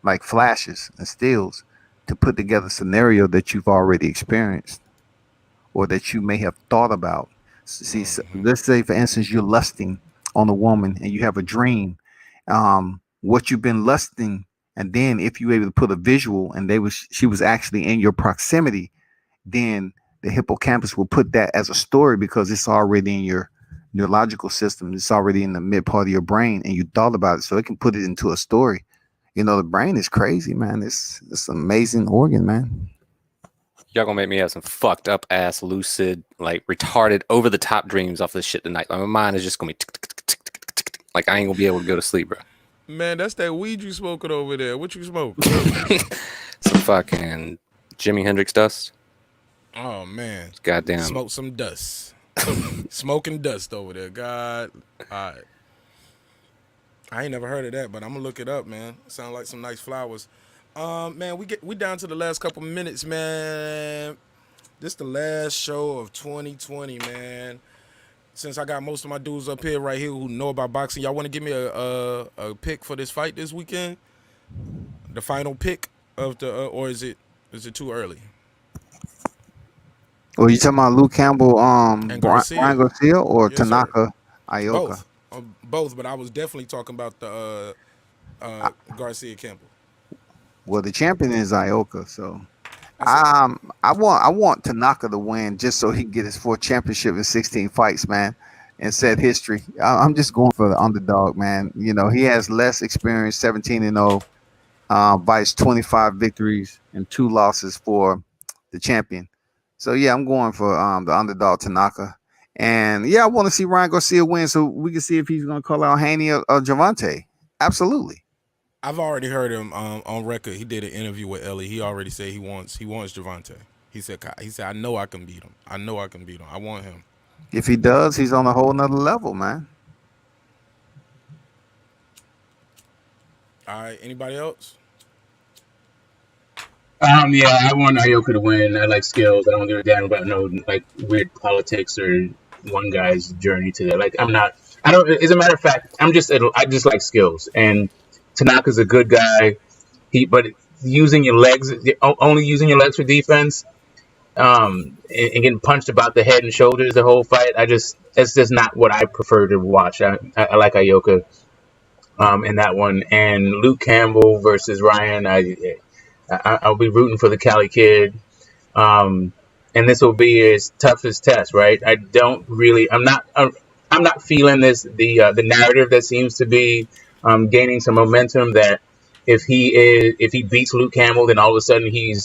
like flashes and stills to put together a scenario that you've already experienced or that you may have thought about. See, so let's say, for instance, you're lusting on a woman and you have a dream, what you've been lusting, and then if you're able to put a visual and she was actually in your proximity, then the hippocampus will put that as a story because it's already in your neurological system. It's already in the mid part of your brain, and you thought about it, so it can put it into a story. You know, the brain is crazy, man. It's an amazing organ, man. Y'all gonna make me have some fucked up ass, lucid, like retarded, over the top dreams off this shit tonight. Like, my mind is just gonna be like I ain't gonna be able to go to sleep, bro. Man, that's that weed you smoking over there. What you smoke? Some fucking Jimi Hendrix dust. Oh man, goddamn. Smoke some dust. Smoking dust over there. God, all right. I ain't never heard of that, but I'm gonna look it up, man. Sound like some nice flowers. Man, we down to the last couple minutes, man. This the last show of 2020, man. Since I got most of my dudes up here right here who know about boxing, y'all want to give me a pick for this fight this weekend? The final pick of the, or is it too early? Well, you talking about Luke Campbell, And Garcia. Brian Garcia, or Yes, Tanaka Ioka? Both, but I was definitely talking about the Garcia Campbell. Well, the champion is Ioka, so I want Tanaka to win just so he can get his 4th championship in 16 fights, man, and set history. I'm just going for the underdog, man. You know, he has less experience, 17-0, fights 25 victories and 2 losses for the champion. So yeah, I'm going for the underdog Tanaka, and yeah, I want to see Ryan Garcia win so we can see if he's going to call out Haney or Gervonta. Absolutely. I've already heard him on record. He did an interview with Ellie. He already said he wants Gervonta. He said I know I can beat him. I want him. If he does, he's on a whole nother level, man. All right. Anybody else? Yeah, I want Ioka to win. I like skills. I don't give a damn about no like weird politics or one guy's journey to that. Like, I I don't. As a matter of fact, I just like skills, and Tanaka's a good guy. But using your legs, only using your legs for defense, and getting punched about the head and shoulders the whole fight. It's just not what I prefer to watch. I like Ioka, in that one, and Luke Campbell versus Ryan. I'll be rooting for the Cali kid. And this will be his toughest test, right? I'm not feeling the narrative that seems to be gaining some momentum, that if he beats Luke Campbell, then all of a sudden he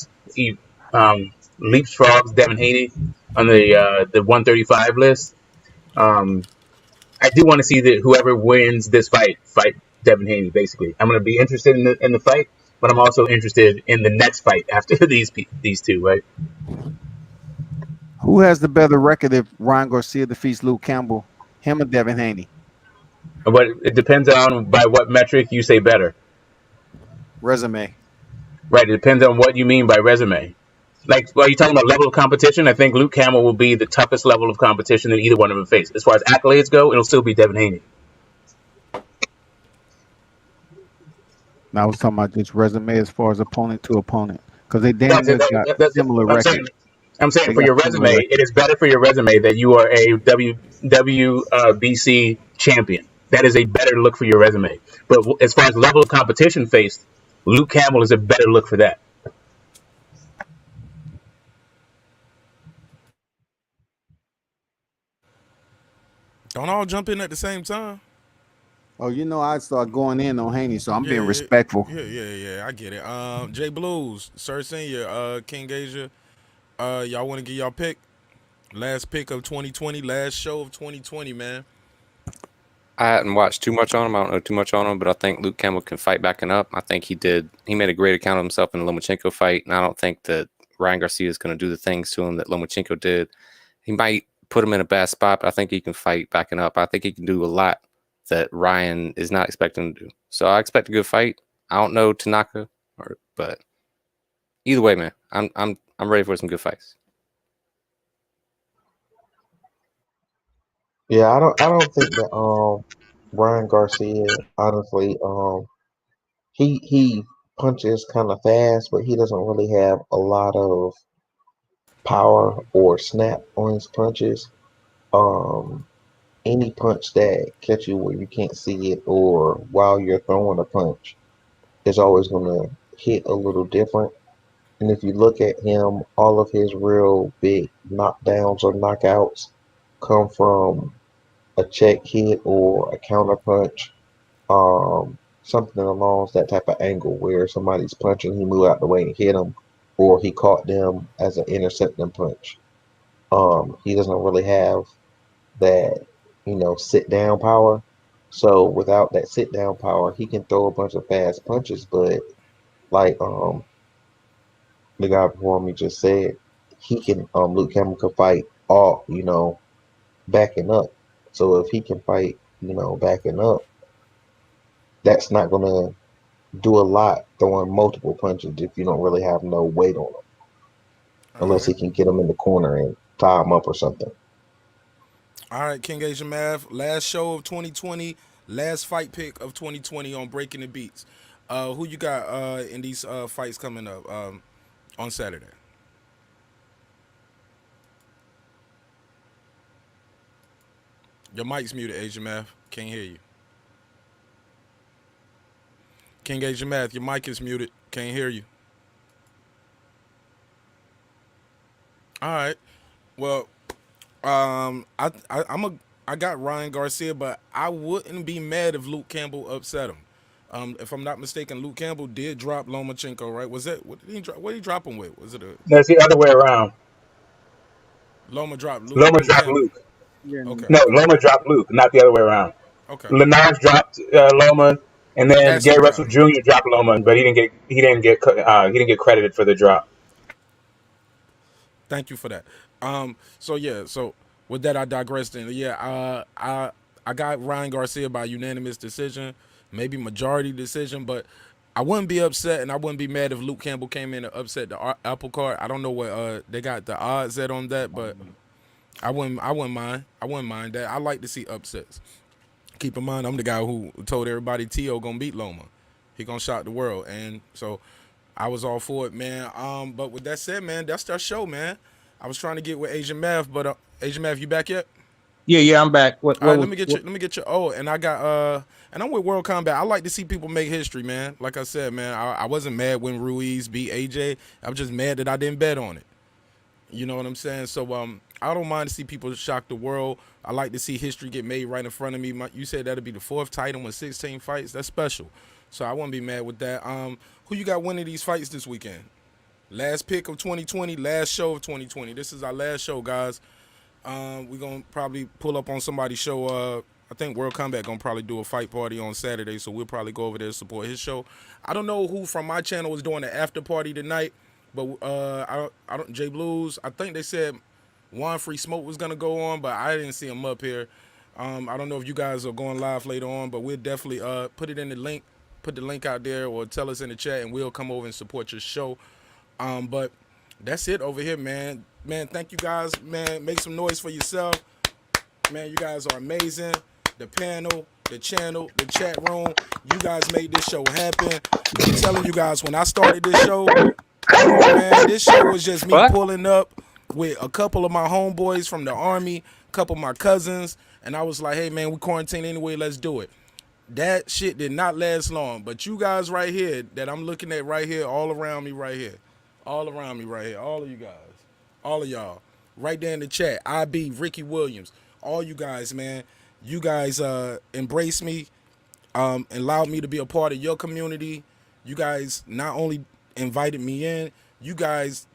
leapfrogs Devin Haney on the 135 list. I do want to see that whoever wins this fight Devin Haney. Basically, I'm going to be interested in the fight, but I'm also interested in the next fight after these two, right? Who has the better record if Ryan Garcia defeats Luke Campbell? Him or Devin Haney? But it depends on by what metric you say better. Resume. Right. It depends on what you mean by resume. Like, are you talking about level of competition? I think Luke Campbell will be the toughest level of competition that either one of them face. As far as accolades go, it'll still be Devin Haney. Now I was talking about just resume as far as opponent to opponent, because they damn near got similar records. I'm saying for your resume, it is better for your resume that you are a WBC champion. That is a better look for your resume. But as far as level of competition faced, Luke Campbell is a better look for that. Don't all jump in at the same time. Oh, I start going in on Haney, so I'm being respectful. Yeah, I get it. Jay Blues, Sir Senior, King Asia, y'all want to get y'all pick? Last pick of 2020, last show of 2020, man. I hadn't watched too much on him. I don't know too much on him, but I think Luke Campbell can fight backing up. I think he made a great account of himself in the Lomachenko fight, and I don't think that Ryan Garcia is going to do the things to him that Lomachenko did. He might put him in a bad spot, but I think he can fight backing up. I think he can do a lot that Ryan is not expecting to do. So I expect a good fight. I don't know Tanaka, but either way, man, I'm ready for some good fights. Yeah, I don't think that Ryan Garcia, honestly, he punches kind of fast, but he doesn't really have a lot of power or snap on his punches. Any punch that catch you where you can't see it, or while you're throwing a punch, is always going to hit a little different. And if you look at him, all of his real big knockdowns or knockouts come from a check hit or a counter punch, something along that type of angle where somebody's punching, he moved out the way and hit him, or he caught them as an intercepting punch. He doesn't really have that, sit down power. So without that sit down power, he can throw a bunch of fast punches, but like the guy before me just said, Luke Campbell can fight all, backing up. So if he can fight, backing up, that's not gonna do a lot throwing multiple punches if you don't really have no weight on him. Unless he can get him in the corner and tie him up or something. All right, King Asian Math, last show of 2020, last fight pick of 2020 on Breaking the Beats. Who you got in these fights coming up on Saturday? Your mic's muted, Asian Math. Can't hear you. King Asian Math, your mic is muted. Can't hear you. All right. Well, I got Ryan Garcia, but I wouldn't be mad if Luke Campbell upset him. If I'm not mistaken, Luke Campbell did drop Lomachenko, right? Was that what did he drop? What did he drop him with? Was it a? That's the other way around. Loma dropped Luke. Loma dropped Luke. Okay. No, Loma dropped Luke, not the other way around. Okay. Linares dropped Loma, and then Gary Russell Jr. dropped Loma, but he didn't get credited for the drop. Thank you for that. So with that, I digressed. And I got Ryan Garcia by unanimous decision, maybe majority decision, but I wouldn't be upset and I wouldn't be mad if Luke Campbell came in and upset the apple cart. I don't know what they got the odds at on that, but I wouldn't mind. I wouldn't mind that. I like to see upsets. Keep in mind, I'm the guy who told everybody T.O. gonna beat Loma. He gonna shock the world, and so I was all for it, man. But with that said, man, that's our show, man. I was trying to get with Asian Math, but Asian Math, you back yet? Yeah, I'm back. All right, let me get you. Oh, and I got and I'm with World Combat. I like to see people make history, man. Like I said, man, I wasn't mad when Ruiz beat AJ. I'm just mad that I didn't bet on it. You know what I'm saying? So I don't mind to see people shock the world. I like to see history get made right in front of me. You said that'd be the 4th title with 16 fights. That's special. So I wouldn't be mad with that. Who you got winning these fights this weekend? Last pick of 2020, last show of 2020. This is our last show, guys. We're gonna probably pull up on somebody's show. I think World Combat gonna probably do a fight party on Saturday, so we'll probably go over there to support his show. I don't know who from my channel is doing the after party tonight, but I don't. J Blues. I think they said Juan Free Smoke was gonna go on, but I didn't see him up here. I don't know if you guys are going live later on, but we'll definitely put it in the link. Put the link out there, or tell us in the chat, and we'll come over and support your show. But that's it over here, man. Man, thank you guys, man. Make some noise for yourself. Man, you guys are amazing. The panel, the channel, the chat room. You guys made this show happen. I'm telling you guys, when I started this show, come on, man, this show was just me pulling up with a couple of my homeboys from the Army, a couple of my cousins, and I was like, hey, man, we quarantine anyway, let's do it. That shit did not last long, but you guys right here that I'm looking at right here, all around me right here, all around me right here, all of you guys, all of y'all, right there in the chat, IB, Ricky Williams, all you guys, man, you guys embraced me, allowed me to be a part of your community. You guys not only invited me in, you guys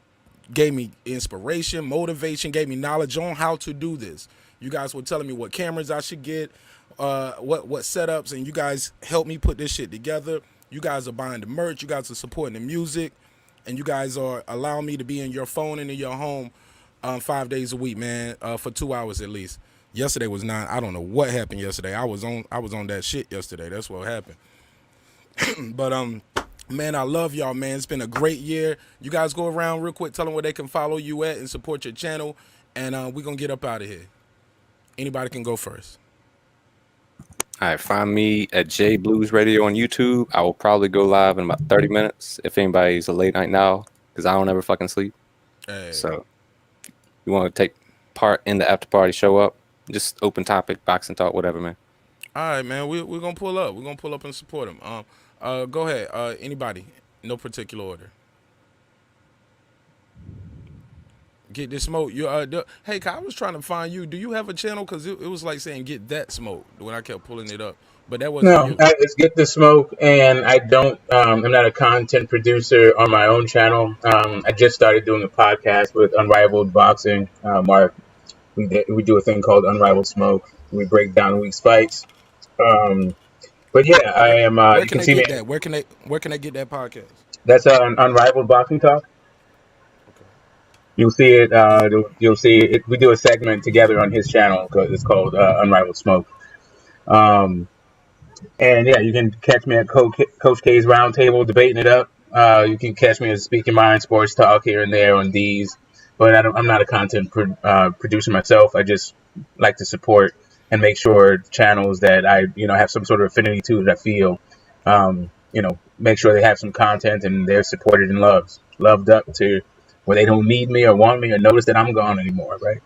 gave me inspiration, motivation, gave me knowledge on how to do this. You guys were telling me what cameras I should get, what setups, and you guys helped me put this shit together. You guys are buying the merch, you guys are supporting the music, and you guys are allowing me to be in your phone and in your home 5 days a week, man, for 2 hours at least. Yesterday was 9. I don't know what happened yesterday. I was on that shit yesterday. That's what happened. But man, I love y'all, man. It's been a great year. You guys go around real quick, tell them where they can follow you at and support your channel, and we're gonna get up out of here. Anybody can go first. All right, find me at J Blues Radio on YouTube. I will probably go live in about 30 minutes if anybody's a late night now, because I don't ever fucking sleep. Hey. So if you want to take part in the after party, show up. Just open topic, boxing talk, whatever, man. All right, man. We're gonna pull up. We're gonna pull up and support him. Go ahead. Anybody? No particular order. Get this smoke. You hey, Kyle, I was trying to find you. Do you have a channel? Because it was like saying get that smoke when I kept pulling it up. But that wasn't you. It's Get the Smoke, and I don't. I'm not a content producer on my own channel. I just started doing a podcast with Unrivaled Boxing. Mark, we do a thing called Unrivaled Smoke. We break down the week's fights. But yeah, I am. Where You can can they see me. get that? Where can they get that podcast? That's Unrivaled Boxing Talk. You'll see it. You'll see it. We do a segment together on his channel because it's called Unrivaled Smoke. And yeah, you can catch me at Coach K's Roundtable debating it up. You can catch me at Speaking Mind Sports Talk here and there on these. But I'm not a content producer myself. I just like to support and make sure channels that I have some sort of affinity to that I feel make sure they have some content and they're supported and loved up to where they don't need me or want me or notice that I'm gone anymore, right?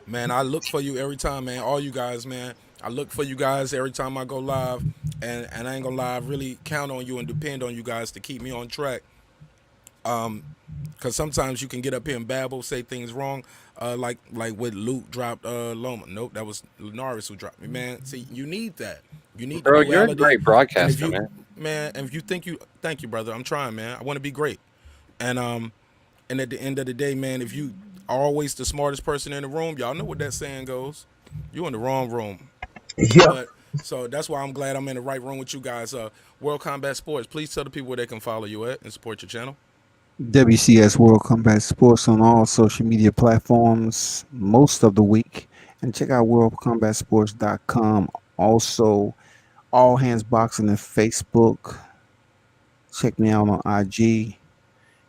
Man, I look for you every time, man. All you guys, man. I look for you guys every time I go live, and I ain't gonna lie, I really count on you and depend on you guys to keep me on track. Cause sometimes you can get up here and babble, say things wrong, like with Luke dropped Loma. Nope, that was Linares who dropped me, man. See, you need that. You need Bro, the you're a reality. great broadcaster, And if you, man. Man, and if you think thank you, brother. I'm trying, man. I want to be great, and at the end of the day, man, if you are always the smartest person in the room, y'all know what that saying goes. You're in the wrong room. Yeah. But, so that's why I'm glad I'm in the right room with you guys. World Combat Sports. Please tell the people where they can follow you at and support your channel. WCS World Combat Sports on all social media platforms most of the week. And check out worldcombatsports.com. Also, All Hands Boxing on Facebook. Check me out on IG.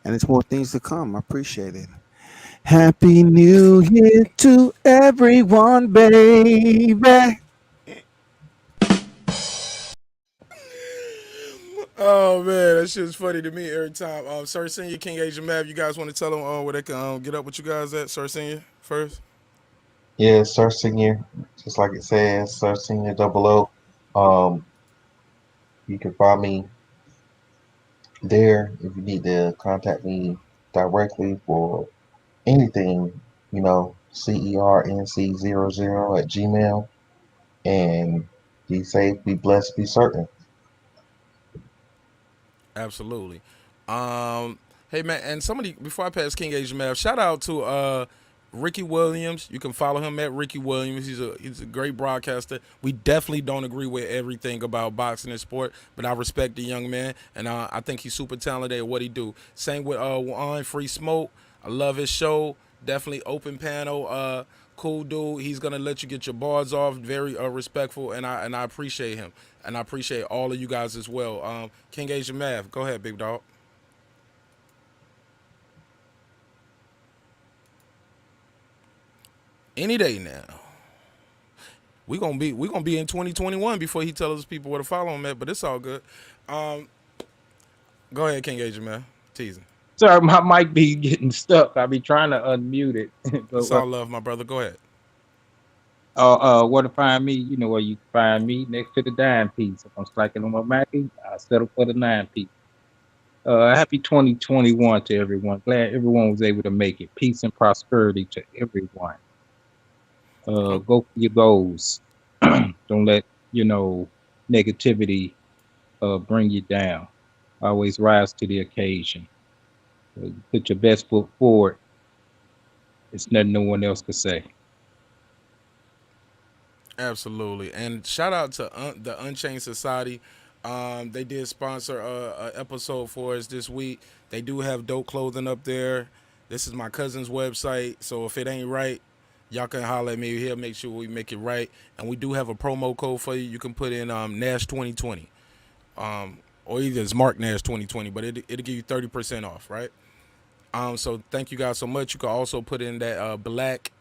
And there's more things to come. I appreciate it. Happy New Year to everyone, baby. Oh man, that shit's funny to me every time. Sir Senior, King Asian Mav, you guys want to tell them where they can get up with you guys at? Sir Senior first. Yeah, Sir Senior, just like it says, Sir Senior double O. You can find me there if you need to contact me directly for anything, CERNC00 at Gmail. And be safe, be blessed, be certain. Absolutely. Hey man, and somebody before I pass King Asian Mav, shout out to Ricky Williams. You can follow him at Ricky Williams. He's a great broadcaster. We definitely don't agree with everything about boxing and sport, but I respect the young man, and I think he's super talented at what he do. Same with Juan Free Smoke. I love his show. Definitely open panel. Cool dude. He's gonna let you get your bars off. Very respectful, and I appreciate him, and I appreciate all of you guys as well. King Asian Mav, go ahead, big dog. Any day now. We gonna be in 2021 before he tells us people where to follow him at, but it's all good. Go ahead, King Asian man. Teasing. Sorry, my mic be getting stuck. I be trying to unmute it. It's all love, my brother. Go ahead. Where to find me? You know where you can find me, next to the dime piece. If I'm slacking on my Mackie, I settle for the 9 piece. Happy 2021 to everyone. Glad everyone was able to make it. Peace and prosperity to everyone. Go for your goals. Don't let negativity bring you down. Always rise to the occasion. Put your best foot forward. It's nothing no one else could say. Absolutely. And shout out to the Unchained Society. They did sponsor an episode for us this week. They do have dope clothing up there. This is my cousin's website, so if it ain't right, y'all can holler at me. He'll make sure we make it right. And we do have a promo code for you. You can put in Nash 2020, or either it's Mark Nash 2020, but it'll give you 30% off, right? So thank you guys so much. You can also put in that Black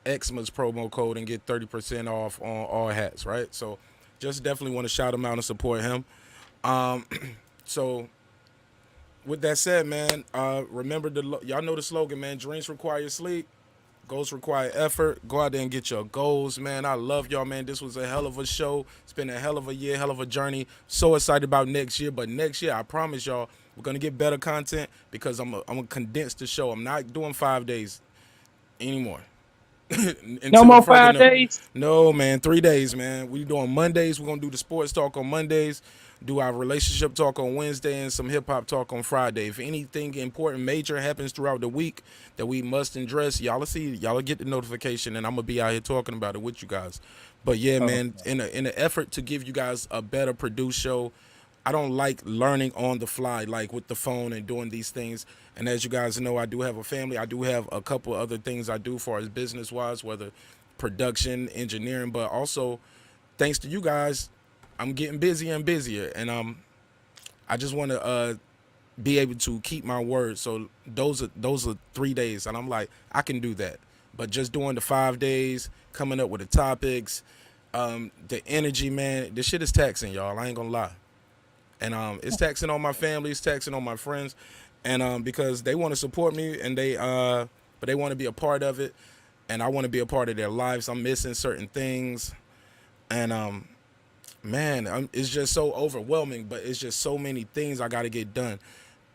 Xmas promo code and get 30% off on all hats, right? So just definitely want to shout him out and support him. So with that said, man, remember y'all know the slogan, man. Dreams require sleep. Goals require effort. Go out there and get your goals, man. I love y'all, man. This was a hell of a show. It's been a hell of a year, hell of a journey. So excited about next year. But next year, I promise y'all, we're going to get better content because I'm going to condense the show. I'm not doing 5 days anymore. No more 5 days? No, man. 3 days, man. We doing Mondays. We're going to do the sports talk on Mondays, do our relationship talk on Wednesday, and some hip-hop talk on Friday. If anything important major happens throughout the week that we must address, y'all will get the notification, and I'm going to be out here talking about it with you guys. But yeah, man, in an effort to give you guys a better produced show, I don't like learning on the fly, like with the phone and doing these things. And as you guys know, I do have a family. I do have a couple other things I do for as business-wise, whether production, engineering, but also thanks to you guys, I'm getting busier and busier. And I just want to be able to keep my word. So those are 3 days, and I'm like, I can do that. But just doing the 5 days, coming up with the topics, the energy, man, this shit is taxing, y'all. I ain't gonna lie. And it's taxing on my family, it's taxing on my friends, and because they want to support me, and but they want to be a part of it, and I want to be a part of their lives. I'm missing certain things, and man, it's just so overwhelming. But it's just so many things I got to get done,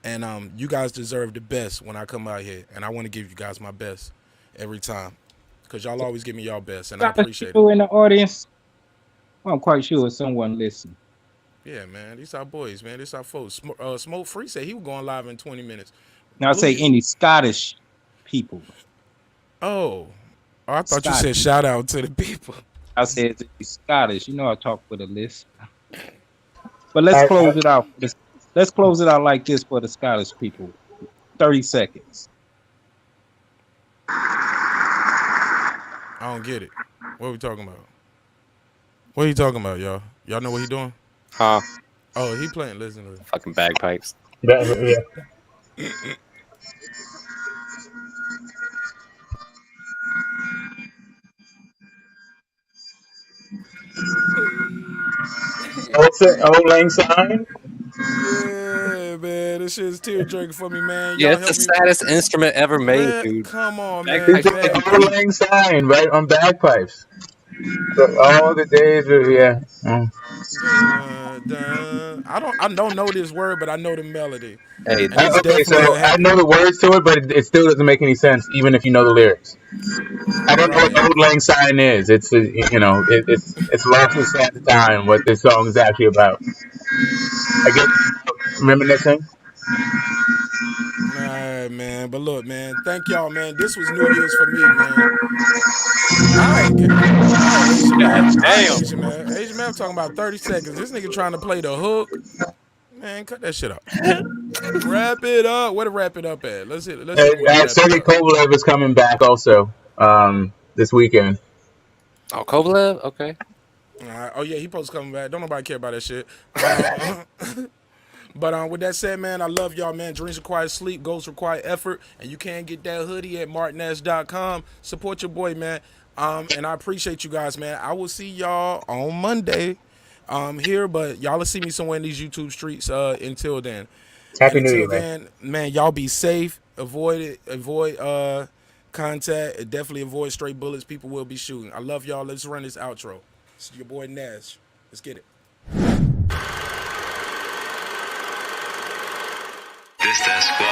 and you guys deserve the best when I come out here, and I want to give you guys my best every time, because y'all always give me y'all best, and I appreciate it. People in the audience, I'm quite sure someone listened. Yeah, man, these our boys, man. These our folks. Smoke Free said he was going live in 20 minutes. Now I say any Scottish people. Oh, I thought you said shout out to the people. I said Scottish. You know I talk with a list. But let's close it out. Let's close it out like this for the Scottish people. 30 seconds. I don't get it. What are we talking about? What are you talking about, y'all? Y'all know what he doing? Huh? Oh, he playing. Listen to it. Fucking bagpipes. Yeah. Old Lang Syne. That shit is tear jerking for me, man. Yeah, Y'all it's the help me. saddest instrument ever made, Man, dude. come on, man. It's Man. an old lang syne, right, on bagpipes. So all the days of, yeah. I don't know this word, but I know the melody. Hey, And it's Okay, so definitely a I happy. know the words to it, but it still doesn't make any sense, even if you know the lyrics. I don't know what Right. Old Lang Syne is. It's it's lost its at the time what this song is actually about. I guess reminiscing. All right, man. But look, man. Thank y'all, man. This was New Year's for me, man. All right, Asian man. All right, damn. Asian man. Asian man, I'm talking about 30 seconds. This nigga trying to play the hook. Man, cut that shit up. Wrap it up. Where to wrap it up at? Let's hit where to wrap it Sergey up. Kovalev is coming back also this weekend. Oh, Kovalev? Okay. All right. Oh yeah, he supposed to come back. Don't nobody care about that shit. But with that said, man, I love y'all, man. Dreams require sleep, goals require effort, and you can get that hoodie at marknash.com. Support your boy, man. And I appreciate you guys, man. I will see y'all on Monday here, but y'all will see me somewhere in these YouTube streets until then. Happy And New until Year, man. then, man, y'all be safe. Avoid contact. And definitely avoid stray bullets. People will be shooting. I love y'all. Let's run this outro. It's your boy Nash. Let's get it. This that squad.